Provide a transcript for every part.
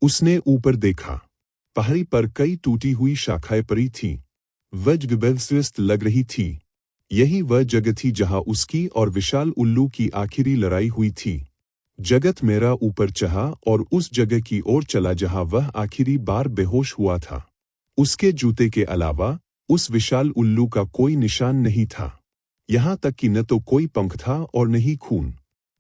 उसने ऊपर देखा। पहाड़ी पर कई टूटी हुई शाखाएं पड़ी थीं। वह जगह स्वस्थ लग रही थी। यही वह जगह थी जहां उसकी और विशाल उल्लू की आखिरी लड़ाई हुई थी। जगत मेरा ऊपर चढ़ा और उस जगह की ओर चला जहां वह आखिरी बार बेहोश हुआ था। उसके जूते के अलावा उस विशाल उल्लू का कोई निशान नहीं था। यहाँ तक कि न तो कोई पंख था और न ही खून।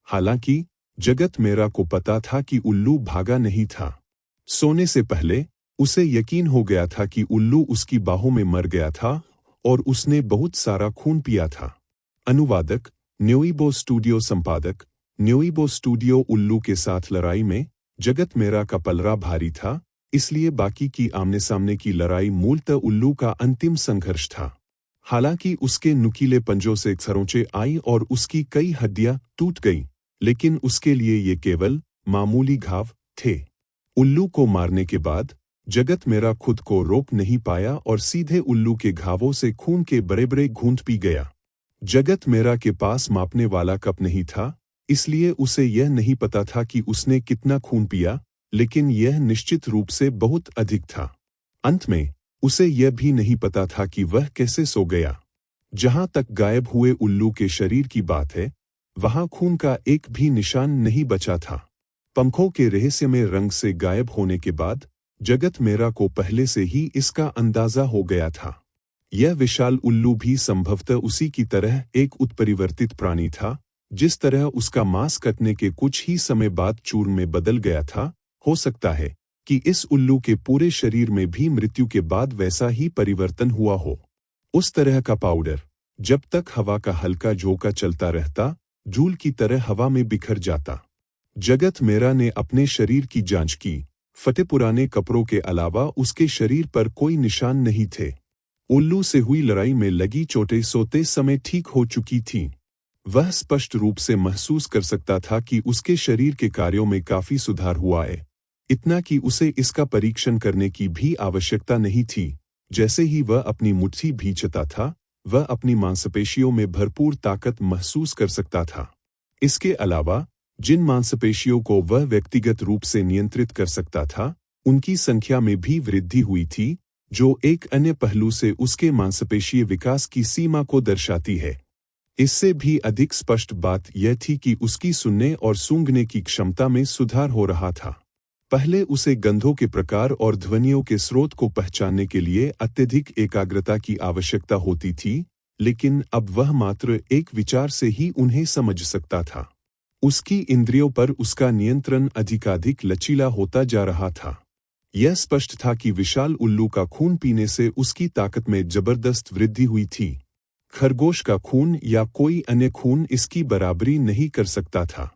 हालांकि जगत मेरा को पता था कि उल्लू भागा नहीं था। सोने से पहले उसे यकीन हो गया था कि उल्लू उसकी बाहों में मर गया था और उसने बहुत सारा खून पिया था। अनुवादक न्योइबो स्टूडियो संपादक न्योइबो स्टूडियो उल्लू के साथ लड़ाई में जगत मेरा का पलड़ा भारी था, इसलिए बाकी की आमने सामने की लड़ाई मूलतः उल्लू का अंतिम संघर्ष था। हालांकि उसके नुकीले पंजों से खरोंचें आई और उसकी कई हड्डियां टूट गईं, लेकिन उसके लिए ये केवल मामूली घाव थे। उल्लू को मारने के बाद जगत मेरा खुद को रोक नहीं पाया और सीधे उल्लू के घावों से खून के बड़े बड़े घूंट पी गया। जगत मेरा के पास मापने वाला कप नहीं था, इसलिए उसे यह नहीं पता था कि उसने कितना खून पिया, लेकिन यह निश्चित रूप से बहुत अधिक था। अंत में उसे यह भी नहीं पता था कि वह कैसे सो गया। जहां तक गायब हुए उल्लू के शरीर की बात है, वहां खून का एक भी निशान नहीं बचा था। पंखों के रहस्यमय रंग से गायब होने के बाद जगत मेरा को पहले से ही इसका अंदाजा हो गया था। यह विशाल उल्लू भी संभवतः उसी की तरह एक उत्परिवर्तित प्राणी था। जिस तरह उसका मांस कटने के कुछ ही समय बाद चूर्ण में बदल गया था, हो सकता है कि इस उल्लू के पूरे शरीर में भी मृत्यु के बाद वैसा ही परिवर्तन हुआ हो। उस तरह का पाउडर जब तक हवा का हल्का झोंका चलता रहता, धूल की तरह हवा में बिखर जाता। जगत मेरा ने अपने शरीर की जांच की। फटे पुराने कपड़ों के अलावा उसके शरीर पर कोई निशान नहीं थे। उल्लू से हुई लड़ाई में लगी चोटें सोते समय ठीक हो चुकी थीं। वह स्पष्ट रूप से महसूस कर सकता था कि उसके शरीर के कार्यों में काफी सुधार हुआ है, इतना कि उसे इसका परीक्षण करने की भी आवश्यकता नहीं थी। जैसे ही वह अपनी मुट्ठी भींचता था, वह अपनी मांसपेशियों में भरपूर ताकत महसूस कर सकता था। इसके अलावा जिन मांसपेशियों को वह व्यक्तिगत रूप से नियंत्रित कर सकता था, उनकी संख्या में भी वृद्धि हुई थी, जो एक अन्य पहलू से उसके मांसपेशीय विकास की सीमा को दर्शाती है। इससे भी अधिक स्पष्ट बात यह थी कि उसकी सुनने और सूंघने की क्षमता में सुधार हो रहा था। पहले उसे गंधों के प्रकार और ध्वनियों के स्रोत को पहचानने के लिए अत्यधिक एकाग्रता की आवश्यकता होती थी, लेकिन अब वह मात्र एक विचार से ही उन्हें समझ सकता था। उसकी इंद्रियों पर उसका नियंत्रण अधिकाधिक लचीला होता जा रहा था। यह स्पष्ट था कि विशाल उल्लू का खून पीने से उसकी ताकत में जबरदस्त वृद्धि हुई थी। खरगोश का खून या कोई अन्य खून इसकी बराबरी नहीं कर सकता था।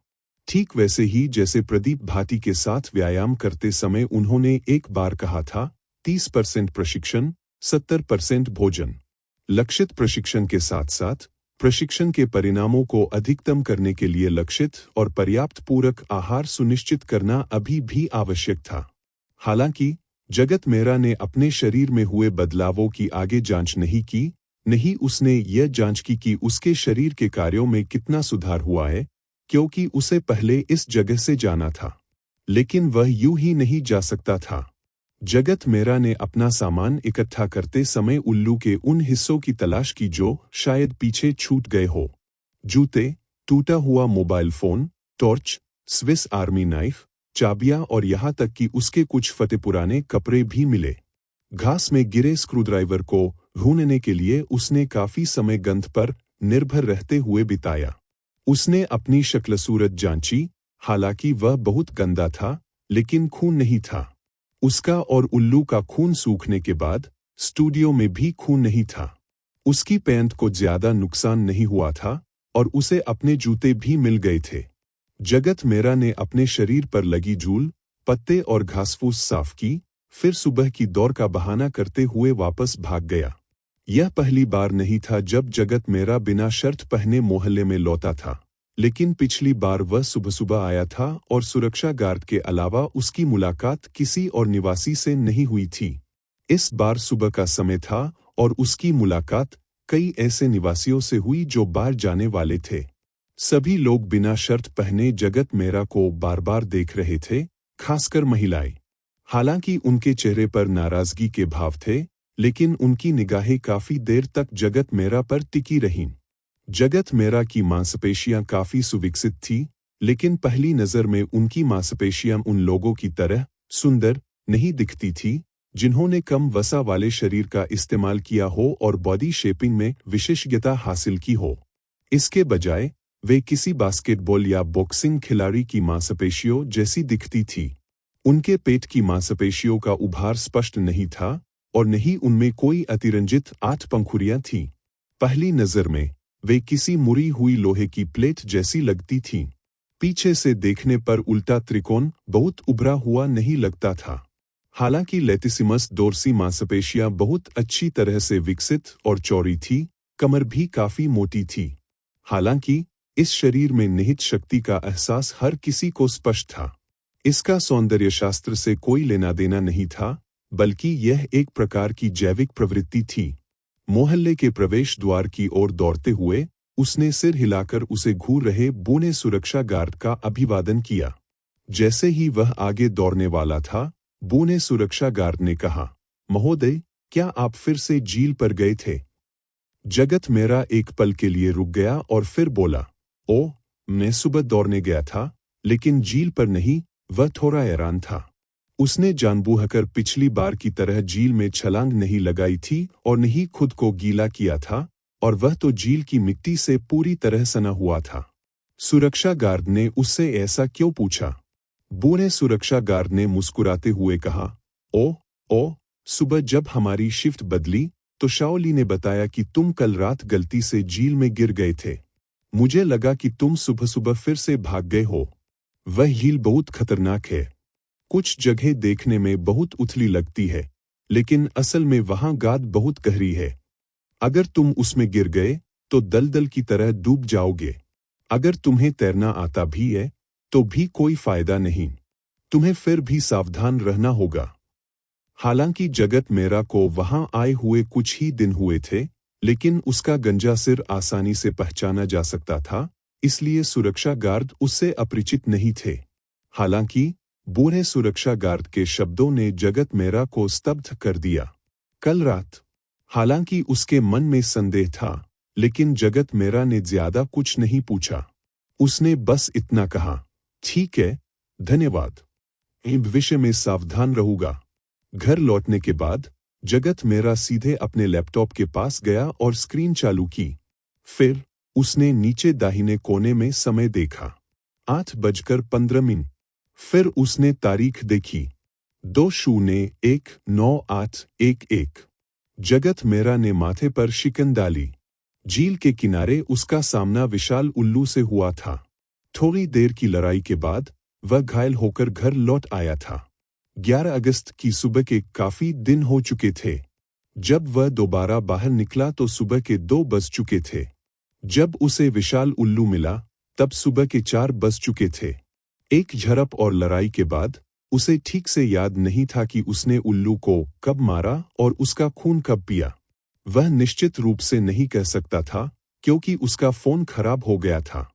ठीक वैसे ही जैसे प्रदीप भाटी के साथ व्यायाम करते समय उन्होंने एक बार कहा था, 30% प्रशिक्षण, 70% भोजन। लक्षित प्रशिक्षण के साथ साथ प्रशिक्षण के परिणामों को अधिकतम करने के लिए लक्षित और पर्याप्त पूरक आहार सुनिश्चित करना अभी भी आवश्यक था। हालांकि जगत मेरा ने अपने शरीर में हुए बदलावों की आगे जांच नहीं की, नहीं उसने यह जांच की कि उसके शरीर के कार्यों में कितना सुधार हुआ है, क्योंकि उसे पहले इस जगह से जाना था। लेकिन वह यूं ही नहीं जा सकता था। जगत मेरा ने अपना सामान इकट्ठा करते समय उल्लू के उन हिस्सों की तलाश की जो शायद पीछे छूट गए हो। जूते, टूटा हुआ mobile phone, torch, Swiss army knife, चाबियां और यहाँ तक कि उसके कुछ फटे पुराने कपड़े भी मिले। घास में गिरे स्क्रूड्राइवर को ढूंढने के लिए उसने काफी समय गंध पर निर्भर रहते हुए बिताया। उसने अपनी शक्ल सूरत जांची, हालांकि वह बहुत गंदा था, लेकिन खून नहीं था। उसका और उल्लू का खून सूखने के बाद स्टूडियो में भी खून नहीं था। उसकी पैंट को ज्यादा नुकसान नहीं हुआ था और उसे अपने जूते भी मिल गए थे। जगत मेरा ने अपने शरीर पर लगी झूल, पत्ते और घासफूस साफ की, फिर सुबह की दौड़ का बहाना करते हुए वापस भाग गया। यह पहली बार नहीं था जब जगत मेरा बिना शर्ट पहने मोहल्ले में लौटा था, लेकिन पिछली बार वह सुबह सुबह आया था और सुरक्षा गार्ड के अलावा उसकी मुलाकात किसी और निवासी से नहीं हुई थी। इस बार सुबह का समय था और उसकी मुलाकात कई ऐसे निवासियों से हुई जो बाहर जाने वाले थे। सभी लोग बिना शर्ट पहने जगत मेरा को बार बार देख रहे थे, खासकर महिलाएं। हालांकि उनके चेहरे पर नाराजगी के भाव थे, लेकिन उनकी निगाहें काफी देर तक जगत मेरा पर टिकी रहीं। जगत मेरा की मांसपेशियां काफी सुविकसित थी, लेकिन पहली नजर में उनकी मांसपेशियां उन लोगों की तरह सुंदर नहीं दिखती थी जिन्होंने कम वसा वाले शरीर का इस्तेमाल किया हो और बॉडी शेपिंग में विशेषज्ञता हासिल की हो। इसके बजाय वे किसी बास्केटबॉल या बॉक्सिंग खिलाड़ी की मांसपेशियों जैसी दिखती थी। उनके पेट की मांसपेशियों का उभार स्पष्ट नहीं था और नहीं उनमें कोई अतिरंजित 8 पंखुड़ियां थीं। पहली नजर में वे किसी मुड़ी हुई लोहे की प्लेट जैसी लगती थीं। पीछे से देखने पर उल्टा त्रिकोण बहुत उभरा हुआ नहीं लगता था। हालांकि लेटिसिमस डोर्सी मांसपेशियां बहुत अच्छी तरह से विकसित और चौड़ी थी, कमर भी काफी मोटी थी। हालांकि इस शरीर में निहित शक्ति का एहसास हर किसी को स्पष्ट था। इसका सौंदर्यशास्त्र से कोई लेना देना नहीं था, बल्कि यह एक प्रकार की जैविक प्रवृत्ति थी। मोहल्ले के प्रवेश द्वार की ओर दौड़ते हुए उसने सिर हिलाकर उसे घूर रहे बूढ़े सुरक्षा गार्ड का अभिवादन किया। जैसे ही वह आगे दौड़ने वाला था, बूढ़े सुरक्षा गार्ड ने कहा, महोदय, क्या आप फिर से झील पर गए थे? जगत मेरा एक पल के लिए रुक गया और फिर बोला, ओह, मैं सुबह दौड़ने गया था, लेकिन झील पर नहीं। वह थोड़ा हैरान था। उसने जानबूझकर पिछली बार की तरह झील में छलांग नहीं लगाई थी और नहीं खुद को गीला किया था, और वह तो झील की मिट्टी से पूरी तरह सना हुआ था। सुरक्षा गार्ड ने उससे ऐसा क्यों पूछा? बूढ़े सुरक्षा गार्ड ने मुस्कुराते हुए कहा, ओह, सुबह जब हमारी शिफ्ट बदली तो शाओली ने बताया कि तुम कल रात गलती से झील में गिर गए थे। मुझे लगा कि तुम सुबह सुबह फिर से भाग गए हो। वह झील बहुत खतरनाक है। कुछ जगह देखने में बहुत उथली लगती है, लेकिन असल में वहां गाद बहुत गहरी है। अगर तुम उसमें गिर गए तो दलदल की तरह डूब जाओगे। अगर तुम्हें तैरना आता भी है तो भी कोई फायदा नहीं। तुम्हें फिर भी सावधान रहना होगा। हालांकि जगत मेरा को वहां आए हुए कुछ ही दिन हुए थे, लेकिन उसका गंजा सिर आसानी से पहचाना जा सकता था, इसलिए सुरक्षा गार्ड उससे अपरिचित नहीं थे। हालांकि बूढ़े सुरक्षा गार्ड के शब्दों ने जगत मेरा को स्तब्ध कर दिया। कल रात, हालांकि उसके मन में संदेह था, लेकिन जगत मेरा ने ज्यादा कुछ नहीं पूछा। उसने बस इतना कहा, ठीक है, धन्यवाद। इस विषय में सावधान रहूंगा। घर लौटने के बाद जगत मेरा सीधे अपने लैपटॉप के पास गया और स्क्रीन चालू की। फिर उसने नीचे दाहिने कोने में समय देखा, 8:15। फिर उसने तारीख देखी, 2019/811। जगत मेरा ने माथे पर शिकन डाली। झील के किनारे उसका सामना विशाल उल्लू से हुआ था। थोड़ी देर की लड़ाई के बाद वह घायल होकर घर लौट आया था। 11 अगस्त की सुबह के काफी दिन हो चुके थे। जब वह दोबारा बाहर निकला तो सुबह के 2 बज चुके थे। जब उसे विशाल उल्लू मिला तब सुबह के 4 बज चुके थे। एक झड़प और लड़ाई के बाद उसे ठीक से याद नहीं था कि उसने उल्लू को कब मारा और उसका खून कब पिया। वह निश्चित रूप से नहीं कह सकता था, क्योंकि उसका फोन खराब हो गया था।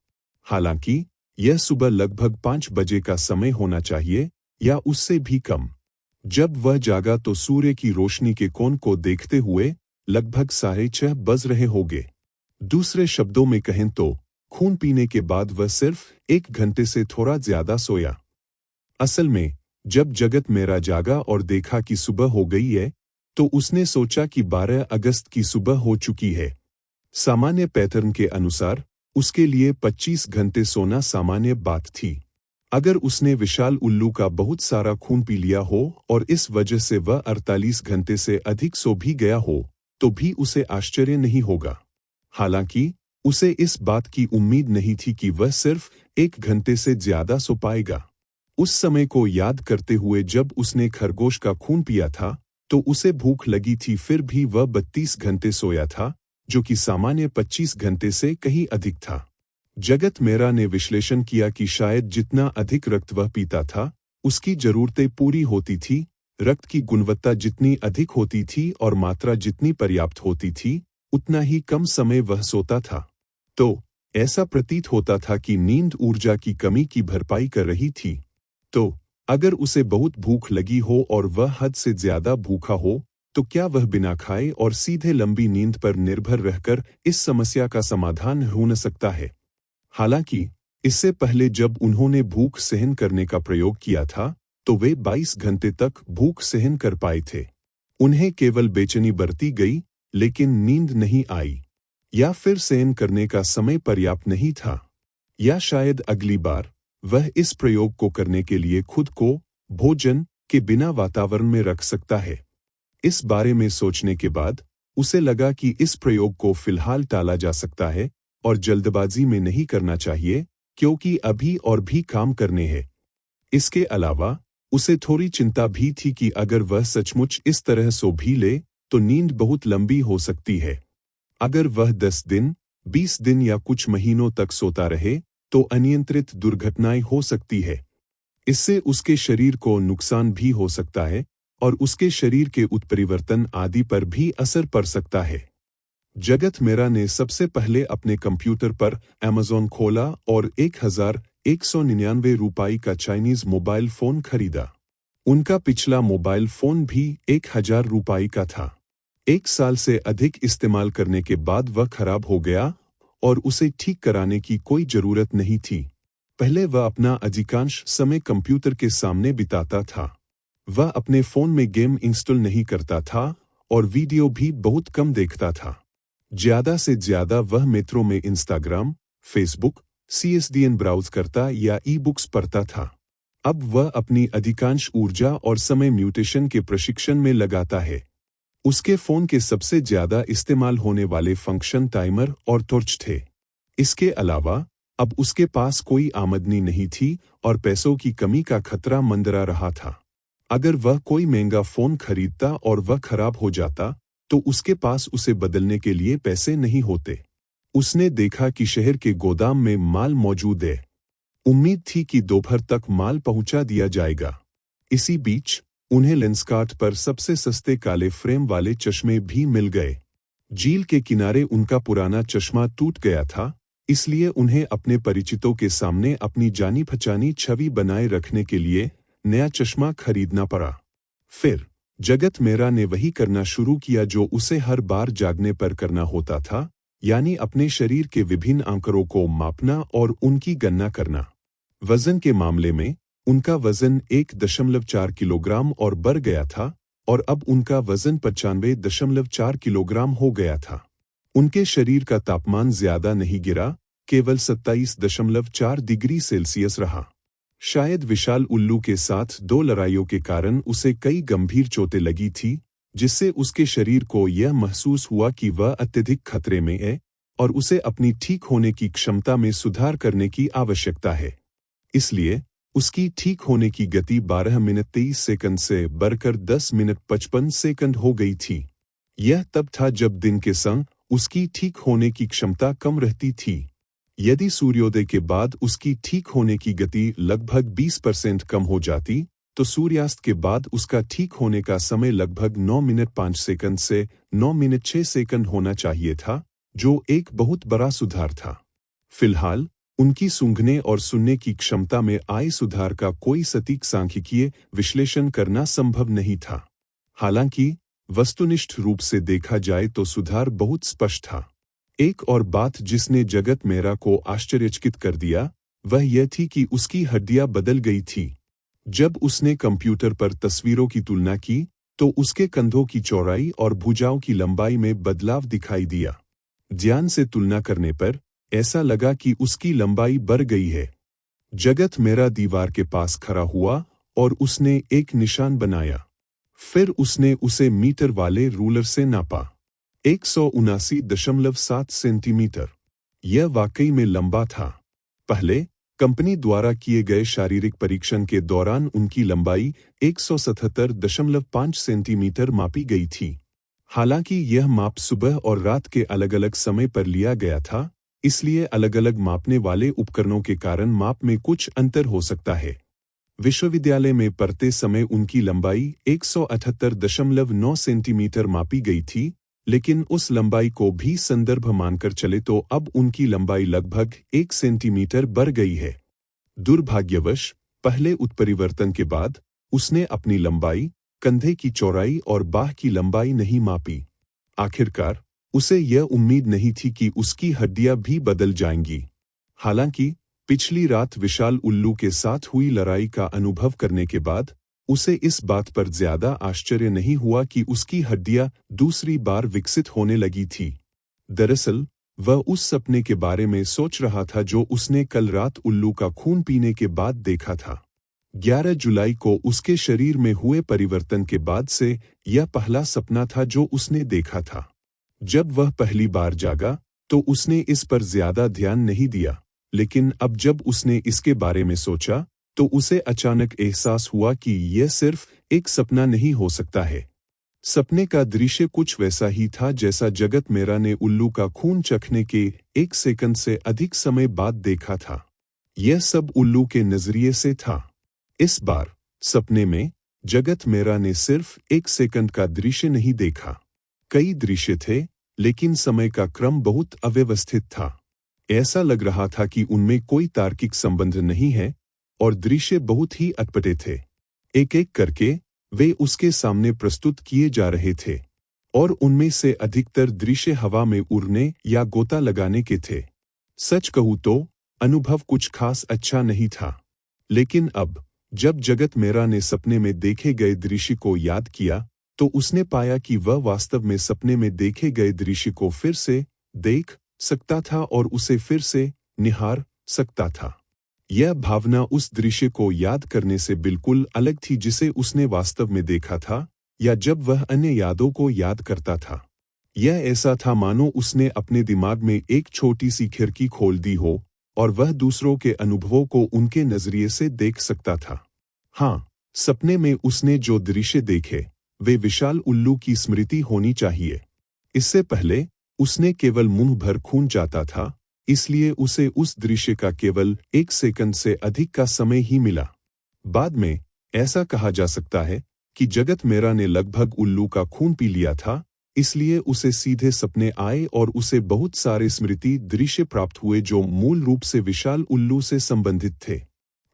हालांकि यह सुबह लगभग 5 बजे का समय होना चाहिए या उससे भी कम। जब वह जागा तो सूर्य की रोशनी के कोण को देखते हुए लगभग 6:30 बज रहे होंगे। दूसरे शब्दों में कहें तो खून पीने के बाद वह सिर्फ 1 घंटे से थोड़ा ज्यादा सोया। असल में जब जगत मेरा जागा और देखा कि सुबह हो गई है, तो उसने सोचा कि 12 अगस्त की सुबह हो चुकी है। सामान्य पैटर्न के अनुसार उसके लिए 25 घंटे सोना सामान्य बात थी। अगर उसने विशाल उल्लू का बहुत सारा खून पी लिया हो और इस वजह से वह 48 घंटे से अधिक सो भी गया हो, तो भी उसे आश्चर्य नहीं होगा। हालांकि उसे इस बात की उम्मीद नहीं थी कि वह सिर्फ 1 घंटे से ज्यादा सो पाएगा। उस समय को याद करते हुए जब उसने खरगोश का खून पिया था, तो उसे भूख लगी थी, फिर भी वह 32 घंटे सोया था, जो कि सामान्य 25 घंटे से कहीं अधिक था। जगत मेरा ने विश्लेषण किया कि शायद जितना अधिक रक्त वह पीता था, उसकी जरूरतें पूरी होती थी। रक्त की गुणवत्ता जितनी अधिक होती थी और मात्रा जितनी पर्याप्त होती थी, उतना ही कम समय वह सोता था। तो ऐसा प्रतीत होता था कि नींद ऊर्जा की कमी की भरपाई कर रही थी। तो अगर उसे बहुत भूख लगी हो और वह हद से ज्यादा भूखा हो, तो क्या वह बिना खाए और सीधे लंबी नींद पर निर्भर रहकर इस समस्या का समाधान हो न सकता है? हालांकि इससे पहले जब उन्होंने भूख सहन करने का प्रयोग किया था, तो वे 22 घंटे तक भूख सहन कर पाए थे। उन्हें केवल बेचैनी बरती गई, लेकिन नींद नहीं आई। या फिर सहन करने का समय पर्याप्त नहीं था। या शायद अगली बार वह इस प्रयोग को करने के लिए खुद को भोजन के बिना वातावरण में रख सकता है। इस बारे में सोचने के बाद उसे लगा कि इस प्रयोग को फिलहाल टाला जा सकता है और जल्दबाजी में नहीं करना चाहिए, क्योंकि अभी और भी काम करने हैं। इसके अलावा उसे थोड़ी चिंता भी थी कि अगर वह सचमुच इस तरह सो भी ले, तो नींद बहुत लंबी हो सकती है। अगर वह 10 दिन, 20 दिन या कुछ महीनों तक सोता रहे, तो अनियंत्रित दुर्घटनाएं हो सकती है। इससे उसके शरीर को नुकसान भी हो सकता है और उसके शरीर के उत्परिवर्तन आदि पर भी असर पड़ सकता है। जगत मेहरा ने सबसे पहले अपने कंप्यूटर पर अमेज़न खोला और 1199 रुपये का चाइनीज मोबाइल फोन खरीदा। उनका पिछला मोबाइल फोन भी 1000 रुपये का था। 1 साल से अधिक इस्तेमाल करने के बाद वह खराब हो गया और उसे ठीक कराने की कोई जरूरत नहीं थी। पहले वह अपना अधिकांश समय कंप्यूटर के सामने बिताता था। वह अपने फोन में गेम इंस्टॉल नहीं करता था और वीडियो भी बहुत कम देखता था। ज्यादा से ज्यादा वह मित्रों में इंस्टाग्राम, फेसबुक, CSDN ब्राउज करता या ई-बुक्स पढ़ता था। अब वह अपनी अधिकांश ऊर्जा और समय म्यूटेशन के प्रशिक्षण में लगाता है। उसके फोन के सबसे ज्यादा इस्तेमाल होने वाले फंक्शन टाइमर और टॉर्च थे। इसके अलावा अब उसके पास कोई आमदनी नहीं थी और पैसों की कमी का खतरा मंडरा रहा था। अगर वह कोई महंगा फोन खरीदता और वह खराब हो जाता, तो उसके पास उसे बदलने के लिए पैसे नहीं होते। उसने देखा कि शहर के गोदाम में माल मौजूद है। उम्मीद थी कि दोपहर तक माल पहुंचा दिया जाएगा। इसी बीच उन्हें लेंसकार्ट पर सबसे सस्ते काले फ्रेम वाले चश्मे भी मिल गए। झील के किनारे उनका पुराना चश्मा टूट गया था, इसलिए उन्हें अपने परिचितों के सामने अपनी जानी पहचानी छवि बनाए रखने के लिए नया चश्मा खरीदना पड़ा। फिर जगत मेहरा ने वही करना शुरू किया जो उसे हर बार जागने पर करना होता था, यानी अपने शरीर के विभिन्न आंकड़ों को मापना और उनकी गणना करना। वजन के मामले में उनका वजन 1.4 किलोग्राम और बढ़ गया था और अब उनका वजन 95.4 किलोग्राम हो गया था। उनके शरीर का तापमान ज्यादा नहीं गिरा, केवल 27.4 डिग्री सेल्सियस रहा। शायद विशाल उल्लू के साथ 2 लड़ाइयों के कारण उसे कई गंभीर चोटें लगी थी, जिससे उसके शरीर को यह महसूस हुआ कि वह अत्यधिक खतरे में है और उसे अपनी ठीक होने की क्षमता में सुधार करने की आवश्यकता है। इसलिए उसकी ठीक होने की गति 12 मिनट 23 सेकंड से बढ़कर 10 मिनट 55 सेकंड हो गई थी। यह तब था जब दिन के संग उसकी ठीक होने की क्षमता कम रहती थी। यदि सूर्योदय के बाद उसकी ठीक होने की गति लगभग 20% कम हो जाती, तो सूर्यास्त के बाद उसका ठीक होने का समय लगभग 9 मिनट 5 सेकंड से 9 मिनट 6 सेकंड होना चाहिए था, जो एक बहुत बड़ा सुधार था। फिलहाल उनकी सूंघने और सुनने की क्षमता में आए सुधार का कोई सटीक सांख्यिकीय विश्लेषण करना संभव नहीं था। हालांकि वस्तुनिष्ठ रूप से देखा जाए तो सुधार बहुत स्पष्ट था। एक और बात जिसने जगत मेहरा को आश्चर्यचकित कर दिया, वह यह थी कि उसकी हड्डियां बदल गई थी। जब उसने कंप्यूटर पर तस्वीरों की तुलना की, तो उसके कंधों की चौड़ाई और भुजाओं की लंबाई में बदलाव दिखाई दिया। ध्यान से तुलना करने पर ऐसा लगा कि उसकी लंबाई बढ़ गई है। जगत मेहरा दीवार के पास खड़ा हुआ और उसने एक निशान बनाया। फिर उसने उसे मीटर वाले रूलर से नापा। 179.7 सेंटीमीटर। यह वाकई में लंबा था। पहले कंपनी द्वारा किए गए शारीरिक परीक्षण के दौरान उनकी लंबाई 177.5 सेंटीमीटर मापी गई थी। हालांकि यह माप सुबह और रात के अलग-अलग समय पर लिया गया था, इसलिए अलग-अलग मापने वाले उपकरणों के कारण माप में कुछ अंतर हो सकता है। विश्वविद्यालय में पढ़ते समय उनकी लंबाई 178.9 सेंटीमीटर मापी गई थी, लेकिन उस लंबाई को भी संदर्भ मानकर चले तो अब उनकी लंबाई लगभग 1 सेंटीमीटर बढ़ गई है। दुर्भाग्यवश पहले उत्परिवर्तन के बाद उसने अपनी लंबाई, कंधे की चौड़ाई और बाह की लंबाई नहीं मापी। आखिरकार उसे यह उम्मीद नहीं थी कि उसकी हड्डियां भी बदल जाएंगी। हालांकि पिछली रात विशाल उल्लू के साथ हुई लड़ाई का अनुभव करने के बाद उसे इस बात पर ज्यादा आश्चर्य नहीं हुआ कि उसकी हड्डियां दूसरी बार विकसित होने लगी थी। दरअसल वह उस सपने के बारे में सोच रहा था जो उसने कल रात उल्लू का खून पीने के बाद देखा था। 11 जुलाई को उसके शरीर में हुए परिवर्तन के बाद से यह पहला सपना था जो उसने देखा था। जब वह पहली बार जागा तो उसने इस पर ज्यादा ध्यान नहीं दिया, लेकिन अब जब उसने इसके बारे में सोचा तो उसे अचानक एहसास हुआ कि यह सिर्फ एक सपना नहीं हो सकता है। सपने का दृश्य कुछ वैसा ही था जैसा जगत मेरा ने उल्लू का खून चखने के 1 सेकंड से अधिक समय बाद देखा था। यह सब उल्लू के नजरिए से था। इस बार सपने में जगत मेरा ने सिर्फ 1 सेकंड का दृश्य नहीं देखा। कई दृश्य थे, लेकिन समय का क्रम बहुत अव्यवस्थित था। ऐसा लग रहा था कि उनमें कोई तार्किक संबंध नहीं है और दृश्य बहुत ही अटपटे थे। एक एक करके वे उसके सामने प्रस्तुत किए जा रहे थे और उनमें से अधिकतर दृश्य हवा में उड़ने या गोता लगाने के थे। सच कहूं तो अनुभव कुछ खास अच्छा नहीं था, लेकिन अब जब जगत मेरा ने सपने में देखे गए दृश्य को याद किया तो उसने पाया कि वह वास्तव में सपने में देखे गए दृश्य को फिर से देख सकता था और उसे फिर से निहार सकता था। यह भावना उस दृश्य को याद करने से बिल्कुल अलग थी जिसे उसने वास्तव में देखा था या जब वह अन्य यादों को याद करता था। यह ऐसा था मानो उसने अपने दिमाग में एक छोटी सी खिड़की खोल दी हो और वह दूसरों के अनुभवों को उनके नजरिए से देख सकता था। हाँ, सपने में उसने जो दृश्य देखे वे विशाल उल्लू की स्मृति होनी चाहिए। इससे पहले उसने केवल मुंह भर खून जाता था, इसलिए उसे उस दृश्य का केवल 1 सेकंड से अधिक का समय ही मिला। बाद में ऐसा कहा जा सकता है कि जगत मेरा ने लगभग उल्लू का खून पी लिया था, इसलिए उसे सीधे सपने आए और उसे बहुत सारे स्मृति दृश्य प्राप्त हुए जो मूल रूप से विशाल उल्लू से संबंधित थे।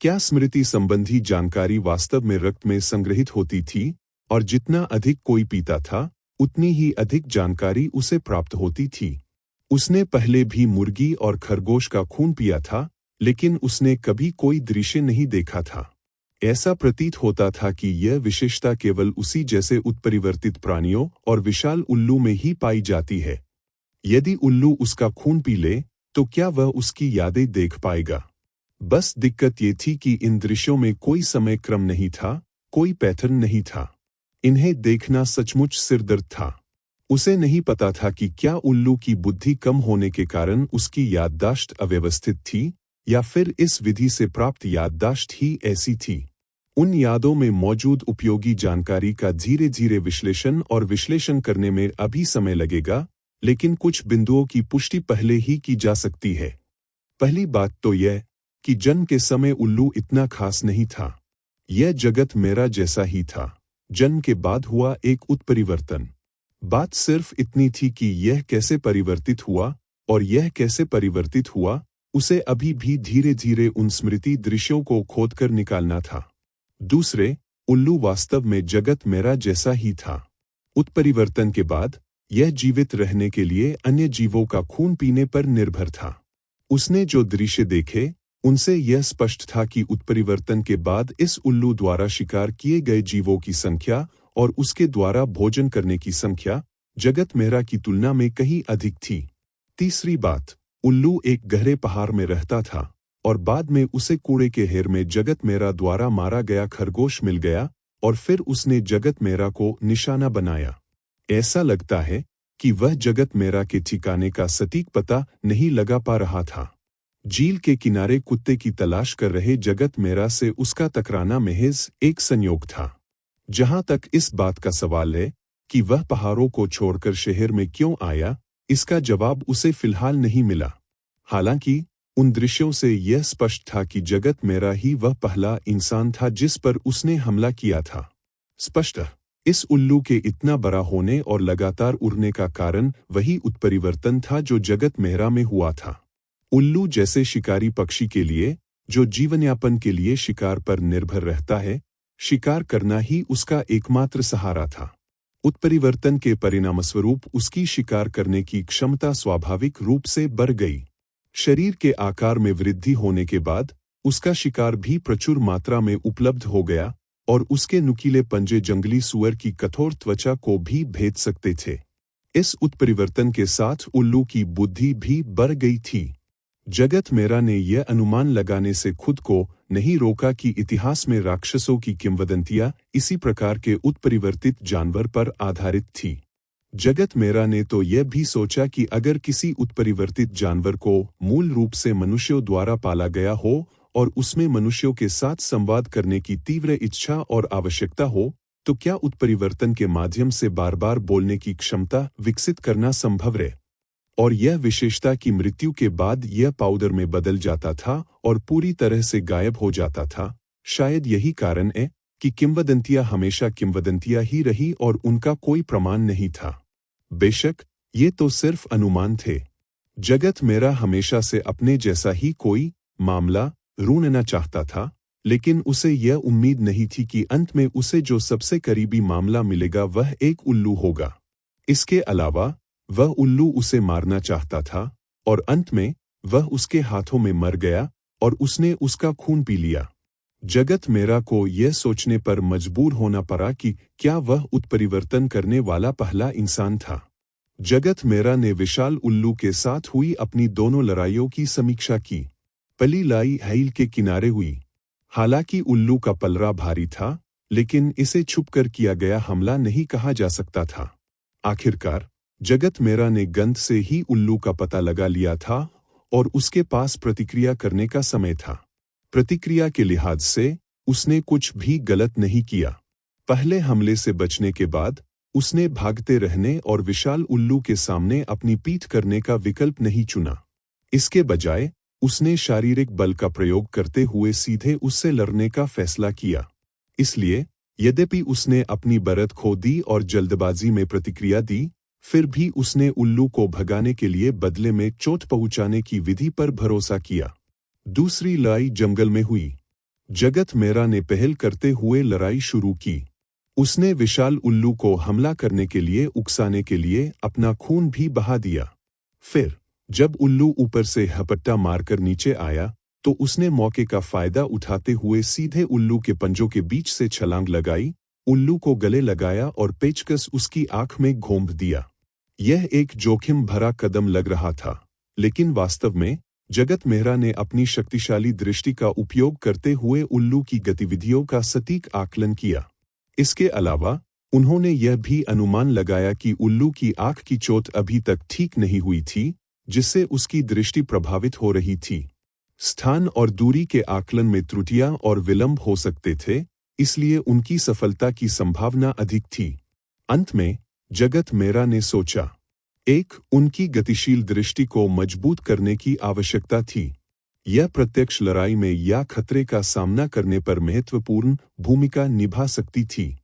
क्या स्मृति संबंधी जानकारी वास्तव में रक्त में संग्रहित होती थी और जितना अधिक कोई पीता था उतनी ही अधिक जानकारी उसे प्राप्त होती थी। उसने पहले भी मुर्गी और खरगोश का खून पिया था, लेकिन उसने कभी कोई दृश्य नहीं देखा था। ऐसा प्रतीत होता था कि यह विशेषता केवल उसी जैसे उत्परिवर्तित प्राणियों और विशाल उल्लू में ही पाई जाती है। यदि उल्लू उसका खून पी ले तो क्या वह उसकी यादें देख पाएगा? बस दिक्कत ये थी कि इन दृश्यों में कोई समय क्रम नहीं था, कोई पैटर्न नहीं था। इन्हें देखना सचमुच सिरदर्द था। उसे नहीं पता था कि क्या उल्लू की बुद्धि कम होने के कारण उसकी याददाश्त अव्यवस्थित थी या फिर इस विधि से प्राप्त याददाश्त ही ऐसी थी। उन यादों में मौजूद उपयोगी जानकारी का धीरे धीरे विश्लेषण करने में अभी समय लगेगा, लेकिन कुछ बिंदुओं की पुष्टि पहले ही की जा सकती है। पहली बात तो यह कि जन्म के समय उल्लू इतना खास नहीं था। यह जगत मेरा जैसा ही था। जन्म के बाद हुआ एक उत्परिवर्तन। बात सिर्फ इतनी थी कि यह कैसे परिवर्तित हुआ और यह कैसे परिवर्तित हुआ उसे अभी भी धीरे धीरे उन स्मृति दृश्यों को खोदकर निकालना था। दूसरे, उल्लू वास्तव में जगत मेरा जैसा ही था। उत्परिवर्तन के बाद यह जीवित रहने के लिए अन्य जीवों का खून पीने पर निर्भर था। उसने जो दृश्य देखे उनसे यह स्पष्ट था कि उत्परिवर्तन के बाद इस उल्लू द्वारा शिकार किए गए जीवों की संख्या और उसके द्वारा भोजन करने की संख्या जगत मेरा की तुलना में कहीं अधिक थी। तीसरी बात, उल्लू एक गहरे पहाड़ में रहता था और बाद में उसे कूड़े के ढेर में जगत मेरा द्वारा मारा गया खरगोश मिल गया और फिर उसने जगत मेरा को निशाना बनाया। ऐसा लगता है कि वह जगत मेरा के ठिकाने का सटीक पता नहीं लगा पा रहा था। झील के किनारे कुत्ते की तलाश कर रहे जगत मेरा से उसका टकराना महज एक संयोग था। जहां तक इस बात का सवाल है कि वह पहाड़ों को छोड़कर शहर में क्यों आया, इसका जवाब उसे फिलहाल नहीं मिला। हालांकि उन दृश्यों से यह स्पष्ट था कि जगत मेरा ही वह पहला इंसान था जिस पर उसने हमला किया था। स्पष्ट, इस उल्लू के इतना बड़ा होने और लगातार उड़ने का कारण वही उत्परिवर्तन था जो जगत मेरा में हुआ था। उल्लू जैसे शिकारी पक्षी के लिए जो जीवनयापन के लिए शिकार पर निर्भर रहता है, शिकार करना ही उसका एकमात्र सहारा था। उत्परिवर्तन के परिणामस्वरूप उसकी शिकार करने की क्षमता स्वाभाविक रूप से बढ़ गई। शरीर के आकार में वृद्धि होने के बाद उसका शिकार भी प्रचुर मात्रा में उपलब्ध हो गया और उसके नुकीले पंजे जंगली सूअर की कठोर त्वचा को भी भेद सकते थे। इस उत्परिवर्तन के साथ उल्लू की बुद्धि भी बढ़ गई थी। जगत मेरा ने यह अनुमान लगाने से खुद को नहीं रोका कि इतिहास में राक्षसों की किंवदंतियां इसी प्रकार के उत्परिवर्तित जानवर पर आधारित थी। जगत मेरा ने तो यह भी सोचा कि अगर किसी उत्परिवर्तित जानवर को मूल रूप से मनुष्यों द्वारा पाला गया हो और उसमें मनुष्यों के साथ संवाद करने की तीव्र इच्छा और आवश्यकता हो, तो क्या उत्परिवर्तन के माध्यम से बार बार बोलने की क्षमता विकसित करना संभव है? और यह विशेषता की मृत्यु के बाद यह पाउडर में बदल जाता था और पूरी तरह से गायब हो जाता था। शायद यही कारण है कि किंवदंतियां हमेशा किंवदंतियां ही रही और उनका कोई प्रमाण नहीं था। बेशक ये तो सिर्फ अनुमान थे। जगत मेरा हमेशा से अपने जैसा ही कोई मामला ढूंढना चाहता था, लेकिन उसे यह उम्मीद नहीं थी कि अंत में उसे जो सबसे करीबी मामला मिलेगा वह एक उल्लू होगा। इसके अलावा वह उल्लू उसे मारना चाहता था और अंत में वह उसके हाथों में मर गया और उसने उसका खून पी लिया। जगत मेरा को यह सोचने पर मजबूर होना पड़ा कि क्या वह उत्परिवर्तन करने वाला पहला इंसान था। जगत मेरा ने विशाल उल्लू के साथ हुई अपनी दोनों लड़ाइयों की समीक्षा की। पहली लड़ाई हाइल के किनारे हुई। हालांकि उल्लू का पलड़ा भारी था, लेकिन इसे छुपकर किया गया हमला नहीं कहा जा सकता था। आखिरकार जगत मेरा ने गंध से ही उल्लू का पता लगा लिया था और उसके पास प्रतिक्रिया करने का समय था। प्रतिक्रिया के लिहाज से उसने कुछ भी गलत नहीं किया। पहले हमले से बचने के बाद उसने भागते रहने और विशाल उल्लू के सामने अपनी पीठ करने का विकल्प नहीं चुना। इसके बजाय उसने शारीरिक बल का प्रयोग करते हुए सीधे उससे लड़ने का फैसला किया। इसलिए यद्यपि उसने अपनी बढ़त खो दी और जल्दबाजी में प्रतिक्रिया दी, फिर भी उसने उल्लू को भगाने के लिए बदले में चोट पहुंचाने की विधि पर भरोसा किया। दूसरी लड़ाई जंगल में हुई। जगत मेरा ने पहल करते हुए लड़ाई शुरू की। उसने विशाल उल्लू को हमला करने के लिए उकसाने के लिए अपना खून भी बहा दिया। फिर जब उल्लू ऊपर से हपट्टा मारकर नीचे आया, तो उसने मौके का फायदा उठाते हुए सीधे उल्लू के पंजों के बीच से छलांग लगाई, उल्लू को गले लगाया और पेचकस उसकी आंख में घोंप दिया। यह एक जोखिम भरा कदम लग रहा था, लेकिन वास्तव में जगत मेहरा ने अपनी शक्तिशाली दृष्टि का उपयोग करते हुए उल्लू की गतिविधियों का सटीक आकलन किया। इसके अलावा उन्होंने यह भी अनुमान लगाया कि उल्लू की आंख की चोट अभी तक ठीक नहीं हुई थी, जिससे उसकी दृष्टि प्रभावित हो रही थी। स्थान और दूरी के आकलन में त्रुटियां और विलंब हो सकते थे, इसलिए उनकी सफलता की संभावना अधिक थी। अंत में जगत मेहरा ने सोचा, एक, उनकी गतिशील दृष्टि को मजबूत करने की आवश्यकता थी। यह प्रत्यक्ष लड़ाई में या खतरे का सामना करने पर महत्वपूर्ण भूमिका निभा सकती थी।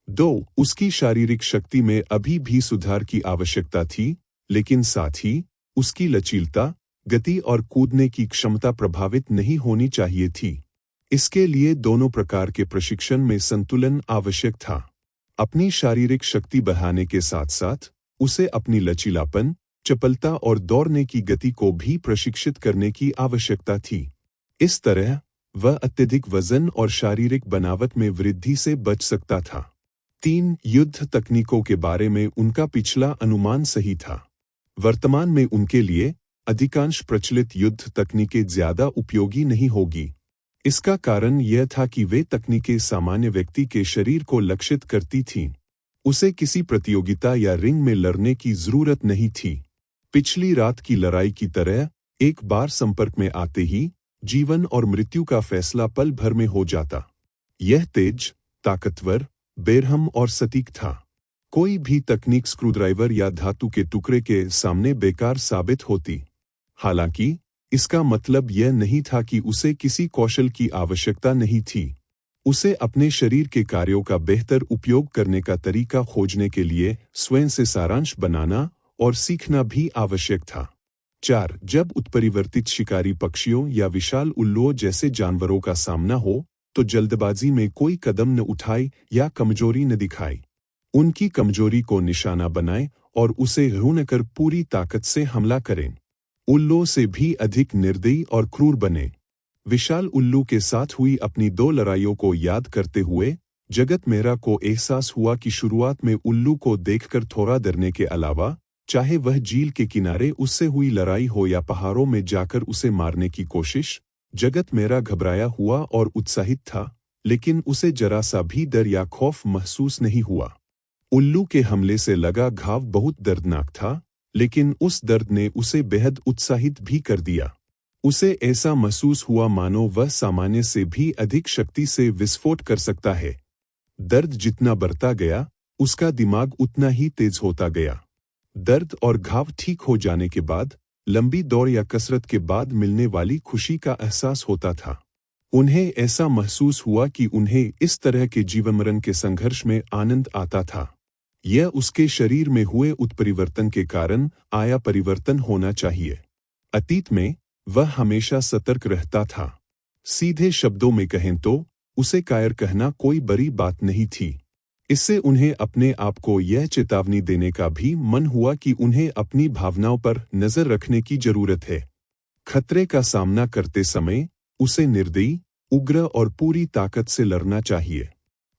2, उसकी शारीरिक शक्ति में अभी भी सुधार की आवश्यकता थी, लेकिन साथ ही उसकी लचीलता, गति और कूदने की क्षमता प्रभावित नहीं होनी चाहिए थी। इसके लिए दोनों प्रकार के प्रशिक्षण में संतुलन आवश्यक था। अपनी शारीरिक शक्ति बढ़ाने के साथ साथ उसे अपनी लचीलापन, चपलता और दौड़ने की गति को भी प्रशिक्षित करने की आवश्यकता थी। इस तरह वह अत्यधिक वजन और शारीरिक बनावट में वृद्धि से बच सकता था। 3, युद्ध तकनीकों के बारे में उनका पिछला अनुमान सही था। वर्तमान में उनके लिए अधिकांश प्रचलित युद्ध तकनीकें ज्यादा उपयोगी नहीं होगी। इसका कारण यह था कि वे तकनीकें सामान्य व्यक्ति के शरीर को लक्षित करती थीं। उसे किसी प्रतियोगिता या रिंग में लड़ने की जरूरत नहीं थी। पिछली रात की लड़ाई की तरह एक बार संपर्क में आते ही जीवन और मृत्यु का फैसला पल भर में हो जाता। यह तेज, ताकतवर, बेरहम और सटीक था। कोई भी तकनीक स्क्रूड्राइवर या धातु के टुकड़े के सामने बेकार साबित होती। हालांकि इसका मतलब यह नहीं था कि उसे किसी कौशल की आवश्यकता नहीं थी। उसे अपने शरीर के कार्यों का बेहतर उपयोग करने का तरीका खोजने के लिए स्वयं से सारांश बनाना और सीखना भी आवश्यक था। 4. जब उत्परिवर्तित शिकारी पक्षियों या विशाल उल्लुओं जैसे जानवरों का सामना हो तो जल्दबाजी में कोई कदम न उठाए या कमजोरी न दिखाए। उनकी कमजोरी को निशाना बनाएं और उसे भून कर पूरी ताकत से हमला करें। उल्लुओं से भी अधिक निर्दयी और क्रूर बने। विशाल उल्लू के साथ हुई अपनी 2 लड़ाइयों को याद करते हुए जगत मेहरा को एहसास हुआ कि शुरुआत में उल्लू को देखकर थोड़ा डरने के अलावा, चाहे वह झील के किनारे उससे हुई लड़ाई हो या पहाड़ों में जाकर उसे मारने की कोशिश, जगत मेहरा घबराया हुआ और उत्साहित था, लेकिन उसे जरा सा भी डर या खौफ महसूस नहीं हुआ। उल्लू के हमले से लगा घाव बहुत दर्दनाक था, लेकिन उस दर्द ने उसे बेहद उत्साहित भी कर दिया। उसे ऐसा महसूस हुआ मानो वह सामान्य से भी अधिक शक्ति से विस्फोट कर सकता है। दर्द जितना बढ़ता गया, उसका दिमाग उतना ही तेज होता गया। दर्द और घाव ठीक हो जाने के बाद लंबी दौड़ या कसरत के बाद मिलने वाली खुशी का एहसास होता था। उन्हें ऐसा महसूस हुआ कि उन्हें इस तरह के जीवन मरण के संघर्ष में आनंद आता था। यह उसके शरीर में हुए उत्परिवर्तन के कारण आया परिवर्तन होना चाहिए। अतीत में वह हमेशा सतर्क रहता था। सीधे शब्दों में कहें तो उसे कायर कहना कोई बड़ी बात नहीं थी। इससे उन्हें अपने आप को यह चेतावनी देने का भी मन हुआ कि उन्हें अपनी भावनाओं पर नजर रखने की जरूरत है। खतरे का सामना करते समय उसे निर्दयी, उग्र और पूरी ताकत से लड़ना चाहिए।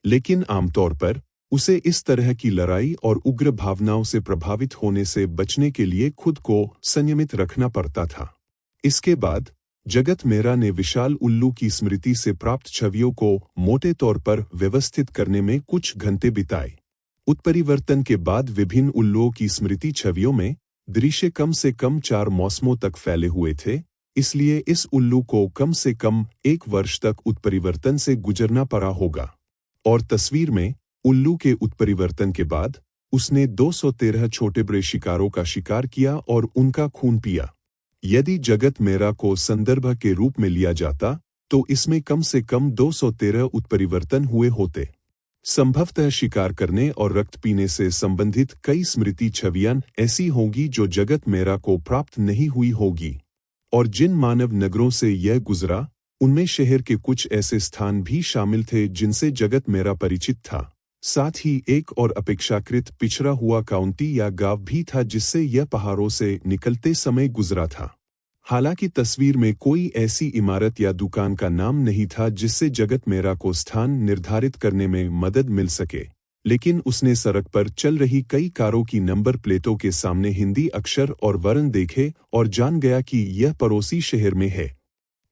लेकिन आमतौर पर उसे इस तरह की लड़ाई और उग्र भावनाओं से प्रभावित होने से बचने के लिए खुद को संयमित रखना पड़ता था। इसके बाद जगत मेहरा ने विशाल उल्लू की स्मृति से प्राप्त छवियों को मोटे तौर पर व्यवस्थित करने में कुछ घंटे बिताए। उत्परिवर्तन के बाद विभिन्न उल्लुओं की स्मृति छवियों में दृश्य कम से कम 4 मौसमों तक फैले हुए थे, इसलिए इस उल्लू को कम से कम 1 वर्ष तक उत्परिवर्तन से गुजरना पड़ा होगा। और तस्वीर में उल्लू के उत्परिवर्तन के बाद उसने 213 छोटे बड़े शिकारों का शिकार किया और उनका खून पिया। यदि जगत मेहरा को संदर्भ के रूप में लिया जाता तो इसमें कम से कम 213 उत्परिवर्तन हुए होते। संभवतः शिकार करने और रक्त पीने से संबंधित कई स्मृति छवियां ऐसी होंगी जो जगत मेहरा को प्राप्त नहीं हुई होगी। और जिन मानव नगरों से यह गुजरा, उनमें शहर के कुछ ऐसे स्थान भी शामिल थे जिनसे जगत मेहरा परिचित था। साथ ही एक और अपेक्षाकृत पिछड़ा हुआ काउंटी या गांव भी था जिससे यह पहाड़ों से निकलते समय गुजरा था। हालांकि तस्वीर में कोई ऐसी इमारत या दुकान का नाम नहीं था जिससे जगत मेहरा को स्थान निर्धारित करने में मदद मिल सके, लेकिन उसने सड़क पर चल रही कई कारों की नंबर प्लेटों के सामने हिंदी अक्षर और वर्ण देखे और जान गया कि यह पड़ोसी शहर में है।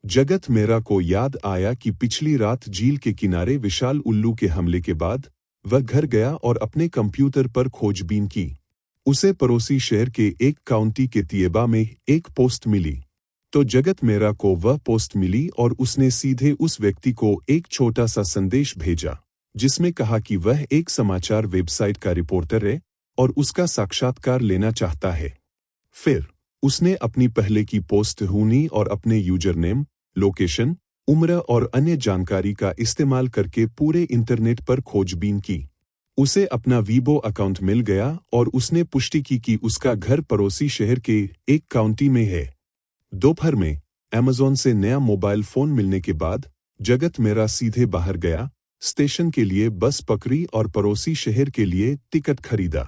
जगत मेहरा को याद आया कि पिछली रात झील के किनारे विशाल उल्लू के हमले के बाद वह घर गया और अपने कंप्यूटर पर खोजबीन की। उसे पड़ोसी शहर के एक काउंटी के तिएबा में एक पोस्ट मिली। तो जगत मेहरा को वह पोस्ट मिली और उसने सीधे उस व्यक्ति को एक छोटा सा संदेश भेजा, जिसमें कहा कि वह एक समाचार वेबसाइट का रिपोर्टर है और उसका साक्षात्कार लेना चाहता है। फिर उसने अपनी पहले की पोस्ट ढूंढी और अपने यूजर नेम, लोकेशन, उम्र और अन्य जानकारी का इस्तेमाल करके पूरे इंटरनेट पर खोजबीन की। उसे अपना वीबो अकाउंट मिल गया और उसने पुष्टि की कि उसका घर पड़ोसी शहर के एक काउंटी में है। दोपहर में अमेज़न से नया मोबाइल फोन मिलने के बाद जगत मेहरा सीधे बाहर गया, स्टेशन के लिए बस पकड़ी और पड़ोसी शहर के लिए टिकट खरीदा।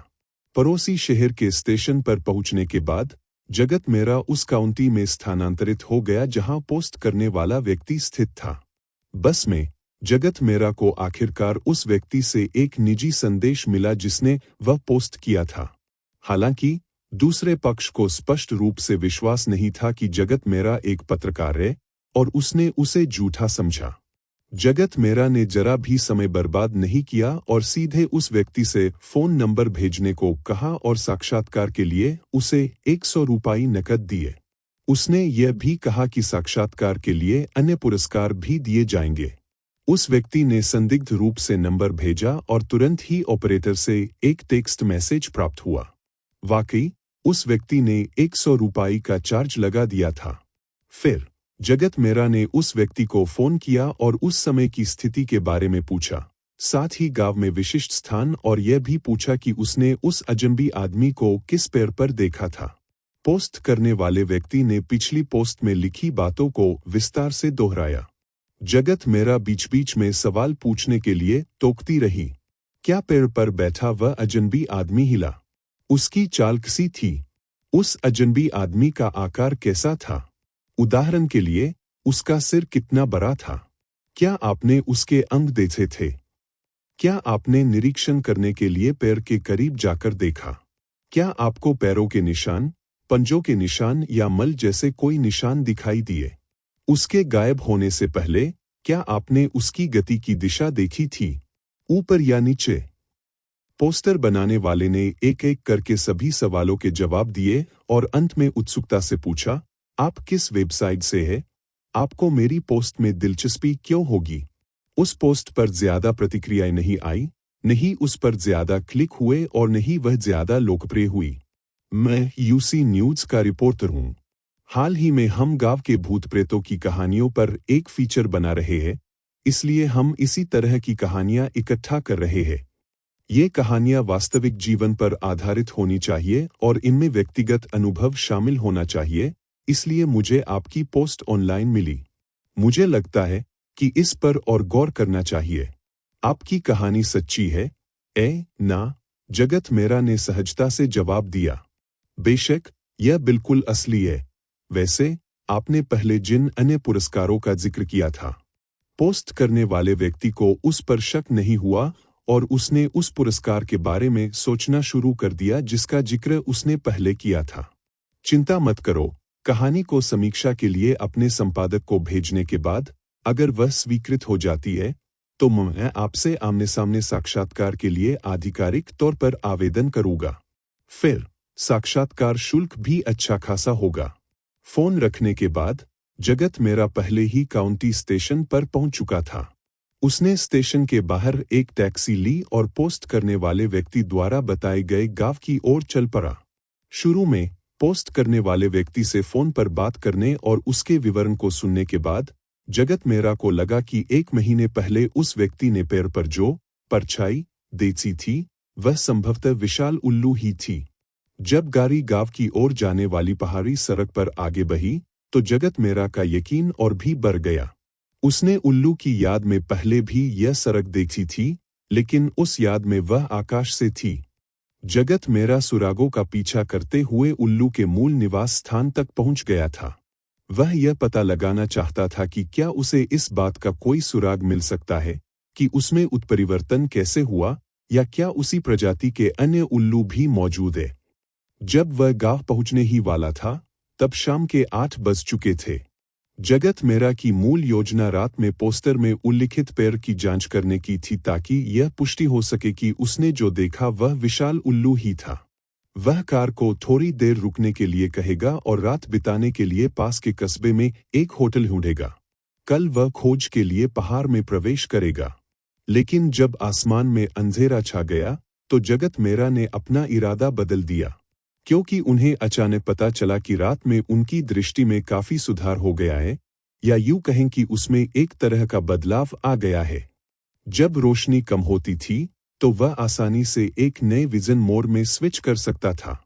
पड़ोसी शहर के स्टेशन पर पहुंचने के बाद जगत मेहरा उस काउंटी में स्थानांतरित हो गया जहां पोस्ट करने वाला व्यक्ति स्थित था। बस में जगत मेहरा को आखिरकार उस व्यक्ति से एक निजी संदेश मिला जिसने वह पोस्ट किया था। हालांकि दूसरे पक्ष को स्पष्ट रूप से विश्वास नहीं था कि जगत मेहरा एक पत्रकार है और उसने उसे झूठा समझा। जगत मेहरा ने जरा भी समय बर्बाद नहीं किया और सीधे उस व्यक्ति से फोन नंबर भेजने को कहा और साक्षात्कार के लिए उसे 100 रुपये नकद दिए। उसने यह भी कहा कि साक्षात्कार के लिए अन्य पुरस्कार भी दिए जाएंगे। उस व्यक्ति ने संदिग्ध रूप से नंबर भेजा और तुरंत ही ऑपरेटर से एक टेक्स्ट मैसेज प्राप्त हुआ। वाकई उस व्यक्ति ने 100 रुपये का चार्ज लगा दिया था। फिर जगत मेहरा ने उस व्यक्ति को फोन किया और उस समय की स्थिति के बारे में पूछा, साथ ही गांव में विशिष्ट स्थान और यह भी पूछा कि उसने उस अजनबी आदमी को किस पैर पर देखा था। पोस्ट करने वाले व्यक्ति ने पिछली पोस्ट में लिखी बातों को विस्तार से दोहराया। जगत मेरा बीच बीच में सवाल पूछने के लिए टोकती रही। क्या पेड़ पर बैठा वह अजनबी आदमी हिला? उसकी चाल कैसी थी? उस अजनबी आदमी का आकार कैसा था? उदाहरण के लिए, उसका सिर कितना बड़ा था? क्या आपने उसके अंग देखे थे? क्या आपने निरीक्षण करने के लिए पैर के करीब जाकर देखा? क्या आपको पैरों के निशान, पंजों के निशान या मल जैसे कोई निशान दिखाई दिए? उसके गायब होने से पहले क्या आपने उसकी गति की दिशा देखी थी, ऊपर या नीचे? पोस्टर बनाने वाले ने एक एक करके सभी सवालों के जवाब दिए और अंत में उत्सुकता से पूछा, आप किस वेबसाइट से हैं? आपको मेरी पोस्ट में दिलचस्पी क्यों होगी? उस पोस्ट पर ज्यादा प्रतिक्रियाएं नहीं आई, नहीं उस पर ज्यादा क्लिक हुए और नहीं वह ज्यादा लोकप्रिय हुई। मैं यूसी न्यूज़ का रिपोर्टर हूँ। हाल ही में हम गांव के भूत प्रेतों की कहानियों पर एक फीचर बना रहे हैं, इसलिए हम इसी तरह की कहानियां इकट्ठा कर रहे हैं। ये कहानियां वास्तविक जीवन पर आधारित होनी चाहिए और इनमें व्यक्तिगत अनुभव शामिल होना चाहिए, इसलिए मुझे आपकी पोस्ट ऑनलाइन मिली। मुझे लगता है कि इस पर और गौर करना चाहिए। आपकी कहानी सच्ची है? ना, जगत मेरा ने सहजता से जवाब दिया। बेशक, यह बिल्कुल असली है। वैसे, आपने पहले जिन अन्य पुरस्कारों का जिक्र किया था, पोस्ट करने वाले व्यक्ति को उस पर शक नहीं हुआ और उसने उस पुरस्कार के बारे में सोचना शुरू कर दिया जिसका जिक्र उसने पहले किया था। चिंता मत करो, कहानी को समीक्षा के लिए अपने संपादक को भेजने के बाद अगर वह स्वीकृत हो जाती है, तो मैं आपसे आमने सामने साक्षात्कार के लिए आधिकारिक तौर पर आवेदन करूंगा। फिर साक्षात्कार शुल्क भी अच्छा खासा होगा। फोन रखने के बाद जगत मेरा पहले ही काउंटी स्टेशन पर पहुंच चुका था। उसने स्टेशन के बाहर एक टैक्सी ली और पोस्ट करने वाले व्यक्ति द्वारा बताए गए गांव की ओर चल पड़ा। शुरू में पोस्ट करने वाले व्यक्ति से फोन पर बात करने और उसके विवरण को सुनने के बाद जगत मेरा को लगा कि 1 महीने पहले उस व्यक्ति ने पैर पर जो परछाई देखी थी, वह संभवतः विशाल उल्लू ही थी। जब गाड़ी गांव की ओर जाने वाली पहाड़ी सड़क पर आगे बढ़ी, तो जगत मेरा का यकीन और भी बढ़ गया। उसने उल्लू की याद में पहले भी यह सड़क देखी थी, लेकिन उस याद में वह आकाश से थी। जगत मेरा सुरागों का पीछा करते हुए उल्लू के मूल निवास स्थान तक पहुंच गया था। वह यह पता लगाना चाहता था कि क्या उसे इस बात का कोई सुराग मिल सकता है कि उसमें उत्परिवर्तन कैसे हुआ, या क्या उसी प्रजाति के अन्य उल्लू भी मौजूद है। जब वह गांव पहुंचने ही वाला था, तब शाम के 8 बज चुके थे। जगत मेरा की मूल योजना रात में पोस्टर में उल्लिखित पैर की जांच करने की थी ताकि यह पुष्टि हो सके कि उसने जो देखा वह विशाल उल्लू ही था। वह कार को थोड़ी देर रुकने के लिए कहेगा और रात बिताने के लिए पास के कस्बे में एक होटल ढूंढेगा। कल वह खोज के लिए पहाड़ में प्रवेश करेगा। लेकिन जब आसमान में अंधेरा छा गया, तो जगत मेरा ने अपना इरादा बदल दिया, क्योंकि उन्हें अचानक पता चला कि रात में उनकी दृष्टि में काफी सुधार हो गया है, या यूं कहें कि उसमें एक तरह का बदलाव आ गया है। जब रोशनी कम होती थी, तो वह आसानी से एक नए विजन मोड में स्विच कर सकता था।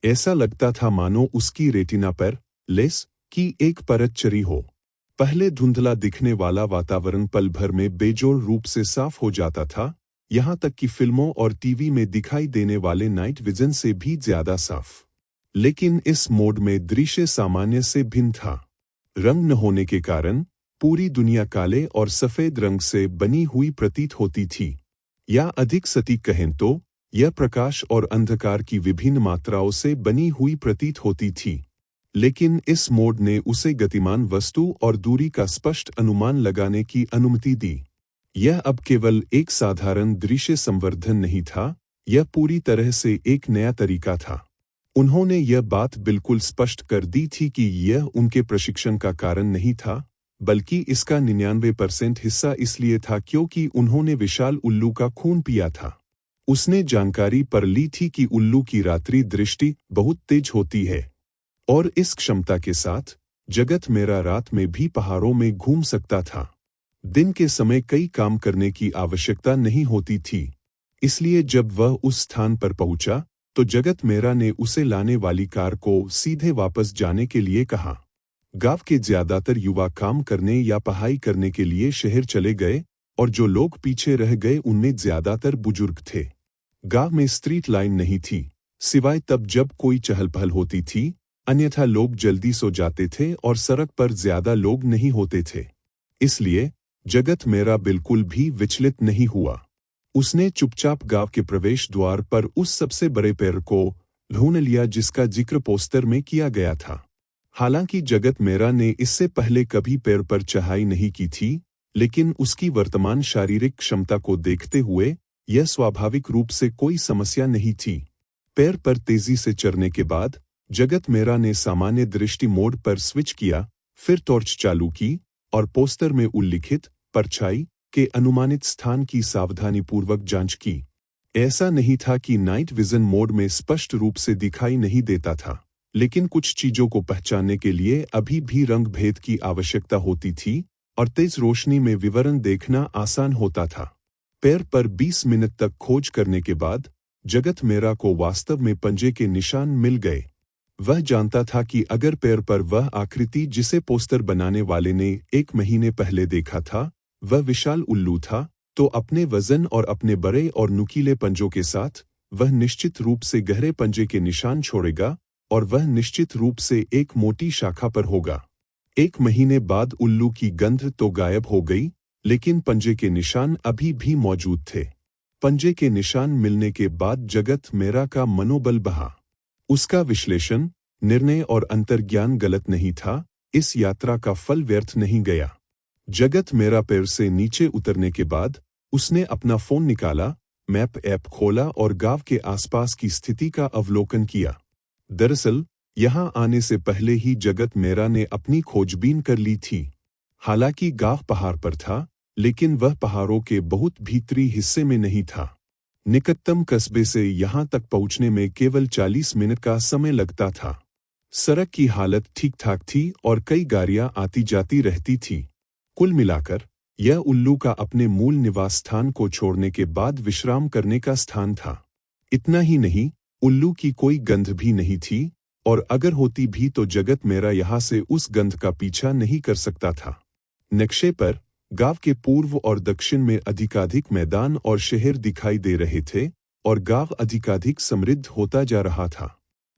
ऐसा लगता था मानो उसकी रेटिना पर लेंस की एक परत चढ़ी हो। पहले धुंधला दिखने वाला वातावरण पल भर में बेजोड़ रूप से साफ हो जाता था, यहाँ तक कि फिल्मों और टीवी में दिखाई देने वाले नाइट विजन से भी ज्यादा साफ। लेकिन इस मोड में दृश्य सामान्य से भिन्न था। रंग न होने के कारण पूरी दुनिया काले और सफेद रंग से बनी हुई प्रतीत होती थी, या अधिक सटीक कहें तो यह प्रकाश और अंधकार की विभिन्न मात्राओं से बनी हुई प्रतीत होती थी। लेकिन इस मोड ने उसे गतिमान वस्तु और दूरी का स्पष्ट अनुमान लगाने की अनुमति दी। यह अब केवल एक साधारण दृश्य संवर्धन नहीं था, यह पूरी तरह से एक नया तरीका था। उन्होंने यह बात बिल्कुल स्पष्ट कर दी थी कि यह उनके प्रशिक्षण का कारण नहीं था, बल्कि इसका 99% हिस्सा इसलिए था क्योंकि उन्होंने विशाल उल्लू का खून पिया था। उसने जानकारी पर ली थी कि उल्लू की रात्रि दृष्टि बहुत तेज होती है, और इस क्षमता के साथ जगत मेरा रात में भी पहाड़ों में घूम सकता था। दिन के समय कई काम करने की आवश्यकता नहीं होती थी। इसलिए जब वह उस स्थान पर पहुंचा, तो जगत मेहरा ने उसे लाने वाली कार को सीधे वापस जाने के लिए कहा। गांव के ज्यादातर युवा काम करने या पढ़ाई करने के लिए शहर चले गए और जो लोग पीछे रह गए उनमें ज्यादातर बुजुर्ग थे। गांव में स्ट्रीट लाइन नहीं थी, सिवाय तब जब कोई चहल पहल होती थी, अन्यथा लोग जल्दी सो जाते थे और सड़क पर ज्यादा लोग नहीं होते थे। इसलिए जगत मेहरा बिल्कुल भी विचलित नहीं हुआ। उसने चुपचाप गांव के प्रवेश द्वार पर उस सबसे बड़े पेड़ को ढूंढ लिया जिसका जिक्र पोस्टर में किया गया था। हालांकि जगत मेहरा ने इससे पहले कभी पेड़ पर चढ़ाई नहीं की थी, लेकिन उसकी वर्तमान शारीरिक क्षमता को देखते हुए यह स्वाभाविक रूप से कोई समस्या नहीं थी। पेड़ पर तेजी से चढ़ने के बाद जगत मेहरा ने सामान्य दृष्टि मोड पर स्विच किया, फिर टॉर्च चालू की और पोस्टर में उल्लिखित परछाई के अनुमानित स्थान की सावधानीपूर्वक जांच की। ऐसा नहीं था कि नाइट विजन मोड में स्पष्ट रूप से दिखाई नहीं देता था, लेकिन कुछ चीजों को पहचानने के लिए अभी भी रंग भेद की आवश्यकता होती थी और तेज रोशनी में विवरण देखना आसान होता था। पैर पर 20 मिनट तक खोज करने के बाद जगत मेहरा को वास्तव में पंजे के निशान मिल गए। वह जानता था कि अगर पैर पर वह आकृति जिसे पोस्टर बनाने वाले ने 1 महीने पहले देखा था, वह विशाल उल्लू था, तो अपने वजन और अपने बड़े और नुकीले पंजों के साथ वह निश्चित रूप से गहरे पंजे के निशान छोड़ेगा और वह निश्चित रूप से एक मोटी शाखा पर होगा। 1 महीने बाद उल्लू की गंध तो गायब हो गई, लेकिन पंजे के निशान अभी भी मौजूद थे। पंजे के निशान मिलने के बाद जगत मेहरा का मनोबल बढ़ा। उसका विश्लेषण, निर्णय और अंतर्ज्ञान गलत नहीं था। इस यात्रा का फल व्यर्थ नहीं गया। जगत मेहरा पैर से नीचे उतरने के बाद उसने अपना फोन निकाला, मैप ऐप खोला और गांव के आसपास की स्थिति का अवलोकन किया। दरअसल यहां आने से पहले ही जगत मेहरा ने अपनी खोजबीन कर ली थी। हालांकि गांव पहाड़ पर था, लेकिन वह पहाड़ों के बहुत भीतरी हिस्से में नहीं था। निकटतम कस्बे से यहां तक पहुंचने में केवल 40 मिनट का समय लगता था। सड़क की हालत ठीक ठाक थी और कई गाड़ियां आती जाती रहती थी। कुल मिलाकर यह उल्लू का अपने मूल निवास स्थान को छोड़ने के बाद विश्राम करने का स्थान था। इतना ही नहीं, उल्लू की कोई गंध भी नहीं थी और अगर होती भी तो जगत मेहरा यहाँ से उस गंध का पीछा नहीं कर सकता था। नक्शे पर गांव के पूर्व और दक्षिण में अधिकाधिक मैदान और शहर दिखाई दे रहे थे और गांव अधिकाधिक समृद्ध होता जा रहा था।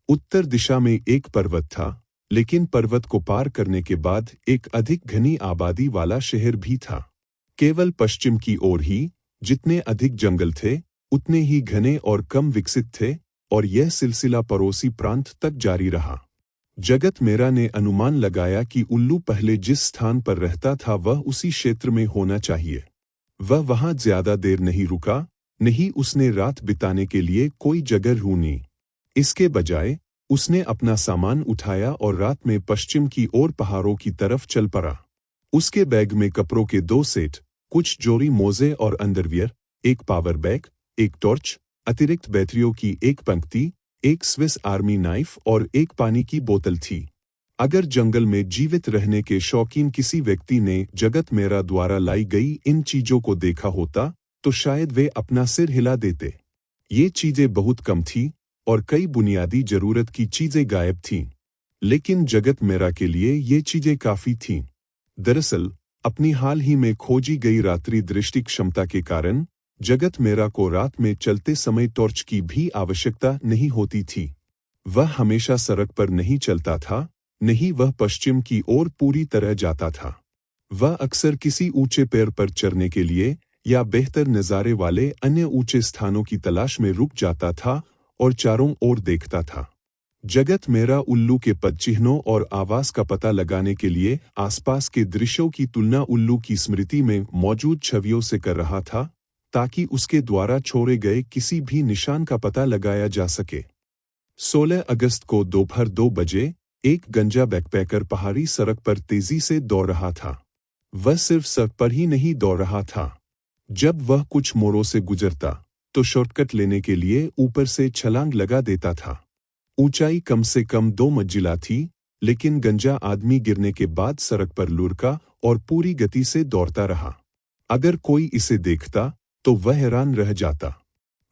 उत्तर दिशा में एक पर्वत था, लेकिन पर्वत को पार करने के बाद एक अधिक घनी आबादी वाला शहर भी था। केवल पश्चिम की ओर ही जितने अधिक जंगल थे, उतने ही घने और कम विकसित थे और यह सिलसिला पड़ोसी प्रांत तक जारी रहा। जगत मेहरा ने अनुमान लगाया कि उल्लू पहले जिस स्थान पर रहता था वह उसी क्षेत्र में होना चाहिए। वह वहां ज्यादा देर नहीं रुका, नहीं उसने रात बिताने के लिए कोई जगह ढूंढी। इसके बजाय उसने अपना सामान उठाया और रात में पश्चिम की ओर पहाड़ों की तरफ चल पड़ा। उसके बैग में कपड़ों के 2 सेट, कुछ जोड़ी मोजे और अंडरवियर, एक पावर बैग, एक टॉर्च, अतिरिक्त बैटरियों की एक पंक्ति, एक स्विस आर्मी नाइफ और एक पानी की बोतल थी। अगर जंगल में जीवित रहने के शौकीन किसी व्यक्ति ने जगत मेहरा द्वारा लाई गई इन चीजों को देखा होता, तो शायद वे अपना सिर हिला देते। ये चीजें बहुत कम थीं और कई बुनियादी जरूरत की चीजें गायब थीं, लेकिन जगत मेहरा के लिए ये चीजें काफी थीं। दरअसल अपनी हाल ही में खोजी गई रात्रि दृष्टि क्षमता के कारण जगत मेहरा को रात में चलते समय टॉर्च की भी आवश्यकता नहीं होती थी। वह हमेशा सड़क पर नहीं चलता था, नहीं वह पश्चिम की ओर पूरी तरह जाता था। वह अक्सर किसी ऊंचे पेड़ पर चढ़ने के लिए या बेहतर नज़ारे वाले अन्य ऊंचे स्थानों की तलाश में रुक जाता था और चारों ओर देखता था। जगत मेहरा उल्लू के पदचिह्नों और आवास का पता लगाने के लिए आसपास के दृश्यों की तुलना उल्लू की स्मृति में मौजूद छवियों से कर रहा था, ताकि उसके द्वारा छोड़े गए किसी भी निशान का पता लगाया जा सके। 16 अगस्त को दोपहर 2 बजे एक गंजा बैकपैकर पहाड़ी सड़क पर तेजी से दौड़ रहा था। वह सिर्फ सड़क पर ही नहीं दौड़ रहा था। जब वह कुछ मोड़ों से गुजरता तो शॉर्टकट लेने के लिए ऊपर से छलांग लगा देता था। ऊंचाई कम से कम 2 मंजिला थी, लेकिन गंजा आदमी गिरने के बाद सड़क पर लुढ़का और पूरी गति से दौड़ता रहा। अगर कोई इसे देखता तो वह हैरान रह जाता।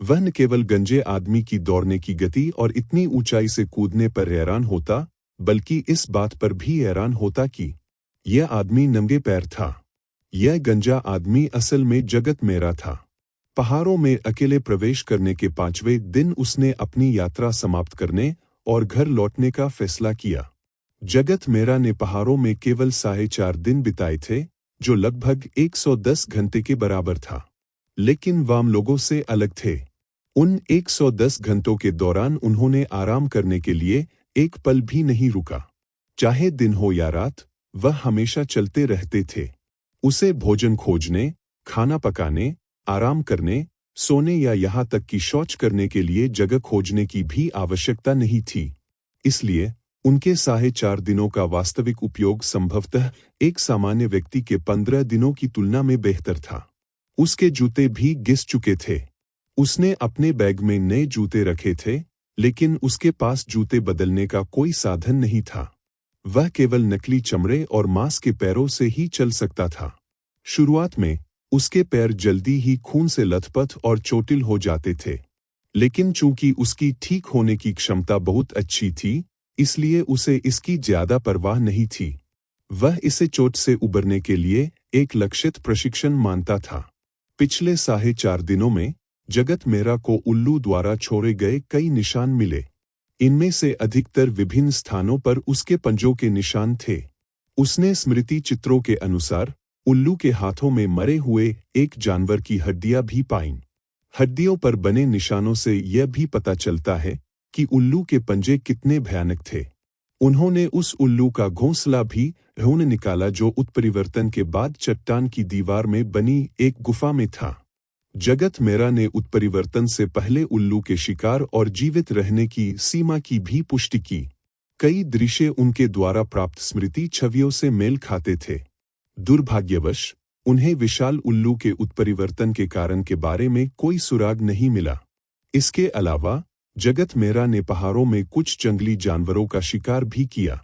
वह न केवल गंजे आदमी की दौड़ने की गति और इतनी ऊंचाई से कूदने पर हैरान होता, बल्कि इस बात पर भी हैरान होता कि यह आदमी नंगे पैर था। यह गंजा आदमी असल में जगत मेरा था। पहाड़ों में अकेले प्रवेश करने के 5वें दिन उसने अपनी यात्रा समाप्त करने और घर लौटने का फैसला किया। जगत मेरा ने पहाड़ों में केवल 4.5 दिन बिताए थे, जो लगभग 110 घंटे के बराबर था। लेकिन वाम लोगों से अलग थे। उन 110 घंटों के दौरान उन्होंने आराम करने के लिए एक पल भी नहीं रुका। चाहे दिन हो या रात, वह हमेशा चलते रहते थे। उसे भोजन खोजने, खाना पकाने, आराम करने, सोने या यहाँ तक कि शौच करने के लिए जगह खोजने की भी आवश्यकता नहीं थी। इसलिए उनके 4.5 दिनों का वास्तविक उपयोग संभवतः एक सामान्य व्यक्ति के 15 दिनों की तुलना में बेहतर था। उसके जूते भी घिस चुके थे। उसने अपने बैग में नए जूते रखे थे, लेकिन उसके पास जूते बदलने का कोई साधन नहीं था। वह केवल नकली चमड़े और मांस के पैरों से ही चल सकता था। शुरुआत में उसके पैर जल्दी ही खून से लथपथ और चोटिल हो जाते थे, लेकिन चूंकि उसकी ठीक होने की क्षमता बहुत अच्छी थी, इसलिए उसे इसकी ज्यादा परवाह नहीं थी। वह इसे चोट से उबरने के लिए एक लक्षित प्रशिक्षण मानता था। पिछले 4.5 दिनों में जगत मेरा को उल्लू द्वारा छोड़े गए कई निशान मिले। इनमें से अधिकतर विभिन्न स्थानों पर उसके पंजों के निशान थे। उसने स्मृति चित्रों के अनुसार उल्लू के हाथों में मरे हुए एक जानवर की हड्डियां भी पाईं। हड्डियों पर बने निशानों से यह भी पता चलता है कि उल्लू के पंजे कितने भयानक थे। उन्होंने उस उल्लू का घोंसला भी ढूंढ निकाला जो उत्परिवर्तन के बाद चट्टान की दीवार में बनी एक गुफा में था। जगत मेरा ने उत्परिवर्तन से पहले उल्लू के शिकार और जीवित रहने की सीमा की भी पुष्टि की। कई दृश्य उनके द्वारा प्राप्त स्मृति छवियों से मेल खाते थे। दुर्भाग्यवश उन्हें विशाल उल्लू के उत्परिवर्तन के कारण के बारे में कोई सुराग नहीं मिला। इसके अलावा जगत मेरा ने पहाड़ों में कुछ जंगली जानवरों का शिकार भी किया।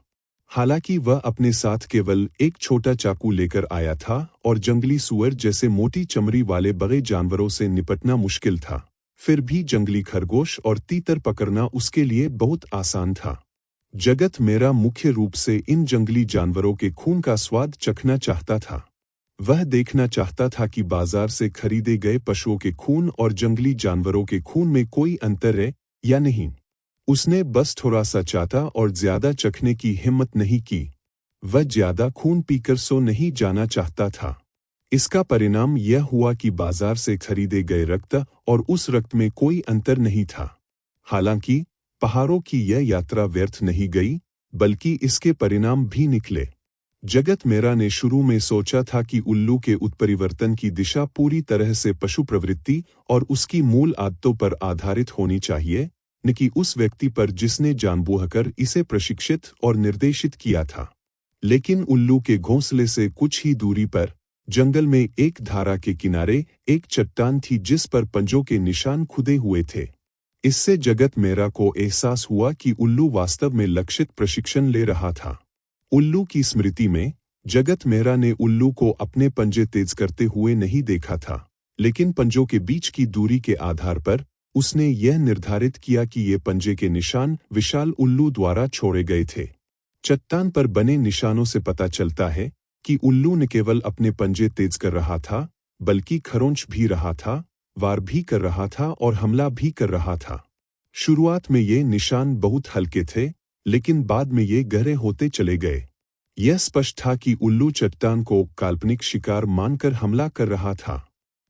हालांकि वह अपने साथ केवल एक छोटा चाकू लेकर आया था और जंगली सुअर जैसे मोटी चमड़ी वाले बड़े जानवरों से निपटना मुश्किल था, फिर भी जंगली खरगोश और तीतर पकड़ना उसके लिए बहुत आसान था। जगत मेरा मुख्य रूप से इन जंगली जानवरों के खून का स्वाद चखना चाहता था। वह देखना चाहता था कि बाजार से खरीदे गए पशुओं के खून और जंगली जानवरों के खून में कोई अंतर है या नहीं। उसने बस थोड़ा सा चाटा और ज्यादा चखने की हिम्मत नहीं की। वह ज्यादा खून पीकर सो नहीं जाना चाहता था। इसका परिणाम यह हुआ कि बाजार से खरीदे गए रक्त और उस रक्त में कोई अंतर नहीं था। हालांकि पहाड़ों की यह यात्रा व्यर्थ नहीं गई, बल्कि इसके परिणाम भी निकले। जगत मेरा ने शुरू में सोचा था कि उल्लू के उत्परिवर्तन की दिशा पूरी तरह से पशु प्रवृत्ति और उसकी मूल आदतों पर आधारित होनी चाहिए, न कि उस व्यक्ति पर जिसने जानबूझकर इसे प्रशिक्षित और निर्देशित किया था। लेकिन उल्लू के घोंसले से कुछ ही दूरी पर जंगल में एक धारा के किनारे एक चट्टान थी जिस पर पंजों के निशान खुदे हुए थे। इससे जगत मेरा को एहसास हुआ कि उल्लू वास्तव में लक्षित प्रशिक्षण ले रहा था। उल्लू की स्मृति में जगत मेरा ने उल्लू को अपने पंजे तेज करते हुए नहीं देखा था, लेकिन पंजों के बीच की दूरी के आधार पर उसने यह निर्धारित किया कि ये पंजे के निशान विशाल उल्लू द्वारा छोड़े गए थे। चट्टान पर बने निशानों से पता चलता है कि उल्लू न केवल अपने पंजे तेज कर रहा था, बल्कि खरोंच भी रहा था, वार भी कर रहा था और हमला भी कर रहा था। शुरुआत में ये निशान बहुत हल्के थे, लेकिन बाद में ये गहरे होते चले गए। यह स्पष्ट था कि उल्लू चट्टान को काल्पनिक शिकार मानकर हमला कर रहा था।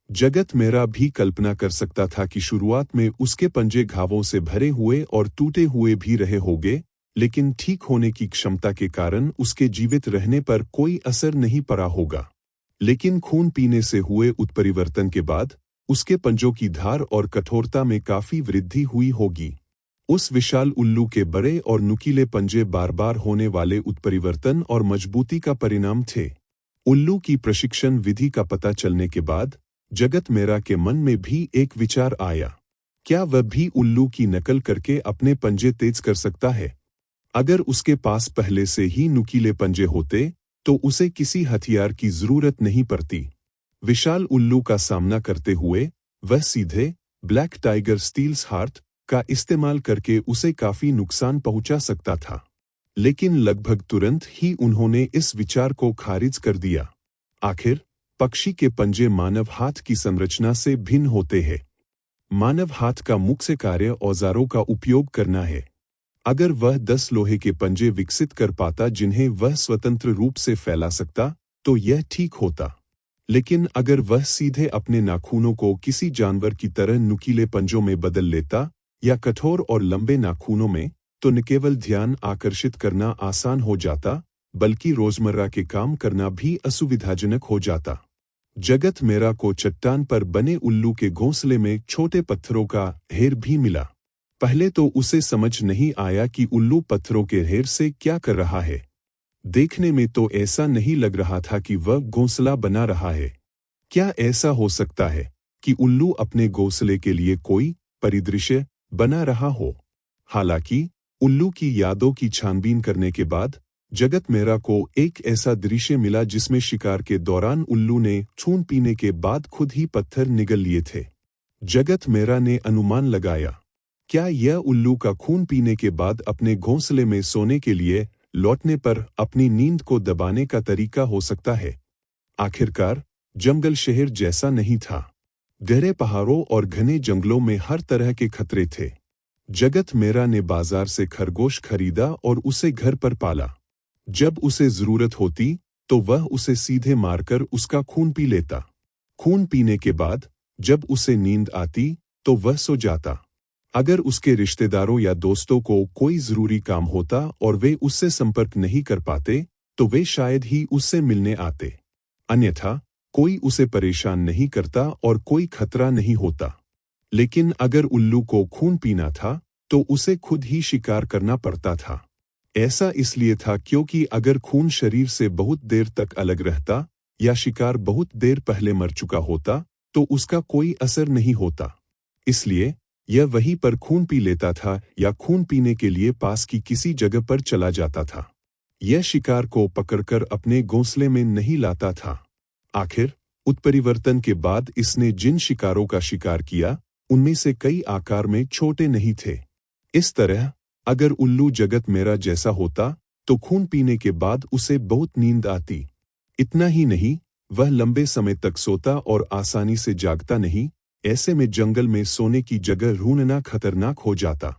जगत मेरा भी कल्पना कर सकता था कि शुरुआत में उसके पंजे घावों से भरे हुए और टूटे हुए भी रहे होंगे, लेकिन ठीक होने की क्षमता के कारण उसके जीवित रहने पर कोई असर नहीं पड़ा होगा। लेकिन खून पीने से हुए उत्परिवर्तन के बाद उसके पंजों की धार और कठोरता में काफी वृद्धि हुई होगी। उस विशाल उल्लू के बड़े और नुकीले पंजे बार बार होने वाले उत्परिवर्तन और मजबूती का परिणाम थे। उल्लू की प्रशिक्षण विधि का पता चलने के बाद जगत मेरा के मन में भी एक विचार आया। क्या वह भी उल्लू की नकल करके अपने पंजे तेज कर सकता है? अगर उसके पास पहले से ही नुकीले पंजे होते तो उसे किसी हथियार की जरूरत नहीं पड़ती। विशाल उल्लू का सामना करते हुए वह सीधे, ब्लैक टाइगर स्टील्स हार्ट का इस्तेमाल करके उसे काफी नुकसान पहुंचा सकता था। लेकिन लगभग तुरंत ही उन्होंने इस विचार को खारिज कर दिया। आखिर पक्षी के पंजे मानव हाथ की संरचना से भिन्न होते हैं। मानव हाथ का मुख्य कार्य औजारों का उपयोग करना है। अगर वह 10 लोहे के पंजे विकसित कर पाता जिन्हें वह स्वतंत्र रूप से फैला सकता, तो यह ठीक होता। लेकिन अगर वह सीधे अपने नाखूनों को किसी जानवर की तरह नुकीले पंजों में बदल लेता या कठोर और लंबे नाखूनों में, तो न केवल ध्यान आकर्षित करना आसान हो जाता, बल्कि रोजमर्रा के काम करना भी असुविधाजनक हो जाता। जगत मेरा को चट्टान पर बने उल्लू के घोंसले में छोटे पत्थरों का ढेर भी मिला। पहले तो उसे समझ नहीं आया कि उल्लू पत्थरों के ढेर से क्या कर रहा है। देखने में तो ऐसा नहीं लग रहा था कि वह घोंसला बना रहा है। क्या ऐसा हो सकता है कि उल्लू अपने घोंसले के लिए कोई परिदृश्य बना रहा हो? हालांकि उल्लू की यादों की छानबीन करने के बाद जगत मेरा को एक ऐसा दृश्य मिला जिसमें शिकार के दौरान उल्लू ने खून पीने के बाद खुद ही पत्थर निगल लिए थे। जगत मेरा ने अनुमान लगाया, क्या यह उल्लू का खून पीने के बाद अपने घोंसले में सोने के लिए लौटने पर अपनी नींद को दबाने का तरीका हो सकता है? आखिरकार जंगल शहर जैसा नहीं था। गहरे पहाड़ों और घने जंगलों में हर तरह के खतरे थे। जगत मेरा ने बाजार से खरगोश खरीदा और उसे घर पर पाला। जब उसे जरूरत होती तो वह उसे सीधे मारकर उसका खून पी लेता। खून पीने के बाद जब उसे नींद आती तो वह सो जाता। अगर उसके रिश्तेदारों या दोस्तों को कोई जरूरी काम होता और वे उससे संपर्क नहीं कर पाते, तो वे शायद ही उससे मिलने आते। अन्यथा कोई उसे परेशान नहीं करता और कोई खतरा नहीं होता। लेकिन अगर उल्लू को खून पीना था तो उसे खुद ही शिकार करना पड़ता था। ऐसा इसलिए था क्योंकि अगर खून शरीर से बहुत देर तक अलग रहता या शिकार बहुत देर पहले मर चुका होता तो उसका कोई असर नहीं होता। इसलिए यह वहीं पर खून पी लेता था या खून पीने के लिए पास की किसी जगह पर चला जाता था। यह शिकार को पकड़कर अपने घोंसले में नहीं लाता था। आखिर उत्परिवर्तन के बाद इसने जिन शिकारों का शिकार किया उनमें से कई आकार में छोटे नहीं थे। इस तरह अगर उल्लू जगत मेरा जैसा होता तो खून पीने के बाद उसे बहुत नींद आती। इतना ही नहीं, वह लंबे समय तक सोता और आसानी से जागता नहीं। ऐसे में जंगल में सोने की जगह ढूंढना खतरनाक हो जाता।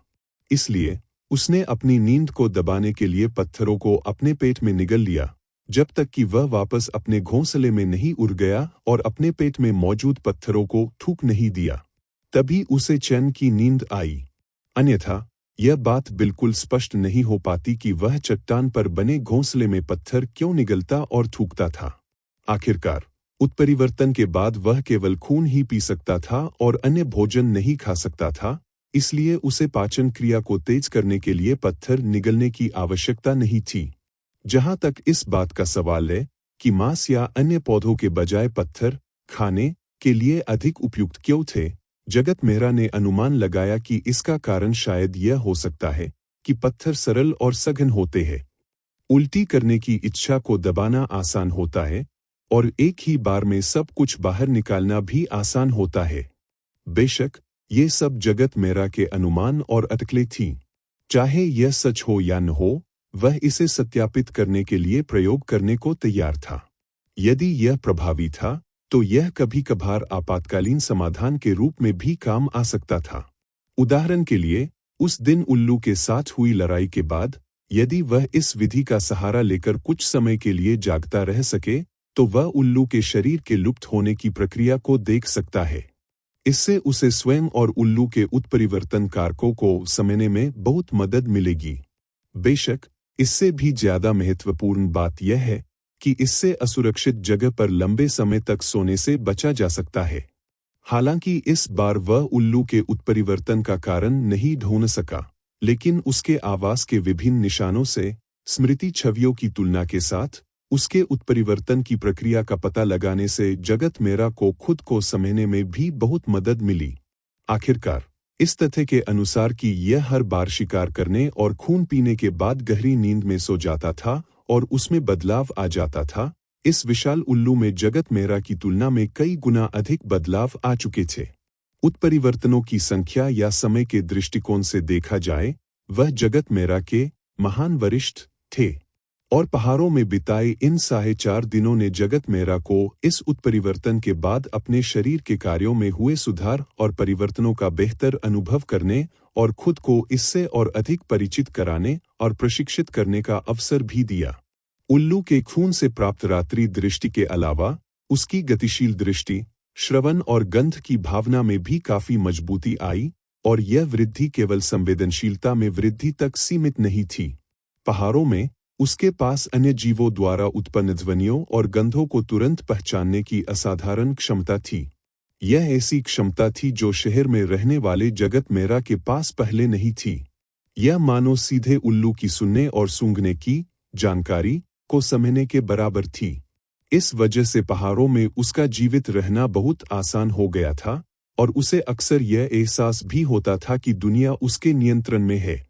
इसलिए उसने अपनी नींद को दबाने के लिए पत्थरों को अपने पेट में निगल लिया, जब तक कि वह वापस अपने घोंसले में नहीं उड़ गया और अपने पेट में मौजूद पत्थरों को थूक नहीं दिया। तभी उसे चैन की नींद आई। अन्यथा यह बात बिल्कुल स्पष्ट नहीं हो पाती कि वह चट्टान पर बने घोंसले में पत्थर क्यों निगलता और थूकता था। आखिरकार उत्परिवर्तन के बाद वह केवल खून ही पी सकता था और अन्य भोजन नहीं खा सकता था, इसलिए उसे पाचन क्रिया को तेज करने के लिए पत्थर निगलने की आवश्यकता नहीं थी। जहां तक इस बात का सवाल है कि मांस या अन्य पौधों के बजाय पत्थर खाने के लिए अधिक उपयुक्त क्यों थे, जगत मेरा ने अनुमान लगाया कि इसका कारण शायद यह हो सकता है कि पत्थर सरल और सघन होते हैं। उल्टी करने की इच्छा को दबाना आसान होता है और एक ही बार में सब कुछ बाहर निकालना भी आसान होता है। बेशक ये सब जगत मेरा के अनुमान और अटकलें थीं। चाहे यह सच हो या न हो, वह इसे सत्यापित करने के लिए प्रयोग करने को तैयार था। यदि यह प्रभावी था तो यह कभी कभार आपातकालीन समाधान के रूप में भी काम आ सकता था। उदाहरण के लिए, उस दिन उल्लू के साथ हुई लड़ाई के बाद यदि वह इस विधि का सहारा लेकर कुछ समय के लिए जागता रह सके, तो वह उल्लू के शरीर के लुप्त होने की प्रक्रिया को देख सकता है। इससे उसे स्वयं और उल्लू के उत्परिवर्तन कारकों को समझने में बहुत मदद मिलेगी। बेशक इससे भी ज्यादा महत्वपूर्ण बात यह है कि इससे असुरक्षित जगह पर लंबे समय तक सोने से बचा जा सकता है। हालांकि इस बार वह उल्लू के उत्परिवर्तन का कारण नहीं ढूंढ सका, लेकिन उसके आवास के विभिन्न निशानों से स्मृति छवियों की तुलना के साथ उसके उत्परिवर्तन की प्रक्रिया का पता लगाने से जगत मेरा को खुद को समझने में भी बहुत मदद मिली। आखिरकार इस तथ्य के अनुसार कि यह हर बार शिकार करने और खून पीने के बाद गहरी नींद में सो जाता था और उसमें बदलाव आ जाता था, इस विशाल उल्लू में जगत मेरा की तुलना में कई गुना अधिक बदलाव आ चुके थे। उत्परिवर्तनों की संख्या या समय के दृष्टिकोण से देखा जाए, वह जगत मेरा के महान वरिष्ठ थे, और पहाड़ों में बिताए इन 4.5 दिनों ने जगत मेरा को इस उत्परिवर्तन के बाद अपने शरीर के कार्यों में हुए सुधार और परिवर्तनों का बेहतर अनुभव करने और खुद को इससे और अधिक परिचित कराने और प्रशिक्षित करने का अवसर भी दिया। उल्लू के खून से प्राप्त रात्रि दृष्टि के अलावा उसकी गतिशील दृष्टि, श्रवण और गंध की भावना में भी काफी मजबूती आई, और यह वृद्धि केवल संवेदनशीलता में वृद्धि तक सीमित नहीं थी। पहाड़ों में उसके पास अन्य जीवों द्वारा उत्पन्न ध्वनियों और गंधों को तुरंत पहचानने की असाधारण क्षमता थी। यह ऐसी क्षमता थी जो शहर में रहने वाले जगत मेरा के पास पहले नहीं थी। यह मानो सीधे उल्लू की सुनने और सूंघने की जानकारी को समझने के बराबर थी। इस वजह से पहाड़ों में उसका जीवित रहना बहुत आसान हो गया था, और उसे अक्सर यह एहसास भी होता था कि दुनिया उसके नियंत्रण में है।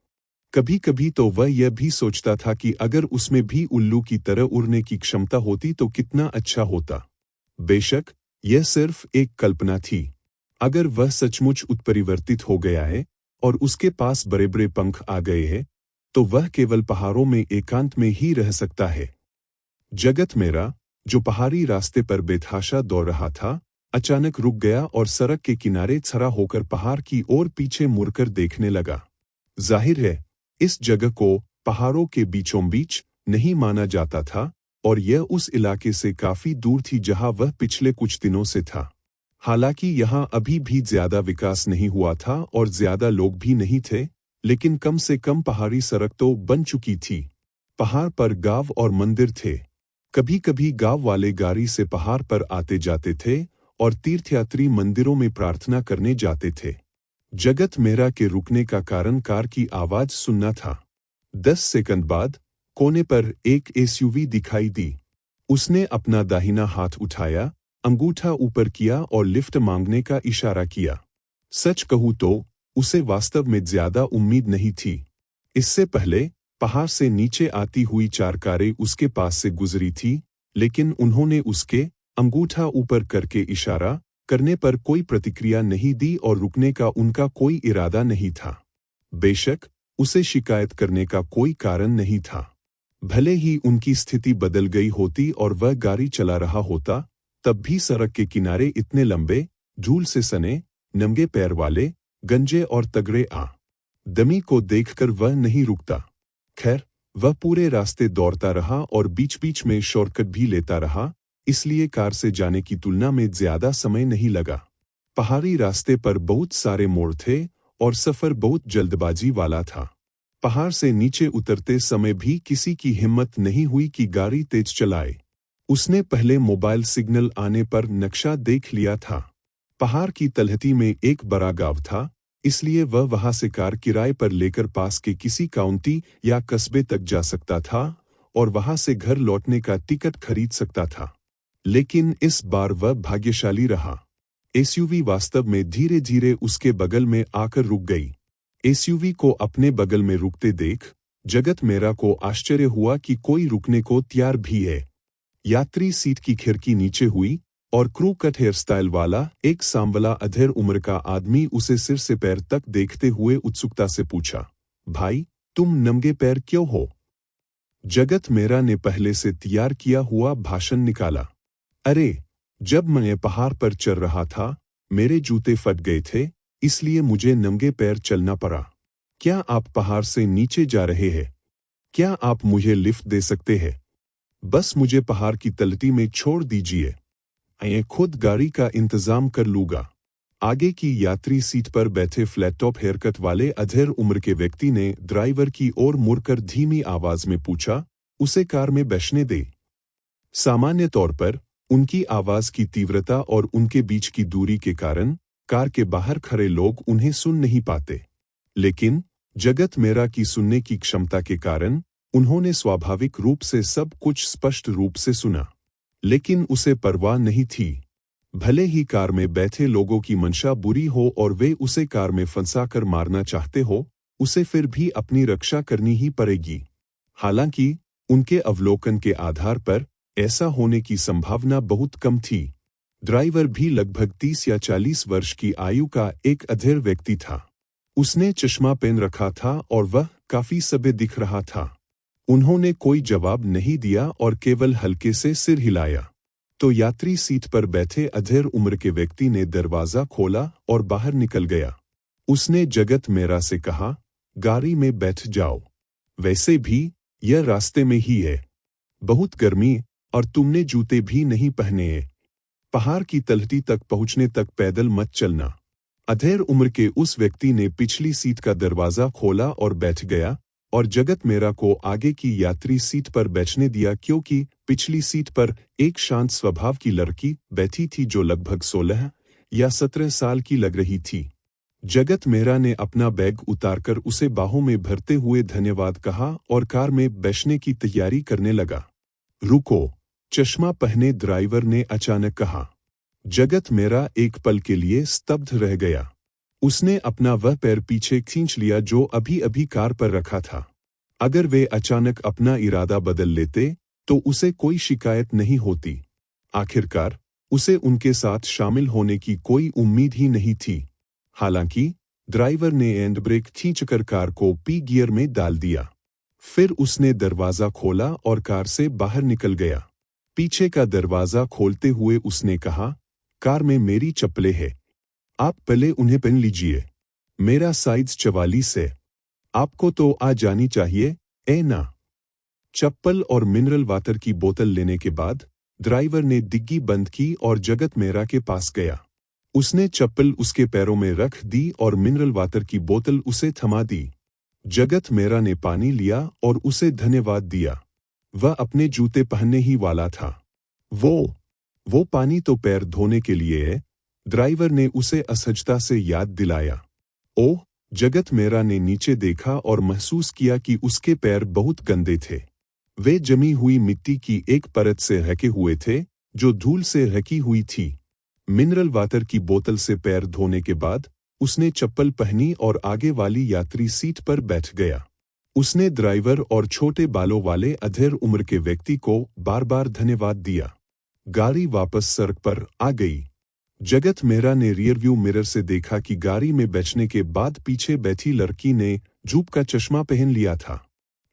कभी कभी तो वह यह भी सोचता था कि अगर उसमें भी उल्लू की तरह उड़ने की क्षमता होती तो कितना अच्छा होता। बेशक यह सिर्फ एक कल्पना थी। अगर वह सचमुच उत्परिवर्तित हो गया है और उसके पास बड़े बड़े पंख आ गए हैं, तो वह केवल पहाड़ों में एकांत में ही रह सकता है। जगत मेरा, जो पहाड़ी रास्ते पर बेतहाशा दौड़ रहा था, अचानक रुक गया और सड़क के किनारे खड़ा होकर पहाड़ की ओर पीछे मुड़कर देखने लगा। जाहिर है, इस जगह को पहाड़ों के बीचों बीच नहीं माना जाता था, और यह उस इलाके से काफी दूर थी जहां वह पिछले कुछ दिनों से था। हालांकि यहां अभी भी ज्यादा विकास नहीं हुआ था और ज्यादा लोग भी नहीं थे, लेकिन कम से कम पहाड़ी सड़क तो बन चुकी थी। पहाड़ पर गांव और मंदिर थे। कभी कभी गांव वाले गाड़ी से पहाड़ पर आते जाते थे और तीर्थयात्री मंदिरों में प्रार्थना करने जाते थे। जगत मेरा के रुकने का कारण कार की आवाज सुनना था। 10 सेकंड बाद कोने पर एक एसयूवी दिखाई दी। उसने अपना दाहिना हाथ उठाया, अंगूठा ऊपर किया और लिफ्ट मांगने का इशारा किया। सच कहूं तो उसे वास्तव में ज्यादा उम्मीद नहीं थी। इससे पहले पहाड़ से नीचे आती हुई 4 कारें उसके पास से गुजरी थी, लेकिन उन्होंने उसके अंगूठा ऊपर करके इशारा करने पर कोई प्रतिक्रिया नहीं दी और रुकने का उनका कोई इरादा नहीं था। बेशक उसे शिकायत करने का कोई कारण नहीं था। भले ही उनकी स्थिति बदल गई होती और वह गाड़ी चला रहा होता, तब भी सड़क के किनारे इतने लंबे, धूल से सने, नंगे पैर वाले, गंजे और तगड़े आदमी को देखकर वह नहीं रुकता। खैर, वह पूरे रास्ते दौड़ता रहा और बीच बीच में शॉर्टकट भी लेता रहा, इसलिए कार से जाने की तुलना में ज्यादा समय नहीं लगा। पहाड़ी रास्ते पर बहुत सारे मोड़ थे और सफर बहुत जल्दबाजी वाला था। पहाड़ से नीचे उतरते समय भी किसी की हिम्मत नहीं हुई कि गाड़ी तेज चलाए। उसने पहले मोबाइल सिग्नल आने पर नक्शा देख लिया था। पहाड़ की तलहटी में एक बड़ा गांव था, इसलिए वह वहां से कार किराए पर लेकर पास के किसी काउंटी या कस्बे तक जा सकता था और वहां से घर लौटने का टिकट खरीद सकता था। लेकिन इस बार वह भाग्यशाली रहा। एसयूवी वास्तव में धीरे धीरे उसके बगल में आकर रुक गई। एसयूवी को अपने बगल में रुकते देख जगत मेरा को आश्चर्य हुआ कि कोई रुकने को तैयार भी है। यात्री सीट की खिड़की नीचे हुई और क्रू कट हेयर स्टाइल वाला एक सांवला अधेड़ उम्र का आदमी उसे सिर से पैर तक देखते हुए उत्सुकता से पूछा, भाई, तुम नंगे पैर क्यों हो? जगत मेरा ने पहले से तैयार किया हुआ भाषण निकाला। अरे, जब मैं पहाड़ पर चढ़ रहा था, मेरे जूते फट गए थे, इसलिए मुझे नंगे पैर चलना पड़ा। क्या आप पहाड़ से नीचे जा रहे हैं? क्या आप मुझे लिफ्ट दे सकते हैं? बस मुझे पहाड़ की तलहटी में छोड़ दीजिए, मैं खुद गाड़ी का इंतजाम कर लूंगा। आगे की यात्री सीट पर बैठे फ्लैट टॉप हेयरकट वाले अधेड़ उम्र के व्यक्ति ने ड्राइवर की ओर मुड़कर धीमी आवाज में पूछा, उसे कार में बैठने दे। सामान्य तौर पर उनकी आवाज की तीव्रता और उनके बीच की दूरी के कारण कार के बाहर खड़े लोग उन्हें सुन नहीं पाते, लेकिन जगत मेरा की सुनने की क्षमता के कारण उन्होंने स्वाभाविक रूप से सब कुछ स्पष्ट रूप से सुना। लेकिन उसे परवाह नहीं थी। भले ही कार में बैठे लोगों की मंशा बुरी हो और वे उसे कार में फंसाकर मारना चाहते हो, उसे फिर भी अपनी रक्षा करनी ही पड़ेगी। हालांकि उनके अवलोकन के आधार पर ऐसा होने की संभावना बहुत कम थी। ड्राइवर भी लगभग 30 या 40 वर्ष की आयु का एक अधेड़ व्यक्ति था। उसने चश्मा पहन रखा था और वह काफी सभ्य दिख रहा था। उन्होंने कोई जवाब नहीं दिया और केवल हल्के से सिर हिलाया। तो यात्री सीट पर बैठे अधेड़ उम्र के व्यक्ति ने दरवाजा खोला और बाहर निकल गया। उसने जगत मेहरा से कहा, गाड़ी में बैठ जाओ। वैसे भी यह रास्ते में ही है। बहुत गर्मी और तुमने जूते भी नहीं पहने हैं। पहाड़ की तलहटी तक पहुंचने तक पैदल मत चलना। अधेड़ उम्र के उस व्यक्ति ने पिछली सीट का दरवाजा खोला और बैठ गया और जगत मेहरा को आगे की यात्री सीट पर बैठने दिया, क्योंकि पिछली सीट पर एक शांत स्वभाव की लड़की बैठी थी जो लगभग 16 या 17 साल की लग रही थी। जगत मेहरा ने अपना बैग उतारकर उसे बाहों में भरते हुए धन्यवाद कहा और कार में बैठने की तैयारी करने लगा। रुको, चश्मा पहने ड्राइवर ने अचानक कहा। जगत मेहरा एक पल के लिए स्तब्ध रह गया। उसने अपना वह पैर पीछे खींच लिया जो अभी अभी कार पर रखा था। अगर वे अचानक अपना इरादा बदल लेते तो उसे कोई शिकायत नहीं होती। आखिरकार उसे उनके साथ शामिल होने की कोई उम्मीद ही नहीं थी। हालांकि ड्राइवर ने हैंड ब्रेक खींचकर कार को पी गियर में डाल दिया। फिर उसने दरवाजा खोला और कार से बाहर निकल गया। पीछे का दरवाजा खोलते हुए उसने कहा, कार में मेरी चप्पलें हैं। आप पहले उन्हें पहन लीजिए। मेरा साइज 44 है। आपको तो आ जानी चाहिए, ए ना। चप्पल और मिनरल वाटर की बोतल लेने के बाद ड्राइवर ने डिग्गी बंद की और जगत मेहरा के पास गया। उसने चप्पल उसके पैरों में रख दी और मिनरल वाटर की बोतल उसे थमा दी। जगत मेहरा ने पानी लिया और उसे धन्यवाद दिया। वह अपने जूते पहनने ही वाला था। वो पानी तो पैर धोने के लिए है, ड्राइवर ने उसे असहजता से याद दिलाया। ओह, जगत मेहरा ने नीचे देखा और महसूस किया कि उसके पैर बहुत गंदे थे। वे जमी हुई मिट्टी की एक परत से ढके हुए थे जो धूल से ढकी हुई थी। मिनरल वाटर की बोतल से पैर धोने के बाद उसने चप्पल पहनी और आगे वाली यात्री सीट पर बैठ गया। उसने ड्राइवर और छोटे बालों वाले अधेड़ उम्र के व्यक्ति को बार बार धन्यवाद दिया। गाड़ी वापस सड़क पर आ गई। जगत मेहरा ने रियरव्यू मिरर से देखा कि गाड़ी में बैठने के बाद पीछे बैठी लड़की ने जूप का चश्मा पहन लिया था।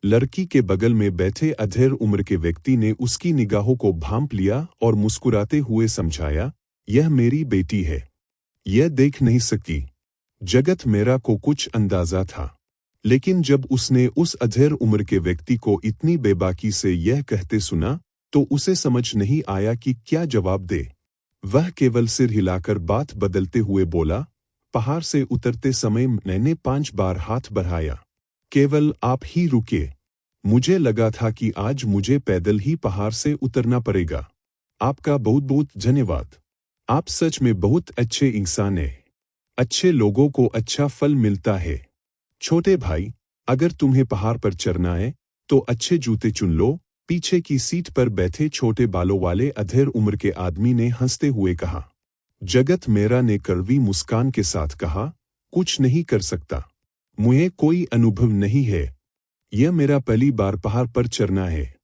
लड़की के बगल में बैठे अधेड़ उम्र के व्यक्ति ने उसकी निगाहों को भांप लिया और मुस्कुराते हुए समझाया, यह मेरी बेटी है। यह देख नहीं सकती। जगत मेहरा को कुछ अंदाजा था, लेकिन जब उसने उस अधेड़ उम्र के व्यक्ति को इतनी बेबाकी से यह कहते सुना तो उसे समझ नहीं आया कि क्या जवाब दे। वह केवल सिर हिलाकर बात बदलते हुए बोला, पहाड़ से उतरते समय मैंने 5 बार हाथ बढ़ाया। केवल आप ही रुके। मुझे लगा था कि आज मुझे पैदल ही पहाड़ से उतरना पड़ेगा। आपका बहुत बहुत धन्यवाद। आप सच में बहुत अच्छे इंसान हैं। अच्छे लोगों को अच्छा फल मिलता है। छोटे भाई, अगर तुम्हें पहाड़ पर चढ़ना है तो अच्छे जूते चुन लो। पीछे की सीट पर बैठे छोटे बालों वाले अधेड़ उम्र के आदमी ने हंसते हुए कहा। जगत मेहरा ने कड़वी मुस्कान के साथ कहा, कुछ नहीं कर सकता। मुझे कोई अनुभव नहीं है। यह मेरा पहली बार पहाड़ पर चढ़ना है।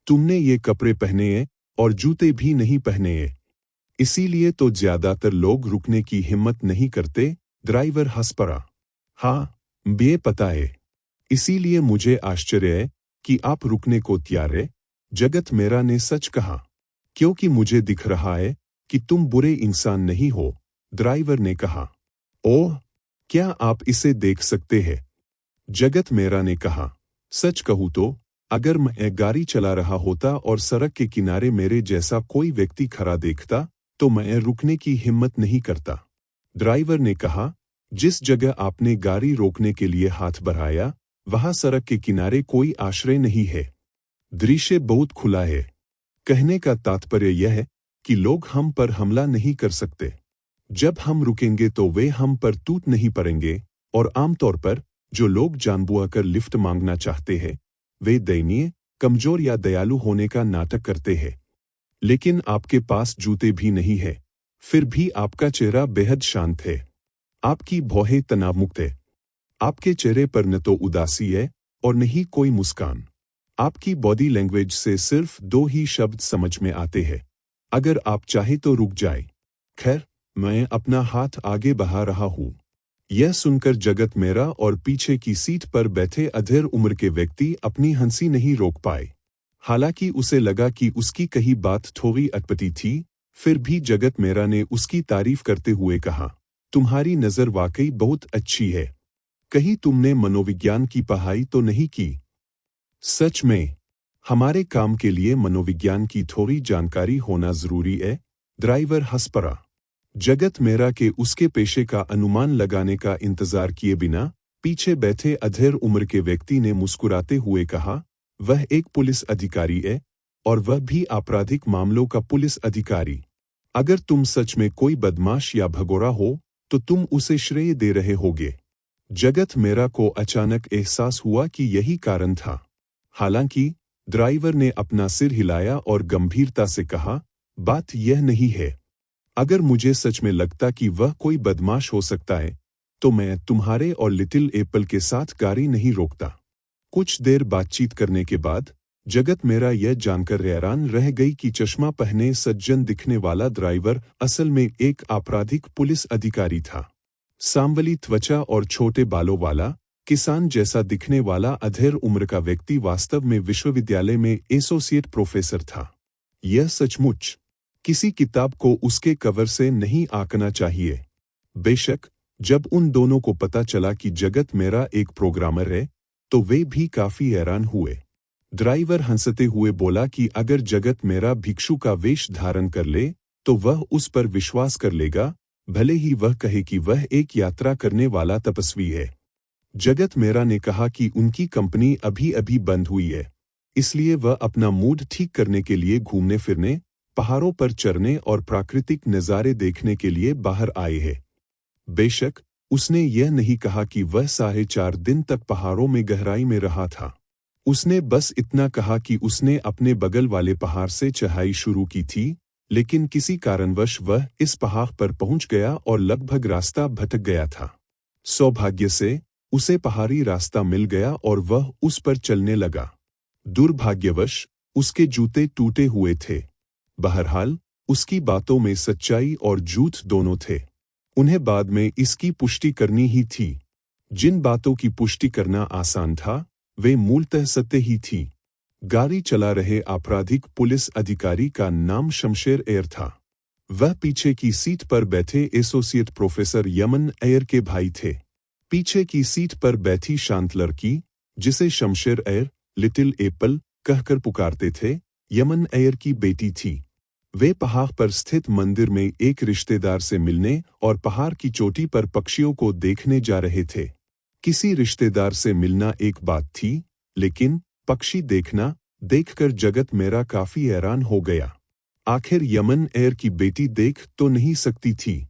तुमने ये कपड़े पहने हैं और जूते भी नहीं पहने हैं। इसीलिए तो ज्यादातर लोग रुकने की हिम्मत नहीं करते। ड्राइवर हंस पड़ा। हाँ, मुझे पता है। इसीलिए मुझे आश्चर्य है कि आप रुकने को तैयार हैं। जगत मेहरा ने सच कहा। क्योंकि मुझे दिख रहा है कि तुम बुरे इंसान नहीं हो, ड्राइवर ने कहा। ओह, क्या आप इसे देख सकते हैं? जगत मेहरा ने कहा। सच कहूँ तो अगर मैं गाड़ी चला रहा होता और सड़क के किनारे मेरे जैसा कोई व्यक्ति खड़ा देखता तो मैं रुकने की हिम्मत नहीं करता। ड्राइवर ने कहा, जिस जगह आपने गाड़ी रोकने के लिए हाथ बढ़ाया वहां सड़क के किनारे कोई आश्रय नहीं है। दृश्य बहुत खुला है। कहने का तात्पर्य यह है कि लोग हम पर हमला नहीं कर सकते। जब हम रुकेंगे तो वे हम पर टूट नहीं पड़ेंगे और आमतौर पर जो लोग जानबूझकर लिफ्ट मांगना चाहते हैं वे दयनीय, कमजोर या दयालु होने का नाटक करते हैं। लेकिन आपके पास जूते भी नहीं है, फिर भी आपका चेहरा बेहद शांत है। आपकी भौहें तनावमुक्त है। आपके चेहरे पर न तो उदासी है और न ही कोई मुस्कान। आपकी बॉडी लैंग्वेज से सिर्फ 2 ही शब्द समझ में आते हैं, अगर आप चाहे तो रुक जाए। खैर, मैं अपना हाथ आगे बढ़ा रहा हूँ। यह सुनकर जगत मेरा और पीछे की सीट पर बैठे अधेड़ उम्र के व्यक्ति अपनी हंसी नहीं रोक पाए। हालांकि उसे लगा कि उसकी कही बात थोड़ी अटपटी थी, फिर भी जगत मेरा ने उसकी तारीफ करते हुए कहा, तुम्हारी नज़र वाकई बहुत अच्छी है। कहीं तुमने मनोविज्ञान की पढ़ाई तो नहीं की? सच में? हमारे काम के लिए मनोविज्ञान की थोड़ी जानकारी होना जरूरी है। ड्राइवर हंस पड़ा। जगत मेरा के उसके पेशे का अनुमान लगाने का इंतजार किए बिना पीछे बैठे अधेड़ उम्र के व्यक्ति ने मुस्कुराते हुए कहा, वह एक पुलिस अधिकारी है, और वह भी आपराधिक मामलों का पुलिस अधिकारी। अगर तुम सच में कोई बदमाश या भगोड़ा हो तो तुम उसे श्रेय दे रहे होगे। जगत मेरा को अचानक एहसास हुआ कि यही कारण था। हालांकि ड्राइवर ने अपना सिर हिलाया और गंभीरता से कहा, बात यह नहीं है। अगर मुझे सच में लगता कि वह कोई बदमाश हो सकता है तो मैं तुम्हारे और लिटिल एप्पल के साथ गाड़ी नहीं रोकता। कुछ देर बातचीत करने के बाद जगत मेरा यह जानकर हैरान रह गई कि चश्मा पहने सज्जन दिखने वाला ड्राइवर असल में एक आपराधिक पुलिस अधिकारी था। सांवली त्वचा और छोटे बालों वाला, किसान जैसा दिखने वाला अधेड़ उम्र का व्यक्ति वास्तव में विश्वविद्यालय में एसोसिएट प्रोफेसर था। यह सचमुच किसी किताब को उसके कवर से नहीं आंकना चाहिए। बेशक, जब उन दोनों को पता चला कि जगत मेरा एक प्रोग्रामर है तो वे भी काफी हैरान हुए। ड्राइवर हंसते हुए बोला कि अगर जगत मेरा भिक्षु का वेश धारण कर ले तो वह उस पर विश्वास कर लेगा, भले ही वह कहे कि वह एक यात्रा करने वाला तपस्वी है। जगत मेरा ने कहा कि उनकी कंपनी अभी अभी बंद हुई है, इसलिए वह अपना मूड ठीक करने के लिए घूमने फिरने, पहाड़ों पर चरने और प्राकृतिक नज़ारे देखने के लिए बाहर आए हैं। बेशक, उसने यह नहीं कहा कि वह 4.5 दिन तक पहाड़ों में गहराई में रहा था। उसने बस इतना कहा कि उसने अपने बगल वाले पहाड़ से चढ़ाई शुरू की थी, लेकिन किसी कारणवश वह इस पहाड़ पर पहुंच गया और लगभग रास्ता भटक गया था। सौभाग्य से उसे पहाड़ी रास्ता मिल गया और वह उस पर चलने लगा। दुर्भाग्यवश उसके जूते टूटे हुए थे। बहरहाल, उसकी बातों में सच्चाई और झूठ दोनों थे। उन्हें बाद में इसकी पुष्टि करनी ही थी। जिन बातों की पुष्टि करना आसान था, वे मूलतः सत्य ही थी। गाड़ी चला रहे आपराधिक पुलिस अधिकारी का नाम शमशेर अय्यर था। वह पीछे की सीट पर बैठे एसोसिएट प्रोफेसर यमन अय्यर के भाई थे। पीछे की सीट पर बैठी शांत लड़की, जिसे शमशेर अय्यर, लिटिल एप्पल कहकर पुकारते थे, यमन अय्यर की बेटी थी। वे पहाड़ पर स्थित मंदिर में एक रिश्तेदार से मिलने और पहाड़ की चोटी पर पक्षियों को देखने जा रहे थे। किसी रिश्तेदार से मिलना एक बात थी, लेकिन पक्षी देखना देखकर जगत मेरा काफी हैरान हो गया। आखिर यमन अय्यर की बेटी देख तो नहीं सकती थी।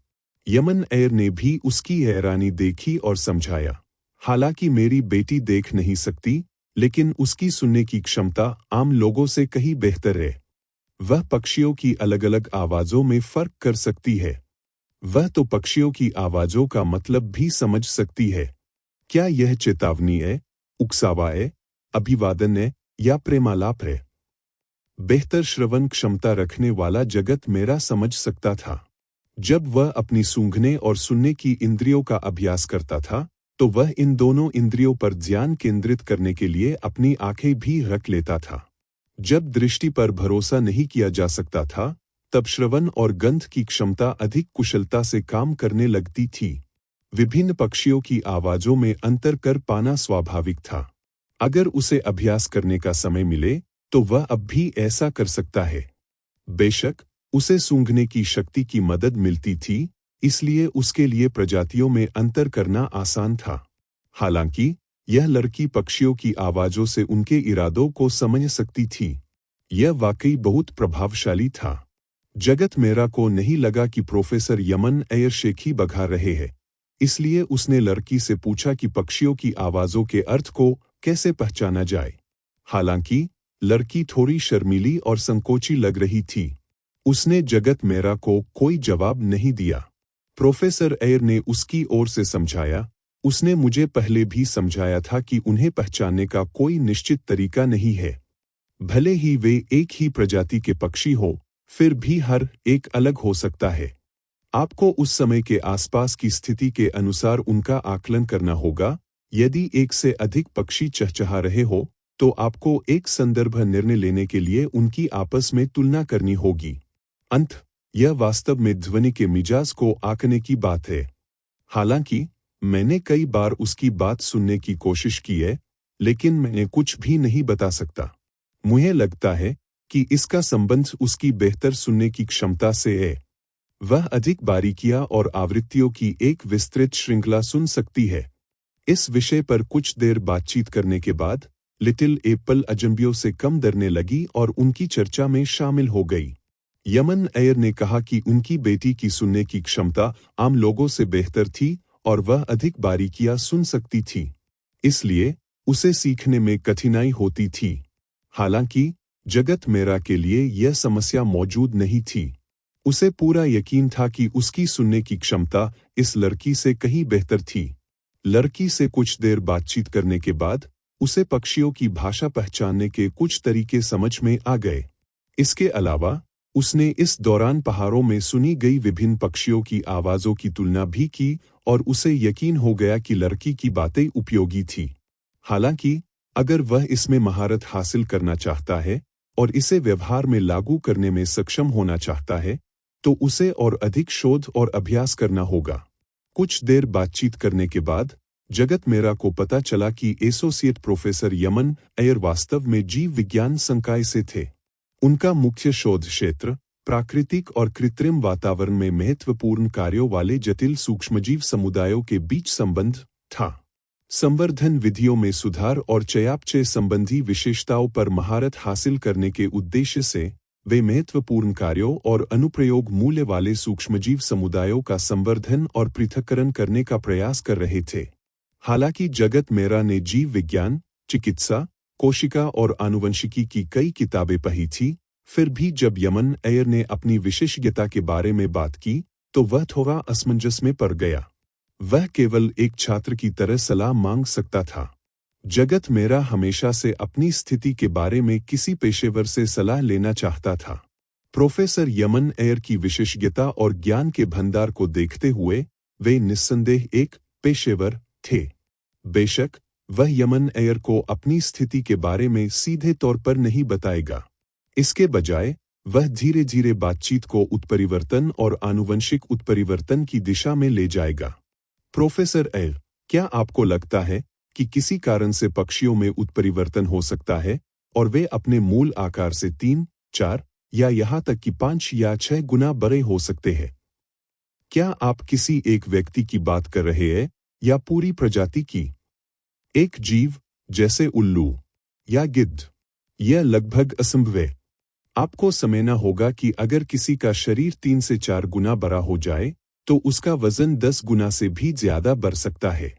यमन अय्यर ने भी उसकी हैरानी देखी और समझाया, हालांकि मेरी बेटी देख नहीं सकती, लेकिन उसकी सुनने की क्षमता आम लोगों से कहीं बेहतर है। वह पक्षियों की अलग अलग आवाज़ों में फर्क कर सकती है। वह तो पक्षियों की आवाज़ों का मतलब भी समझ सकती है। क्या यह चेतावनी है, उकसावा है, अभिवादन है या प्रेमालाप है? बेहतर श्रवण क्षमता रखने वाला जगत मेरा समझ सकता था। जब वह अपनी सूंघने और सुनने की इंद्रियों का अभ्यास करता था तो वह इन दोनों इंद्रियों पर ध्यान केंद्रित करने के लिए अपनी आंखें भी रख लेता था। जब दृष्टि पर भरोसा नहीं किया जा सकता था, तब श्रवण और गंध की क्षमता अधिक कुशलता से काम करने लगती थी। विभिन्न पक्षियों की आवाज़ों में अंतर कर पाना स्वाभाविक था। अगर उसे अभ्यास करने का समय मिले तो वह अब भी ऐसा कर सकता है। बेशक, उसे सूंघने की शक्ति की मदद मिलती थी, इसलिए उसके लिए प्रजातियों में अंतर करना आसान था। हालांकि यह लड़की पक्षियों की आवाज़ों से उनके इरादों को समझ सकती थी। यह वाकई बहुत प्रभावशाली था। जगत मेरा को नहीं लगा कि प्रोफेसर यमन अय्यर शेखी बघा रहे हैं, इसलिए उसने लड़की से पूछा कि पक्षियों की आवाज़ों के अर्थ को कैसे पहचाना जाए। हालांकि लड़की थोड़ी शर्मीली और संकोची लग रही थी। उसने जगत मेरा को कोई जवाब नहीं दिया। प्रोफेसर अय्यर ने उसकी ओर से समझाया, उसने मुझे पहले भी समझाया था कि उन्हें पहचानने का कोई निश्चित तरीका नहीं है। भले ही वे एक ही प्रजाति के पक्षी हो, फिर भी हर एक अलग हो सकता है। आपको उस समय के आसपास की स्थिति के अनुसार उनका आकलन करना होगा। यदि एक से अधिक पक्षी चहचहा रहे हो, तो आपको एक संदर्भ निर्णय लेने के लिए उनकी आपस में तुलना करनी होगी। यह वास्तव में ध्वनि के मिजाज को आंकने की बात है। हालांकि मैंने कई बार उसकी बात सुनने की कोशिश की है, लेकिन मैं कुछ भी नहीं बता सकता। मुझे लगता है कि इसका संबंध उसकी बेहतर सुनने की क्षमता से है। वह अधिक बारीकियां और आवृत्तियों की एक विस्तृत श्रृंखला सुन सकती है। इस विषय पर कुछ देर बातचीत करने के बाद लिटिल एप्पल अजंबियों से कम डरने लगी और उनकी चर्चा में शामिल हो गई। यमन एयर ने कहा कि उनकी बेटी की सुनने की क्षमता आम लोगों से बेहतर थी और वह अधिक बारीकियां सुन सकती थी, इसलिए उसे सीखने में कठिनाई होती थी। हालांकि जगत मेरा के लिए यह समस्या मौजूद नहीं थी। उसे पूरा यकीन था कि उसकी सुनने की क्षमता इस लड़की से कहीं बेहतर थी। लड़की से कुछ देर बातचीत करने के बाद उसे पक्षियों की भाषा पहचानने के कुछ तरीके समझ में आ गए। इसके अलावा उसने इस दौरान पहाड़ों में सुनी गई विभिन्न पक्षियों की आवाज़ों की तुलना भी की और उसे यकीन हो गया कि लड़की की बातें उपयोगी थी। हालांकि अगर वह इसमें महारत हासिल करना चाहता है और इसे व्यवहार में लागू करने में सक्षम होना चाहता है, तो उसे और अधिक शोध और अभ्यास करना होगा। कुछ देर बातचीत करने के बाद जगत मेरा को पता चला कि एसोसिएट प्रोफेसर यमन एयर वास्तव में जीव विज्ञान संकाय से थे। उनका मुख्य शोध क्षेत्र प्राकृतिक और कृत्रिम वातावरण में महत्वपूर्ण कार्यों वाले जटिल सूक्ष्मजीव समुदायों के बीच संबंध था। संवर्धन विधियों में सुधार और चयापचय संबंधी विशेषताओं पर महारत हासिल करने के उद्देश्य से वे महत्वपूर्ण कार्यों और अनुप्रयोग मूल्य वाले सूक्ष्मजीव समुदायों का संवर्धन और पृथक्करण करने का प्रयास कर रहे थे। हालांकि जगत मेरा ने जीव विज्ञान, चिकित्सा, कोशिका और आनुवंशिकी की कई किताबें पढ़ी थी, फिर भी जब यमन एयर ने अपनी विशेषज्ञता के बारे में बात की, तो वह थोड़ा असमंजस में पड़ गया। वह केवल एक छात्र की तरह सलाह मांग सकता था। जगत मेरा हमेशा से अपनी स्थिति के बारे में किसी पेशेवर से सलाह लेना चाहता था। प्रोफेसर यमन एयर की विशेषज्ञता और ज्ञान के भंडार को देखते हुए वे निस्संदेह एक पेशेवर थे। बेशक वह यमन एयर को अपनी स्थिति के बारे में सीधे तौर पर नहीं बताएगा। इसके बजाय वह धीरे धीरे बातचीत को उत्परिवर्तन और आनुवंशिक उत्परिवर्तन की दिशा में ले जाएगा। प्रोफेसर एयर, क्या आपको लगता है कि किसी कारण से पक्षियों में उत्परिवर्तन हो सकता है और वे अपने मूल आकार से 3, 4 या यहाँ तक कि 5 या 6 गुना बड़े हो सकते हैं? क्या आप किसी एक व्यक्ति की बात कर रहे हैं या पूरी प्रजाति की? एक जीव जैसे उल्लू या गिद्ध? यह लगभग असंभव है। आपको समझना होगा कि अगर किसी का शरीर 3 से 4 गुना बड़ा हो जाए, तो उसका वजन 10 गुना से भी ज्यादा बढ़ सकता है।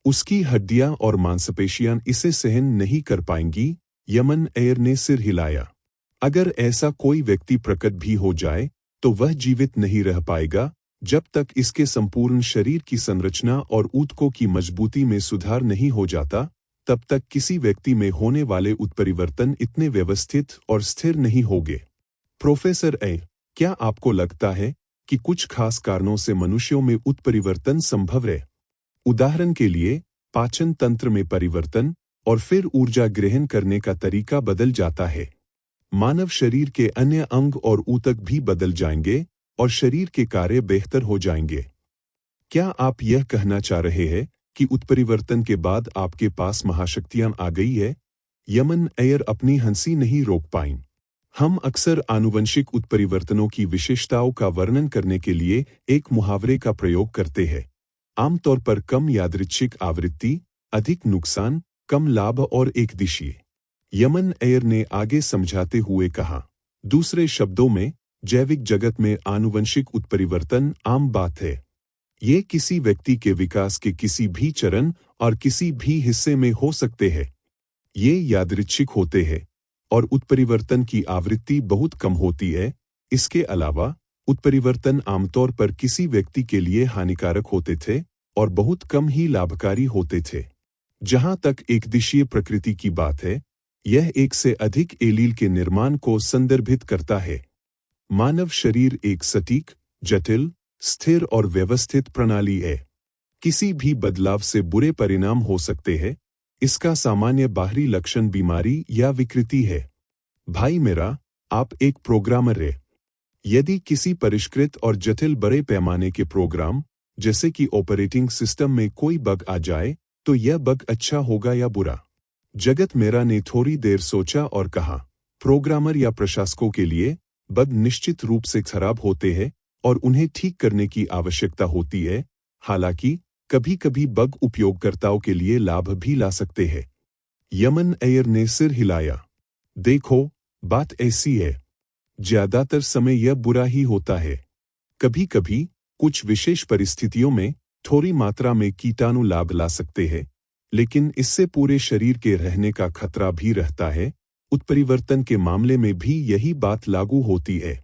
उसकी हड्डियां और मांसपेशियां इसे सहन नहीं कर पाएंगी। यमन एयर ने सिर हिलाया। अगर ऐसा कोई व्यक्ति प्रकट भी हो जाए, तो वह जीवित नहीं रह पाएगा जब तक इसके संपूर्ण शरीर की संरचना और ऊतकों की मजबूती में सुधार नहीं हो जाता। तब तक किसी व्यक्ति में होने वाले उत्परिवर्तन इतने व्यवस्थित और स्थिर नहीं होंगे। प्रोफेसर एयर, क्या आपको लगता है कि कुछ खास कारणों से मनुष्यों में उत्परिवर्तन संभव है? उदाहरण के लिए पाचन तंत्र में परिवर्तन और फिर ऊर्जा ग्रहण करने का तरीका बदल जाता है। मानव शरीर के अन्य अंग और ऊतक भी बदल जाएंगे और शरीर के कार्य बेहतर हो जाएंगे। क्या आप यह कहना चाह रहे हैं कि उत्परिवर्तन के बाद आपके पास महाशक्तियां आ गई है? यमन एयर अपनी हंसी नहीं रोक पाईं। हम अक्सर आनुवंशिक उत्परिवर्तनों की विशेषताओं का वर्णन करने के लिए एक मुहावरे का प्रयोग करते हैं। आमतौर पर कम यादृच्छिक आवृत्ति, अधिक नुकसान, कम लाभ और एकदिशीय। यमन एयर ने आगे समझाते हुए कहा, दूसरे शब्दों में जैविक जगत में आनुवंशिक उत्परिवर्तन आम बात है। ये किसी व्यक्ति के विकास के किसी भी चरण और किसी भी हिस्से में हो सकते हैं। ये यादृच्छिक होते हैं और उत्परिवर्तन की आवृत्ति बहुत कम होती है। इसके अलावा उत्परिवर्तन आमतौर पर किसी व्यक्ति के लिए हानिकारक होते थे और बहुत कम ही लाभकारी होते थे। जहां तक एकदिशीय प्रकृति की बात है, यह एक से अधिक एलील के निर्माण को संदर्भित करता है। मानव शरीर एक सटीक, जटिल, स्थिर और व्यवस्थित प्रणाली है। किसी भी बदलाव से बुरे परिणाम हो सकते हैं। इसका सामान्य बाहरी लक्षण बीमारी या विकृति है। भाई मेरा, आप एक प्रोग्रामर हैं। यदि किसी परिष्कृत और जटिल बड़े पैमाने के प्रोग्राम, जैसे कि ऑपरेटिंग सिस्टम में कोई बग आ जाए, तो यह बग अच्छा होगा या बुरा? जगत मेरा ने थोड़ी देर सोचा और कहा, प्रोग्रामर या प्रशासकों के लिए बग निश्चित रूप से खराब होते हैं और उन्हें ठीक करने की आवश्यकता होती है। हालांकि कभी कभी बग उपयोगकर्ताओं के लिए लाभ भी ला सकते हैं। यमन अय्यर ने सिर हिलाया। देखो, बात ऐसी है, ज्यादातर समय यह बुरा ही होता है। कभी कभी कुछ विशेष परिस्थितियों में थोड़ी मात्रा में कीटाणु लाभ ला सकते हैं, लेकिन इससे पूरे शरीर के रहने का खतरा भी रहता है। उत्परिवर्तन के मामले में भी यही बात लागू होती है।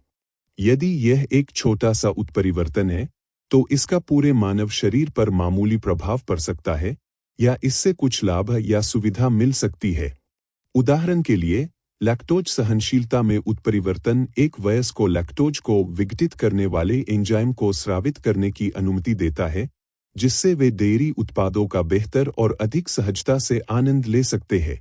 यदि यह एक छोटा सा उत्परिवर्तन है, तो इसका पूरे मानव शरीर पर मामूली प्रभाव पड़ सकता है, या इससे कुछ लाभ या सुविधा मिल सकती है। उदाहरण के लिए, लैक्टोज सहनशीलता में उत्परिवर्तन एक वयस्क को लैक्टोज को विघटित करने वाले एंजाइम को स्रावित करने की अनुमति देता है, जिससे वे डेयरी उत्पादों का बेहतर और अधिक सहजता से आनंद ले सकते हैं।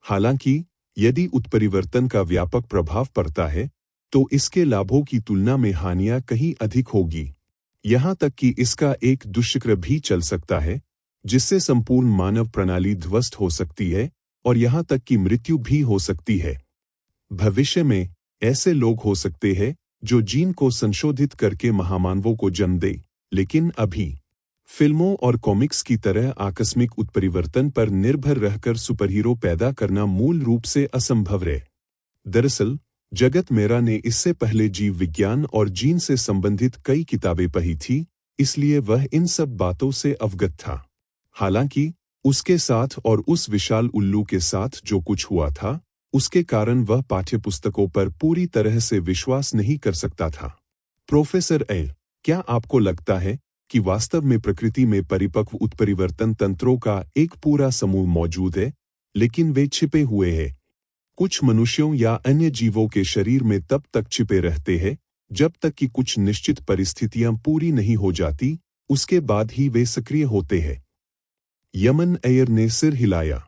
हालांकि यदि उत्परिवर्तन का व्यापक प्रभाव पड़ता है, तो इसके लाभों की तुलना में हानियां कहीं अधिक होगी। यहां तक कि इसका एक दुष्चक्र भी चल सकता है, जिससे संपूर्ण मानव प्रणाली ध्वस्त हो सकती है और यहां तक कि मृत्यु भी हो सकती है। भविष्य में ऐसे लोग हो सकते हैं जो जीन को संशोधित करके महामानवों को जन्म दे, लेकिन अभी फिल्मों और कॉमिक्स की तरह आकस्मिक उत्परिवर्तन पर निर्भर रहकर सुपरहीरो पैदा करना मूल रूप से असंभव है। दरअसल जगत मेरा ने इससे पहले जीव विज्ञान और जीन से संबंधित कई किताबें पढ़ी थी, इसलिए वह इन सब बातों से अवगत था। हालांकि उसके साथ और उस विशाल उल्लू के साथ जो कुछ हुआ था, उसके कारण वह पाठ्यपुस्तकों पर पूरी तरह से विश्वास नहीं कर सकता था। प्रोफेसर एल, क्या आपको लगता है कि वास्तव में प्रकृति में परिपक्व उत्परिवर्तन तंत्रों का एक पूरा समूह मौजूद है, लेकिन वे छिपे हुए हैं? कुछ मनुष्यों या अन्य जीवों के शरीर में तब तक छिपे रहते हैं जब तक कि कुछ निश्चित परिस्थितियां पूरी नहीं हो जाती, उसके बाद ही वे सक्रिय होते हैं। यमन अय्यर ने सिर हिलाया।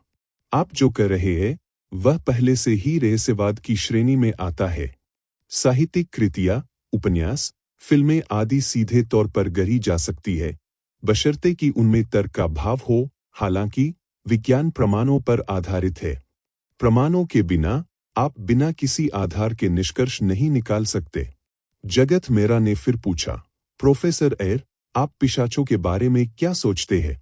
आप जो कह रहे हैं वह पहले से ही रहस्यवाद की श्रेणी में आता है। साहित्यिक कृतियां, उपन्यास, फिल्में आदि सीधे तौर पर गढ़ी जा सकती है, बशर्ते कि उनमें तर्क का भाव हो। हालांकि विज्ञान प्रमाणों पर आधारित है। प्रमाणों के बिना आप बिना किसी आधार के निष्कर्ष नहीं निकाल सकते। जगत मेरा ने फिर पूछा, प्रोफेसर एयर, आप पिशाचों के बारे में क्या सोचते हैं?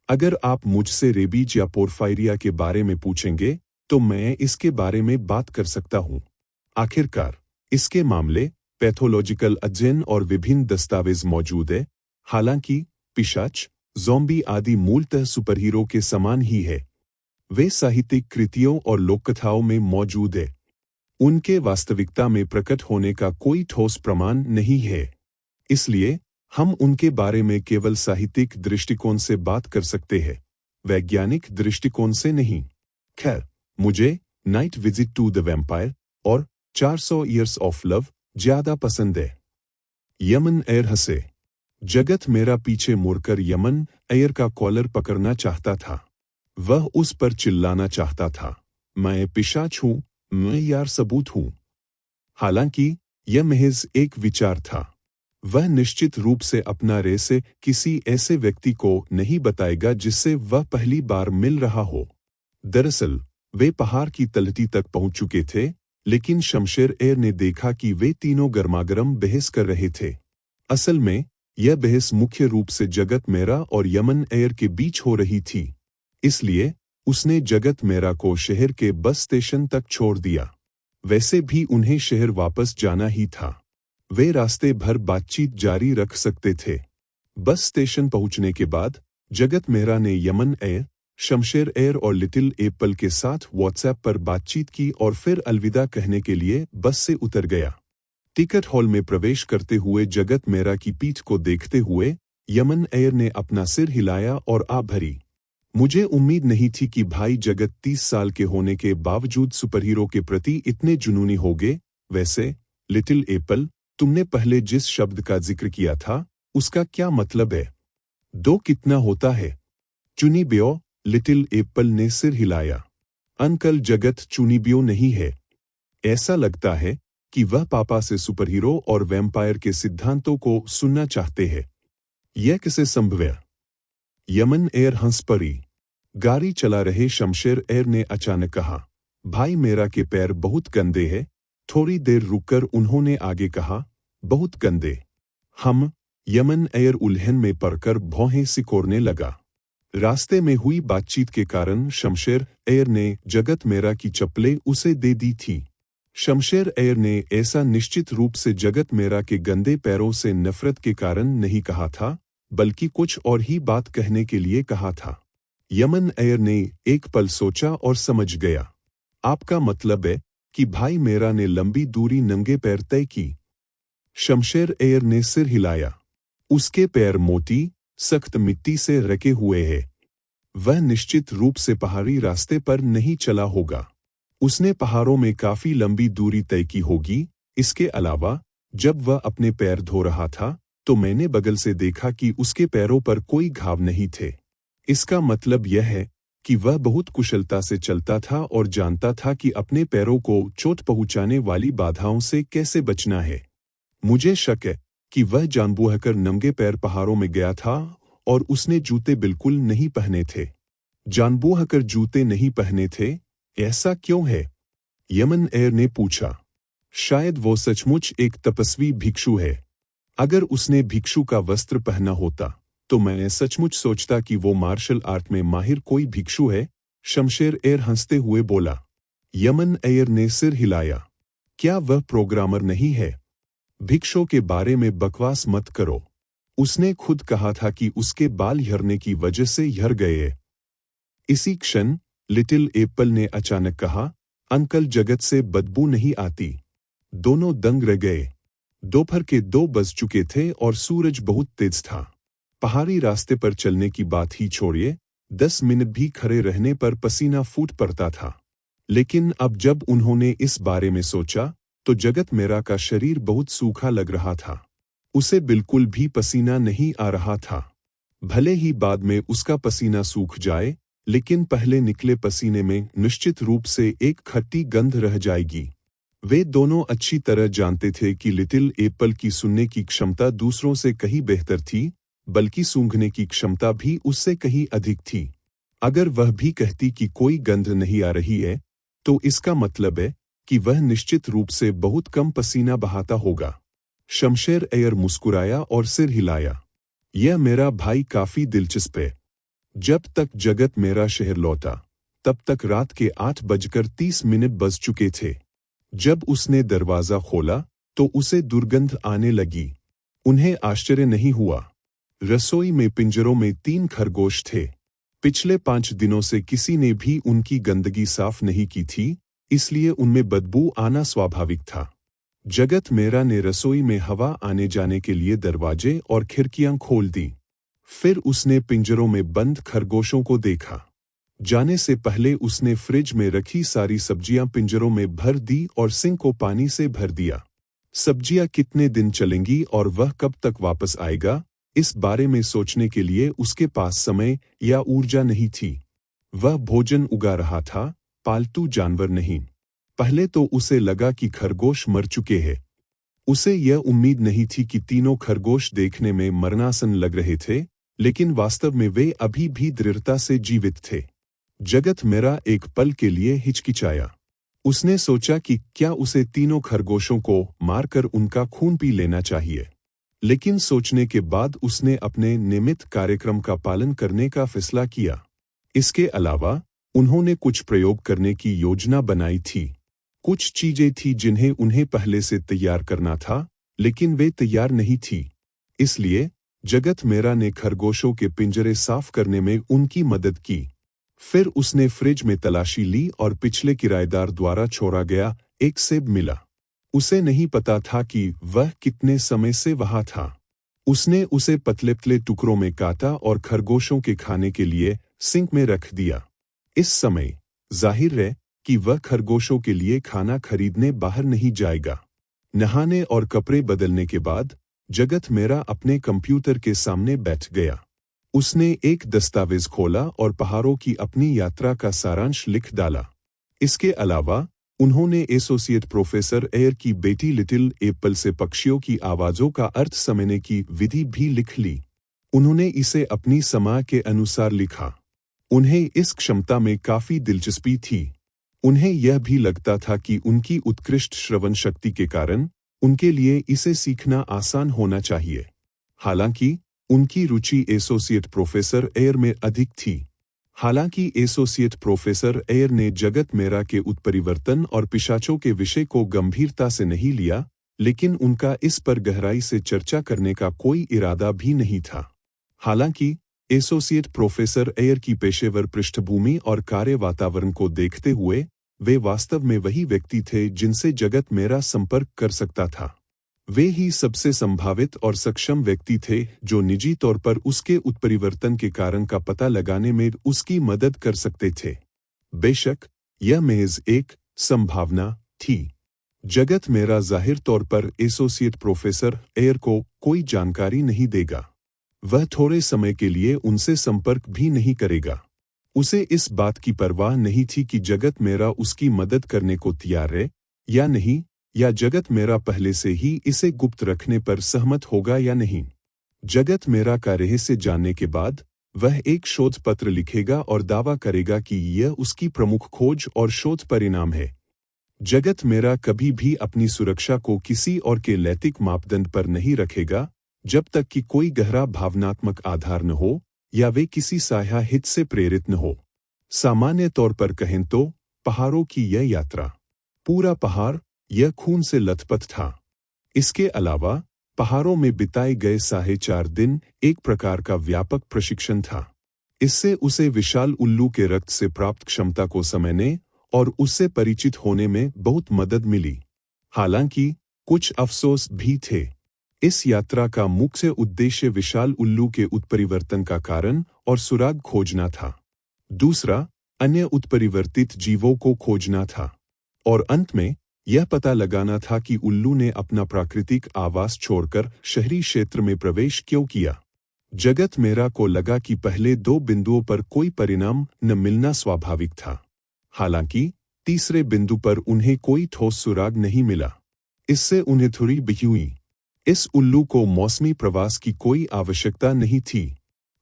अगर आप मुझसे रेबीज या पोर्फायरिया के बारे में पूछेंगे, तो मैं इसके बारे में बात कर सकता हूँ। आखिरकार इसके मामले, पैथोलॉजिकल अध्ययन और विभिन्न दस्तावेज मौजूद है। हालांकि पिशाच, ज़ॉम्बी आदि मूलतः सुपरहीरो के समान ही है। वे साहित्यिक कृतियों और लोककथाओं में मौजूद है। उनके वास्तविकता में प्रकट होने का कोई ठोस प्रमाण नहीं है, इसलिए हम उनके बारे में केवल साहित्यिक दृष्टिकोण से बात कर सकते हैं, वैज्ञानिक दृष्टिकोण से नहीं। खैर, मुझे night visit to the vampire और 400 ईयर्स ऑफ लव ज्यादा पसंद है। यमन अय्यर हंसे। जगत मेरा पीछे मुड़कर यमन अय्यर का कॉलर पकड़ना चाहता था। वह उस पर चिल्लाना चाहता था, मैं पिशाच हूं, मैं यार सबूत हूं। हालांकि यह महज एक विचार था। वह निश्चित रूप से अपना रहस्य किसी ऐसे व्यक्ति को नहीं बताएगा जिससे वह पहली बार मिल रहा हो। दरअसल वे पहाड़ की तलहटी तक पहुंच चुके थे, लेकिन शमशेर एयर ने देखा कि वे तीनों गर्मागर्म बहस कर रहे थे। असल में यह बहस मुख्य रूप से जगत मेरा और यमन अय्यर के बीच हो रही थी, इसलिए उसने जगत मेरा को शहर के बस स्टेशन तक छोड़ दिया। वैसे भी उन्हें शहर वापस जाना ही था। वे रास्ते भर बातचीत जारी रख सकते थे। बस स्टेशन पहुंचने के बाद जगत मेहरा ने यमन अय्यर, शमशेर एयर और लिटिल एप्पल के साथ व्हाट्सएप पर बातचीत की और फिर अलविदा कहने के लिए बस से उतर गया। टिकट हॉल में प्रवेश करते हुए जगत मेहरा की पीठ को देखते हुए यमन अय्यर ने अपना सिर हिलाया और आ भरी। मुझे उम्मीद नहीं थी कि भाई जगत 30 साल के होने के बावजूद सुपरहीरो के प्रति इतने जुनूनी होगे। वैसे लिटिल एप्पल, तुमने पहले जिस शब्द का जिक्र किया था उसका क्या मतलब है? 2 कितना होता है? चुनीबियो, लिटिल एप्पल ने सिर हिलाया। अंकल, जगत चुनीबियो नहीं है। ऐसा लगता है कि वह पापा से सुपरहीरो और वैम्पायर के सिद्धांतों को सुनना चाहते हैं। यह कैसे संभव है? यमन एयर हंस पड़ी। गाड़ी चला रहे शमशेर एयर ने अचानक कहा, भाई मेरा के पैर बहुत गंदे हैं। थोड़ी देर रुककर उन्होंने आगे कहा, बहुत गंदे। हम, यमन एयर उलझन में पड़कर भौहें सिकोड़ने लगा। रास्ते में हुई बातचीत के कारण शमशेर एयर ने जगत मेरा की चप्पलें उसे दे दी थी। शमशेर एयर ने ऐसा निश्चित रूप से जगत मेरा के गंदे पैरों से नफरत के कारण नहीं कहा था, बल्कि कुछ और ही बात कहने के लिए कहा था। यमन एयर ने एक पल सोचा और समझ गया। आपका मतलब है कि भाई मेरा ने लंबी दूरी नंगे पैर तय की? शमशेर एयर ने सिर हिलाया। उसके पैर मोटी, सख्त मिट्टी से रखे हुए हैं। वह निश्चित रूप से पहाड़ी रास्ते पर नहीं चला होगा। उसने पहाड़ों में काफी लंबी दूरी तय की होगी। इसके अलावा जब वह अपने पैर धो रहा था तो मैंने बगल से देखा कि उसके पैरों पर कोई घाव नहीं थे। इसका मतलब यह है कि वह बहुत कुशलता से चलता था और जानता था कि अपने पैरों को चोट पहुंचाने वाली बाधाओं से कैसे बचना है। मुझे शक है कि वह जानबूझकर नंगे पैर पहाड़ों में गया था और उसने जूते बिल्कुल नहीं पहने थे। जानबूझकर जूते नहीं पहने थे, ऐसा क्यों है? यमन एयर ने पूछा। शायद वो सचमुच एक तपस्वी भिक्षु है। अगर उसने भिक्षु का वस्त्र पहना होता तो मैं सचमुच सोचता कि वो मार्शल आर्ट में माहिर कोई भिक्षु है। शमशेर एयर हंसते हुए बोला। यमन एयर ने सिर हिलाया। क्या वह प्रोग्रामर नहीं है? भिक्षु के बारे में बकवास मत करो। उसने खुद कहा था कि उसके बाल झड़ने की वजह से झड़ गए। इसी क्षण लिटिल एप्पल ने अचानक कहा, अंकल, जगत से बदबू नहीं आती। दोनों दंग रह गए। दोपहर के 2 बज चुके थे और सूरज बहुत तेज था। पहाड़ी रास्ते पर चलने की बात ही छोड़िए, 10 मिनट भी खड़े रहने पर पसीना फूट पड़ता था। लेकिन अब जब उन्होंने इस बारे में सोचा तो जगत मेरा का शरीर बहुत सूखा लग रहा था। उसे बिल्कुल भी पसीना नहीं आ रहा था। भले ही बाद में उसका पसीना सूख जाए, लेकिन पहले निकले पसीने में निश्चित रूप से एक खट्टी गंध रह जाएगी। वे दोनों अच्छी तरह जानते थे कि लिटिल एप्पल की सुनने की क्षमता दूसरों से कहीं बेहतर थी, बल्कि सूंघने की क्षमता भी उससे कहीं अधिक थी। अगर वह भी कहती कि कोई गंध नहीं आ रही है, तो इसका मतलब है कि वह निश्चित रूप से बहुत कम पसीना बहाता होगा। शमशेर एयर मुस्कुराया और सिर हिलाया। यह मेरा भाई काफी दिलचस्प है। जब तक जगत मेरा शहर लौटा, तब तक रात के 8:30 बज चुके थे। जब उसने दरवाजा खोला तो उसे दुर्गंध आने लगी। उन्हें आश्चर्य नहीं हुआ। रसोई में पिंजरों में 3 खरगोश थे। पिछले 5 दिनों से किसी ने भी उनकी गंदगी साफ नहीं की थी, इसलिए उनमें बदबू आना स्वाभाविक था। जगत मेरा ने रसोई में हवा आने जाने के लिए दरवाजे और खिड़कियां खोल दी। फिर उसने पिंजरों में बंद खरगोशों को देखा। जाने से पहले उसने फ्रिज में रखी सारी सब्जियां पिंजरों में भर दी और सिंक को पानी से भर दिया। सब्जियां कितने दिन चलेंगी और वह कब तक वापस आएगा, इस बारे में सोचने के लिए उसके पास समय या ऊर्जा नहीं थी। वह भोजन उगा रहा था, पालतू जानवर नहीं। पहले तो उसे लगा कि खरगोश मर चुके हैं। उसे यह उम्मीद नहीं थी कि तीनों खरगोश देखने में मरणासन लग रहे थे, लेकिन वास्तव में वे अभी भी दृढ़ता से जीवित थे। जगत मेरा एक पल के लिए हिचकिचाया। उसने सोचा कि क्या उसे तीनों खरगोशों को मारकर उनका खून पी लेना चाहिए, लेकिन सोचने के बाद उसने अपने नियमित कार्यक्रम का पालन करने का फैसला किया। इसके अलावा उन्होंने कुछ प्रयोग करने की योजना बनाई थी। कुछ चीजें थी जिन्हें उन्हें पहले से तैयार करना था, लेकिन वे तैयार नहीं थी। इसलिए जगत मेरा ने खरगोशों के पिंजरे साफ करने में उनकी मदद की। फिर उसने फ्रिज में तलाशी ली और पिछले किराएदार द्वारा छोड़ा गया एक सेब मिला। उसे नहीं पता था कि वह कितने समय से वहां था। उसने उसे पतले पतले टुकड़ों में काटा और खरगोशों के खाने के लिए सिंक में रख दिया। इस समय जाहिर है कि वह खरगोशों के लिए खाना खरीदने बाहर नहीं जाएगा। नहाने और कपड़े बदलने के बाद जगत मेरा अपने कंप्यूटर के सामने बैठ गया। उसने एक दस्तावेज खोला और पहाड़ों की अपनी यात्रा का सारांश लिख डाला। इसके अलावा उन्होंने एसोसिएट प्रोफेसर एयर की बेटी लिटिल एप्पल से पक्षियों की आवाज़ों का अर्थ समझने की विधि भी लिख ली। उन्होंने इसे अपनी समय के अनुसार लिखा। उन्हें इस क्षमता में काफ़ी दिलचस्पी थी। उन्हें यह भी लगता था कि उनकी उत्कृष्ट श्रवण शक्ति के कारण उनके लिए इसे सीखना आसान होना चाहिए। हालांकि उनकी रुचि एसोसिएट प्रोफेसर एयर में अधिक थी। हालांकि एसोसिएट प्रोफेसर एयर ने जगत मेरा के उत्परिवर्तन और पिशाचों के विषय को गंभीरता से नहीं लिया, लेकिन उनका इस पर गहराई से चर्चा करने का कोई इरादा भी नहीं था। हालांकि एसोसिएट प्रोफेसर एयर की पेशेवर पृष्ठभूमि और कार्य वातावरण को देखते हुए वे वास्तव में वही व्यक्ति थे जिनसे जगत मेरा संपर्क कर सकता था। वे ही सबसे संभावित और सक्षम व्यक्ति थे जो निजी तौर पर उसके उत्परिवर्तन के कारण का पता लगाने में उसकी मदद कर सकते थे। बेशक यह महज एक संभावना थी। जगत मेरा जाहिर तौर पर एसोसिएट प्रोफेसर एयर को कोई जानकारी नहीं देगा। वह थोड़े समय के लिए उनसे संपर्क भी नहीं करेगा। उसे इस बात की परवाह नहीं थी कि जगत मेरा उसकी मदद करने को तैयार है या नहीं, या जगत मेरा पहले से ही इसे गुप्त रखने पर सहमत होगा या नहीं। जगत मेरा का रहस्य जानने के बाद वह एक शोध पत्र लिखेगा और दावा करेगा कि यह उसकी प्रमुख खोज और शोध परिणाम है। जगत मेरा कभी भी अपनी सुरक्षा को किसी और के नैतिक मापदंड पर नहीं रखेगा जब तक कि कोई गहरा भावनात्मक आधार न हो या वे किसी साया हित से प्रेरित न हो। सामान्य तौर पर कहें तो पहाड़ों की यह यात्रा, पूरा पहाड़ यह खून से लथपथ था। इसके अलावा पहाड़ों में बिताए गए 4.5 दिन एक प्रकार का व्यापक प्रशिक्षण था। इससे उसे विशाल उल्लू के रक्त से प्राप्त क्षमता को समझने और उससे परिचित होने में बहुत मदद मिली। हालांकि कुछ अफसोस भी थे। इस यात्रा का मुख्य उद्देश्य विशाल उल्लू के उत्परिवर्तन का कारण और सुराग खोजना था। दूसरा, अन्य उत्परिवर्तित जीवों को खोजना था। और अंत में यह पता लगाना था कि उल्लू ने अपना प्राकृतिक आवास छोड़कर शहरी क्षेत्र में प्रवेश क्यों किया। जगत मेरा को लगा कि पहले 2 बिंदुओं पर कोई परिणाम न मिलना स्वाभाविक था। हालांकि तीसरे बिंदु पर उन्हें कोई ठोस सुराग नहीं मिला। इससे उन्हें थोड़ी बिकी हुई। इस उल्लू को मौसमी प्रवास की कोई आवश्यकता नहीं थी।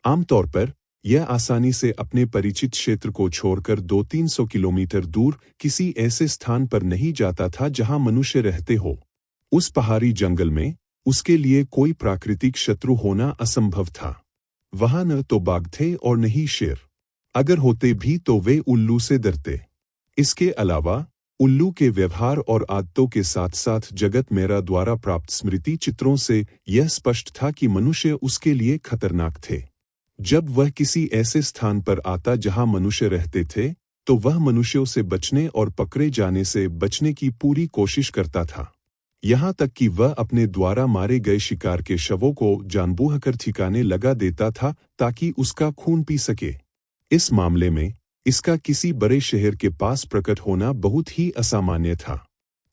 आमतौर पर यह आसानी से अपने परिचित क्षेत्र को छोड़कर 200-300 किलोमीटर दूर किसी ऐसे स्थान पर नहीं जाता था जहां मनुष्य रहते हो। उस पहाड़ी जंगल में उसके लिए कोई प्राकृतिक शत्रु होना असंभव था। वहां न तो बाघ थे और न ही शेर। अगर होते भी तो वे उल्लू से डरते। इसके अलावा उल्लू के व्यवहार और आदतों के साथ साथ जगत मेरा द्वारा प्राप्त स्मृति चित्रों से यह स्पष्ट था कि मनुष्य उसके लिए खतरनाक थे। जब वह किसी ऐसे स्थान पर आता जहां मनुष्य रहते थे, तो वह मनुष्यों से बचने और पकड़े जाने से बचने की पूरी कोशिश करता था। यहाँ तक कि वह अपने द्वारा मारे गए शिकार के शवों को जानबूझकर ठिकाने लगा देता था ताकि उसका खून पी सके। इस मामले में इसका किसी बड़े शहर के पास प्रकट होना बहुत ही असामान्य था।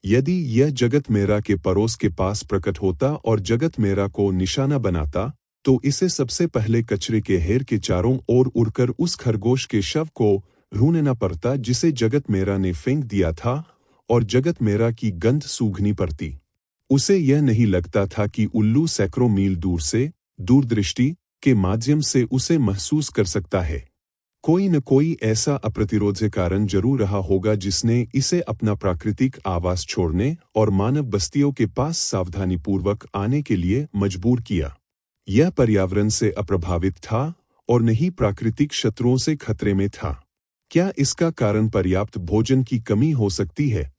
यदि यह जगत मेरा के पड़ोस के पास प्रकट होता और जगत मेरा को निशाना बनाता, तो इसे सबसे पहले कचरे के ढेर के चारों ओर उड़कर उस खरगोश के शव को ढूंढना पड़ता जिसे जगत मेरा ने फेंक दिया था, और जगत मेरा की गंध सूंघनी पड़ती। उसे यह नहीं लगता था कि उल्लू सैकड़ों मील दूर से दूरदृष्टि के माध्यम से उसे महसूस कर सकता है। कोई न कोई ऐसा अप्रतिरोध्य कारण जरूर रहा होगा जिसने इसे अपना प्राकृतिक आवास छोड़ने और मानव बस्तियों के पास सावधानीपूर्वक आने के लिए मजबूर किया। यह पर्यावरण से अप्रभावित था और न ही प्राकृतिक शत्रुओं से खतरे में था। क्या इसका कारण पर्याप्त भोजन की कमी हो सकती है?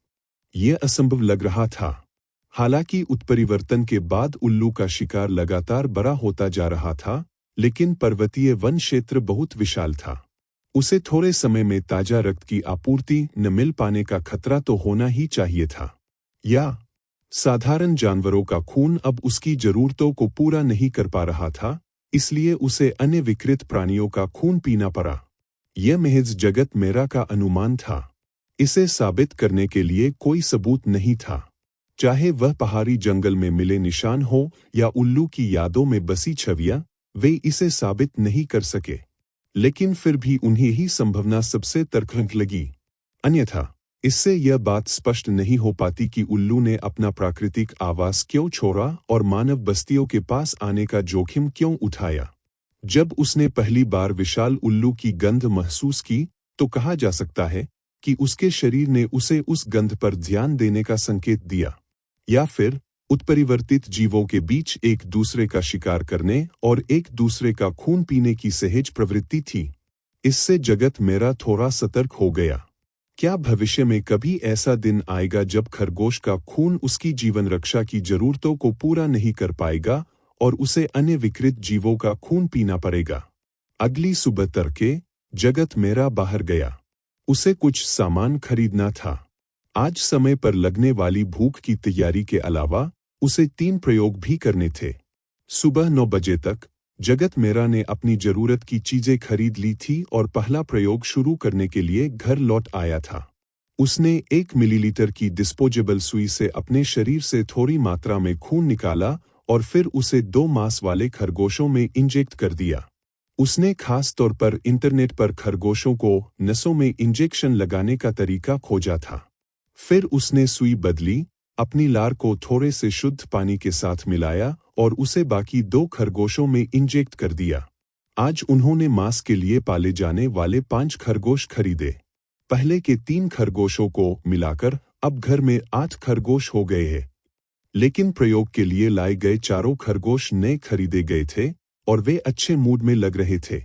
यह असंभव लग रहा था। हालांकि उत्परिवर्तन के बाद उल्लू का शिकार लगातार बड़ा होता जा रहा था, लेकिन पर्वतीय वन क्षेत्र बहुत विशाल था। उसे थोड़े समय में ताजा रक्त की आपूर्ति न मिल पाने का खतरा तो होना ही चाहिए था। या साधारण जानवरों का खून अब उसकी जरूरतों को पूरा नहीं कर पा रहा था, इसलिए उसे अन्य विकृत प्राणियों का खून पीना पड़ा। यह महज जगत मेरा का अनुमान था। इसे साबित करने के लिए कोई सबूत नहीं था। चाहे वह पहाड़ी जंगल में मिले निशान हो या उल्लू की यादों में बसी छवियां, वे इसे साबित नहीं कर सके। लेकिन फिर भी उन्हें ही संभावना सबसे तर्कसंगत लगी। अन्यथा इससे यह बात स्पष्ट नहीं हो पाती कि उल्लू ने अपना प्राकृतिक आवास क्यों छोड़ा और मानव बस्तियों के पास आने का जोखिम क्यों उठाया। जब उसने पहली बार विशाल उल्लू की गंध महसूस की, तो कहा जा सकता है कि उसके शरीर ने उसे उस गंध पर ध्यान देने का संकेत दिया, या फिर उत्परिवर्तित जीवों के बीच एक दूसरे का शिकार करने और एक दूसरे का खून पीने की सहज प्रवृत्ति थी। इससे जगत मेरा थोड़ा सतर्क हो गया। क्या भविष्य में कभी ऐसा दिन आएगा जब खरगोश का खून उसकी जीवन रक्षा की जरूरतों को पूरा नहीं कर पाएगा और उसे अन्य विकृत जीवों का खून पीना पड़ेगा? अगली सुबह तड़के जगत मेरा बाहर गया। उसे कुछ सामान खरीदना था। आज समय पर लगने वाली भूख की तैयारी के अलावा उसे 3 प्रयोग भी करने थे। सुबह 9 बजे तक जगत मेरा ने अपनी जरूरत की चीजें खरीद ली थी और पहला प्रयोग शुरू करने के लिए घर लौट आया था। उसने 1 मिलीलीटर की डिस्पोजेबल सुई से अपने शरीर से थोड़ी मात्रा में खून निकाला और फिर उसे 2 मांस वाले खरगोशों में इंजेक्ट कर दिया। उसने खास तौर पर इंटरनेट पर खरगोशों को नसों में इंजेक्शन लगाने का तरीका खोजा था। फिर उसने सुई बदली, अपनी लार को थोड़े से शुद्ध पानी के साथ मिलाया और उसे बाकी 2 खरगोशों में इंजेक्ट कर दिया। आज उन्होंने मांस के लिए पाले जाने वाले 5 खरगोश खरीदे। पहले के 3 खरगोशों को मिलाकर अब घर में 8 खरगोश हो गए हैं। लेकिन प्रयोग के लिए लाए गए 4 खरगोश नए खरीदे गए थे और वे अच्छे मूड में लग रहे थे।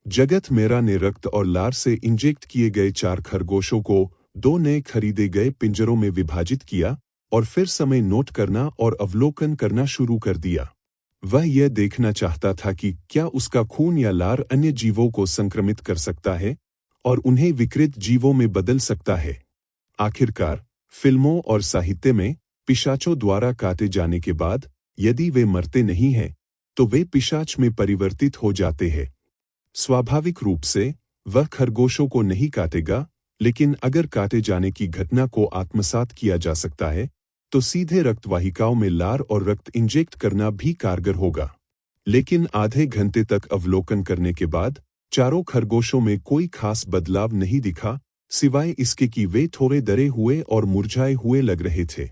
जगत मेरा ने रक्त और लार से इंजेक्ट किए गए 4 खरगोशों को 2 नए खरीदे गए पिंजरों में विभाजित किया और फिर समय नोट करना और अवलोकन करना शुरू कर दिया। वह यह देखना चाहता था कि क्या उसका खून या लार अन्य जीवों को संक्रमित कर सकता है और उन्हें विकृत जीवों में बदल सकता है। आखिरकार फिल्मों और साहित्य में पिशाचों द्वारा काटे जाने के बाद यदि वे मरते नहीं हैं, तो वे पिशाच में परिवर्तित हो जाते हैं। स्वाभाविक रूप से वह खरगोशों को नहीं काटेगा, लेकिन अगर काटे जाने की घटना को आत्मसात किया जा सकता है, तो सीधे रक्तवाहिकाओं में लार और रक्त इंजेक्ट करना भी कारगर होगा। लेकिन आधे घंटे तक अवलोकन करने के बाद 4 खरगोशों में कोई खास बदलाव नहीं दिखा, सिवाय इसके कि वे थोड़े डरे हुए और मुरझाए हुए लग रहे थे।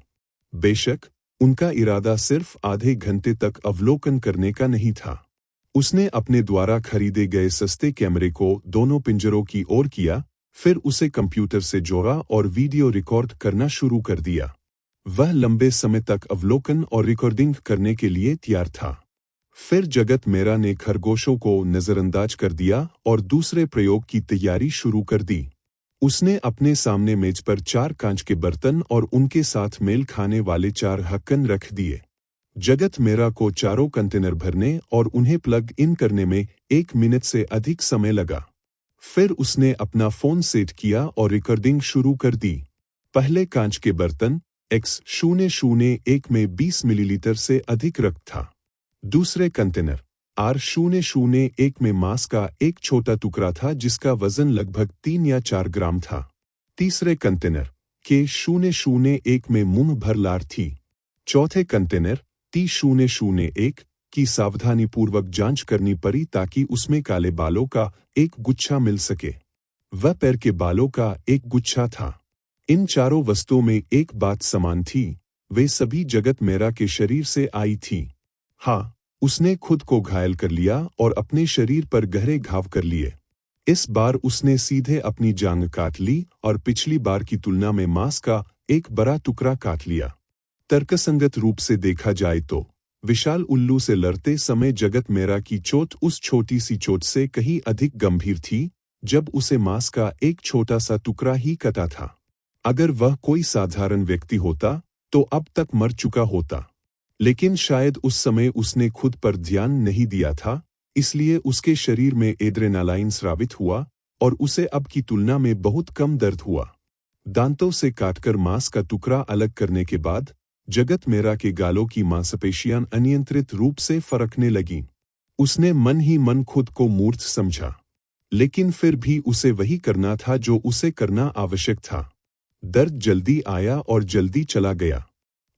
बेशक उनका इरादा सिर्फ आधे घंटे तक अवलोकन करने का नहीं था। उसने अपने द्वारा खरीदे गए सस्ते कैमरे को दोनों पिंजरों की ओर किया, फिर उसे कंप्यूटर से जोड़ा और वीडियो रिकॉर्ड करना शुरू कर दिया। वह लंबे समय तक अवलोकन और रिकॉर्डिंग करने के लिए तैयार था। फिर जगत मेरा ने खरगोशों को नजरअंदाज कर दिया और दूसरे प्रयोग की तैयारी शुरू कर दी। उसने अपने सामने मेज पर 4 कांच के बर्तन और उनके साथ मेल खाने वाले 4 ढक्कन रख दिए। जगत मेरा को 4 कंटेनर भरने और उन्हें प्लग इन करने में 1 मिनट से अधिक समय लगा। फिर उसने अपना फोन सेट किया और रिकॉर्डिंग शुरू कर दी। पहले कांच के बर्तन X001 में 20 मिलीलीटर से अधिक रक्त था। दूसरे कंटेनर R001 में मांस का एक छोटा टुकड़ा था जिसका वजन लगभग 3 या 4 ग्राम था। तीसरे कंटेनर K001 में मुंह भर लार थी। चौथे कंटेनर T001 की सावधानीपूर्वक जांच करनी पड़ी ताकि उसमें काले बालों का एक गुच्छा मिल सके। वह पैर के बालों का एक गुच्छा था। इन 4 वस्तुओं में एक बात समान थी, वे सभी जगत मेरा के शरीर से आई थी। हाँ, उसने खुद को घायल कर लिया और अपने शरीर पर गहरे घाव कर लिए। इस बार उसने सीधे अपनी जांघ काट ली और पिछली बार की तुलना में मांस का एक बड़ा टुकड़ा काट लिया। तर्कसंगत रूप से देखा जाए तो विशाल उल्लू से लड़ते समय जगत मेरा की चोट उस छोटी सी चोट से कहीं अधिक गंभीर थी, जब उसे मांस का एक छोटा सा टुकड़ा ही कटा था। अगर वह कोई साधारण व्यक्ति होता तो अब तक मर चुका होता, लेकिन शायद उस समय उसने खुद पर ध्यान नहीं दिया था, इसलिए उसके शरीर में एड्रेनालाइन स्रावित हुआ और उसे अब की तुलना में बहुत कम दर्द हुआ। दांतों से काटकर मांस का टुकड़ा अलग करने के बाद जगत मेरा के गालों की मांसपेशियां अनियंत्रित रूप से फरकने लगीं। उसने मन ही मन खुद को मूर्ख समझा, लेकिन फिर भी उसे वही करना था जो उसे करना आवश्यक था। दर्द जल्दी आया और जल्दी चला गया।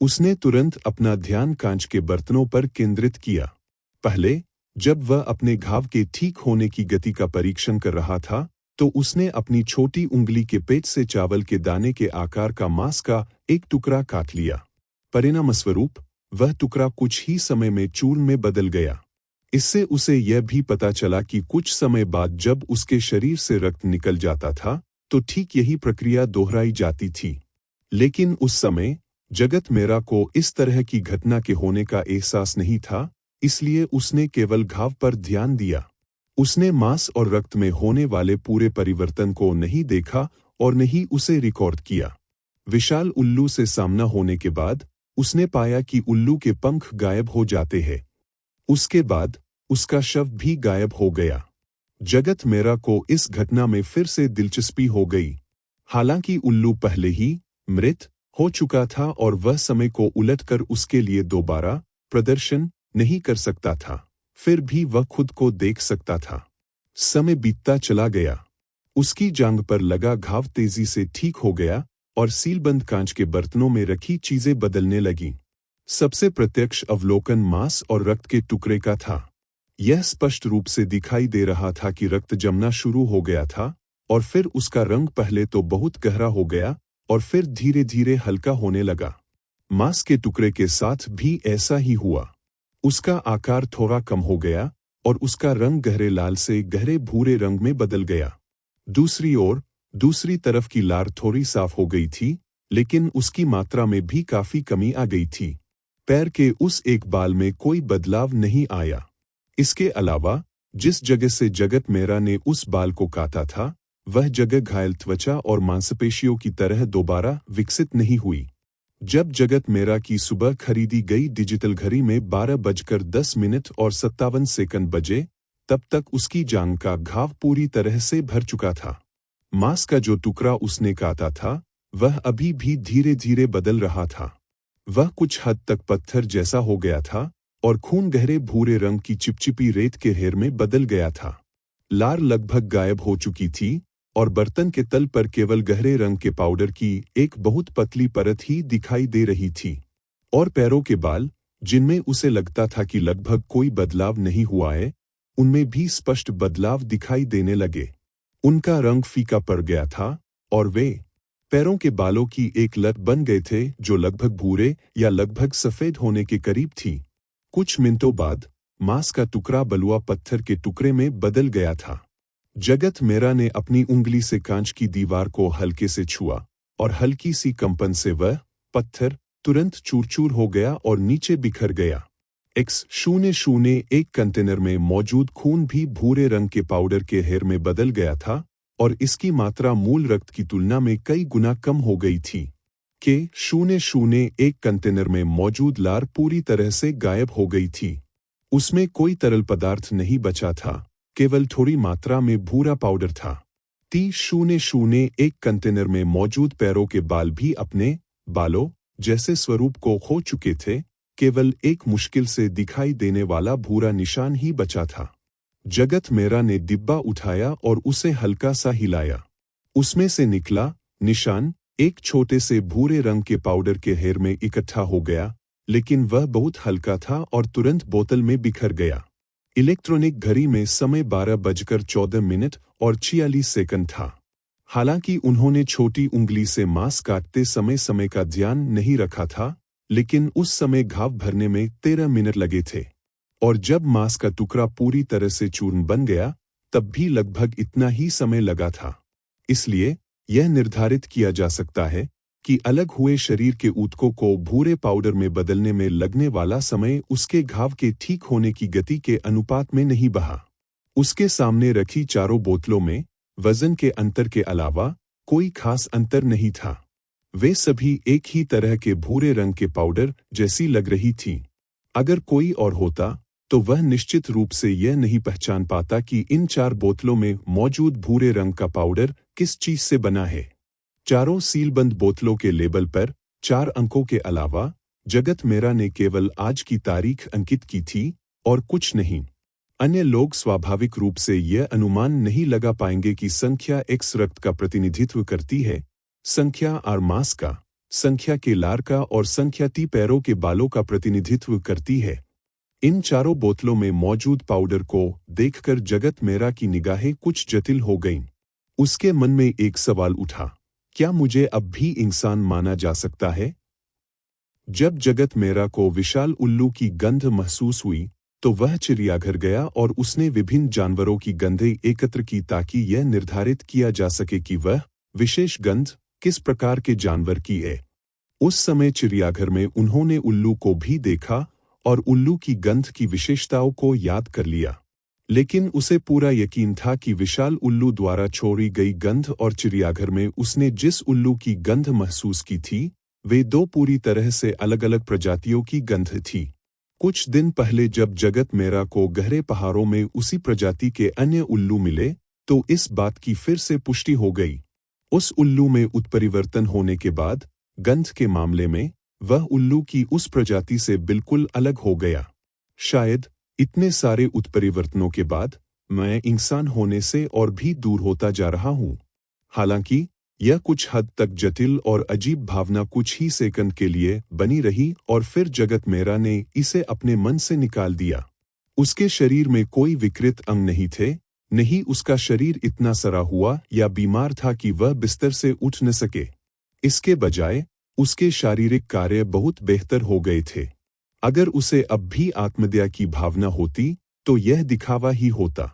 उसने तुरंत अपना ध्यान कांच के बर्तनों पर केंद्रित किया। पहले जब वह अपने घाव के ठीक होने की गति का परीक्षण कर रहा था, तो उसने अपनी छोटी उंगली के पेच से चावल के दाने के आकार का मांस का एक टुकड़ा काट लिया। परिणामस्वरूप वह टुकड़ा कुछ ही समय में चूर्ण में बदल गया। इससे उसे यह भी पता चला कि कुछ समय बाद जब उसके शरीर से रक्त निकल जाता था, तो ठीक यही प्रक्रिया दोहराई जाती थी। लेकिन उस समय जगत मेरा को इस तरह की घटना के होने का एहसास नहीं था, इसलिए उसने केवल घाव पर ध्यान दिया। उसने मांस और रक्त में होने वाले पूरे परिवर्तन को नहीं देखा और नहीं उसे रिकॉर्ड किया। विशाल उल्लू से सामना होने के बाद उसने पाया कि उल्लू के पंख गायब हो जाते हैं। उसके बाद उसका शव भी गायब हो गया। जगत मेरा को इस घटना में फिर से दिलचस्पी हो गई। हालांकि उल्लू पहले ही मृत हो चुका था और वह समय को उलटकर उसके लिए दोबारा प्रदर्शन नहीं कर सकता था, फिर भी वह खुद को देख सकता था। समय बीतता चला गया। उसकी जांघ पर लगा घाव तेजी से ठीक हो गया और सीलबंद कांच के बर्तनों में रखी चीजें बदलने लगीं। सबसे प्रत्यक्ष अवलोकन मांस और रक्त के टुकड़े का था। यह स्पष्ट रूप से दिखाई दे रहा था कि रक्त जमना शुरू हो गया था और फिर उसका रंग पहले तो बहुत गहरा हो गया और फिर धीरे धीरे हल्का होने लगा। मांस के टुकड़े के साथ भी ऐसा ही हुआ। उसका आकार थोड़ा कम हो गया और उसका रंग गहरे लाल से गहरे भूरे रंग में बदल गया। दूसरी ओर दूसरी तरफ की लार थोड़ी साफ हो गई थी, लेकिन उसकी मात्रा में भी काफी कमी आ गई थी। पैर के उस एक बाल में कोई बदलाव नहीं आया। इसके अलावा जिस जगह से जगत मेरा ने उस बाल को काटा था, वह जगह घायल त्वचा और मांसपेशियों की तरह दोबारा विकसित नहीं हुई। जब जगत मेरा की सुबह खरीदी गई डिजिटल घड़ी में 12:10 और 57 सेकंड बजे, तब तक उसकी जांघ का घाव पूरी तरह से भर चुका था। मांस का जो टुकड़ा उसने काटा था, वह अभी भी धीरे धीरे बदल रहा था। वह कुछ हद तक पत्थर जैसा हो गया था और खून गहरे भूरे रंग की चिपचिपी रेत के हेर में बदल गया था। लार लगभग गायब हो चुकी थी और बर्तन के तल पर केवल गहरे रंग के पाउडर की एक बहुत पतली परत ही दिखाई दे रही थी। और पैरों के बाल, जिनमें उसे लगता था कि लगभग कोई बदलाव नहीं हुआ है, उनमें भी स्पष्ट बदलाव दिखाई देने लगे। उनका रंग फीका पड़ गया था और वे पैरों के बालों की एक लट बन गए थे जो लगभग भूरे या लगभग सफेद होने के करीब थी। कुछ मिनटों बाद मांस का टुकड़ा बलुआ पत्थर के टुकड़े में बदल गया था। जगत मेरा ने अपनी उंगली से कांच की दीवार को हल्के से छुआ और हल्की सी कंपन से वह पत्थर तुरंत चूर-चूर हो गया और नीचे बिखर गया। X00 कंटेनर में मौजूद खून भी भूरे रंग के पाउडर के हेर में बदल गया था और इसकी मात्रा मूल रक्त की तुलना में कई गुना कम हो गई थी। K001 कंटेनर में मौजूद लार पूरी तरह से गायब हो गई थी। उसमें कोई तरल पदार्थ नहीं बचा था, केवल थोड़ी मात्रा में भूरा पाउडर था। T001 कंटेनर में मौजूद पैरों के बाल भी अपने बालों जैसे स्वरूप को खो चुके थे, केवल एक मुश्किल से दिखाई देने वाला भूरा निशान ही बचा था। जगत मेरा ने डिब्बा उठाया और उसे हल्का सा हिलाया। उसमें से निकला निशान एक छोटे से भूरे रंग के पाउडर के हेर में इकट्ठा हो गया, लेकिन वह बहुत हल्का था और तुरंत बोतल में बिखर गया। इलेक्ट्रॉनिक घड़ी में समय 12:14 और 46 सेकंड था। हालांकि उन्होंने छोटी उंगली से मांस काटते समय समय का ध्यान नहीं रखा था, लेकिन उस समय घाव भरने में 13 मिनट लगे थे। और जब मांस का टुकड़ा पूरी तरह से चूर्ण बन गया, तब भी लगभग इतना ही समय लगा था। इसलिए यह निर्धारित किया जा सकता है कि अलग हुए शरीर के ऊतकों को भूरे पाउडर में बदलने में लगने वाला समय उसके घाव के ठीक होने की गति के अनुपात में नहीं बहा। उसके सामने रखी चारों बोतलों में वजन के अंतर के अलावा कोई खास अंतर नहीं था। वे सभी एक ही तरह के भूरे रंग के पाउडर जैसी लग रही थीं। अगर कोई और होता, तो वह निश्चित रूप से यह नहीं पहचान पाता कि इन 4 बोतलों में मौजूद भूरे रंग का पाउडर किस चीज से बना है। चारों सीलबंद बोतलों के लेबल पर 4 अंकों के अलावा जगत मेरा ने केवल आज की तारीख अंकित की थी और कुछ नहीं। अन्य लोग स्वाभाविक रूप से यह अनुमान नहीं लगा पाएंगे कि संख्या X रक्त का प्रतिनिधित्व करती है, संख्या R मांस का, संख्या के लार का और संख्या टी पैरों के बालों का प्रतिनिधित्व करती है। इन चारों बोतलों में मौजूद पाउडर को देखकर जगत मेरा की निगाहें कुछ जटिल हो गईं। उसके मन में एक सवाल उठा, क्या मुझे अब भी इंसान माना जा सकता है? जब जगत मेरा को विशाल उल्लू की गंध महसूस हुई तो वह चिड़ियाघर गया और उसने विभिन्न जानवरों की गंधें एकत्र की ताकि यह निर्धारित किया जा सके कि वह विशेष गंध किस प्रकार के जानवर की है। उस समय चिड़ियाघर में उन्होंने उल्लू को भी देखा और उल्लू की गंध की विशेषताओं को याद कर लिया, लेकिन उसे पूरा यकीन था कि विशाल उल्लू द्वारा छोड़ी गई गंध और चिड़ियाघर में उसने जिस उल्लू की गंध महसूस की थी वे दो पूरी तरह से अलग-अलग प्रजातियों की गंध थी। कुछ दिन पहले जब जगत मेरा को गहरे पहाड़ों में उसी प्रजाति के अन्य उल्लू मिले तो इस बात की फिर से पुष्टि हो गई। उस उल्लू में उत्परिवर्तन होने के बाद गंध के मामले में वह उल्लू की उस प्रजाति से बिल्कुल अलग हो गया। शायद इतने सारे उत्परिवर्तनों के बाद मैं इंसान होने से और भी दूर होता जा रहा हूँ। हालांकि यह कुछ हद तक जटिल और अजीब भावना कुछ ही सेकंड के लिए बनी रही और फिर जगत मेरा ने इसे अपने मन से निकाल दिया। उसके शरीर में कोई विकृत अंग नहीं थे, नहीं उसका शरीर इतना सड़ा हुआ या बीमार था कि वह बिस्तर से उठ न सके। इसके बजाय उसके शारीरिक कार्य बहुत बेहतर हो गए थे। अगर उसे अब भी आत्मदया की भावना होती तो यह दिखावा ही होता।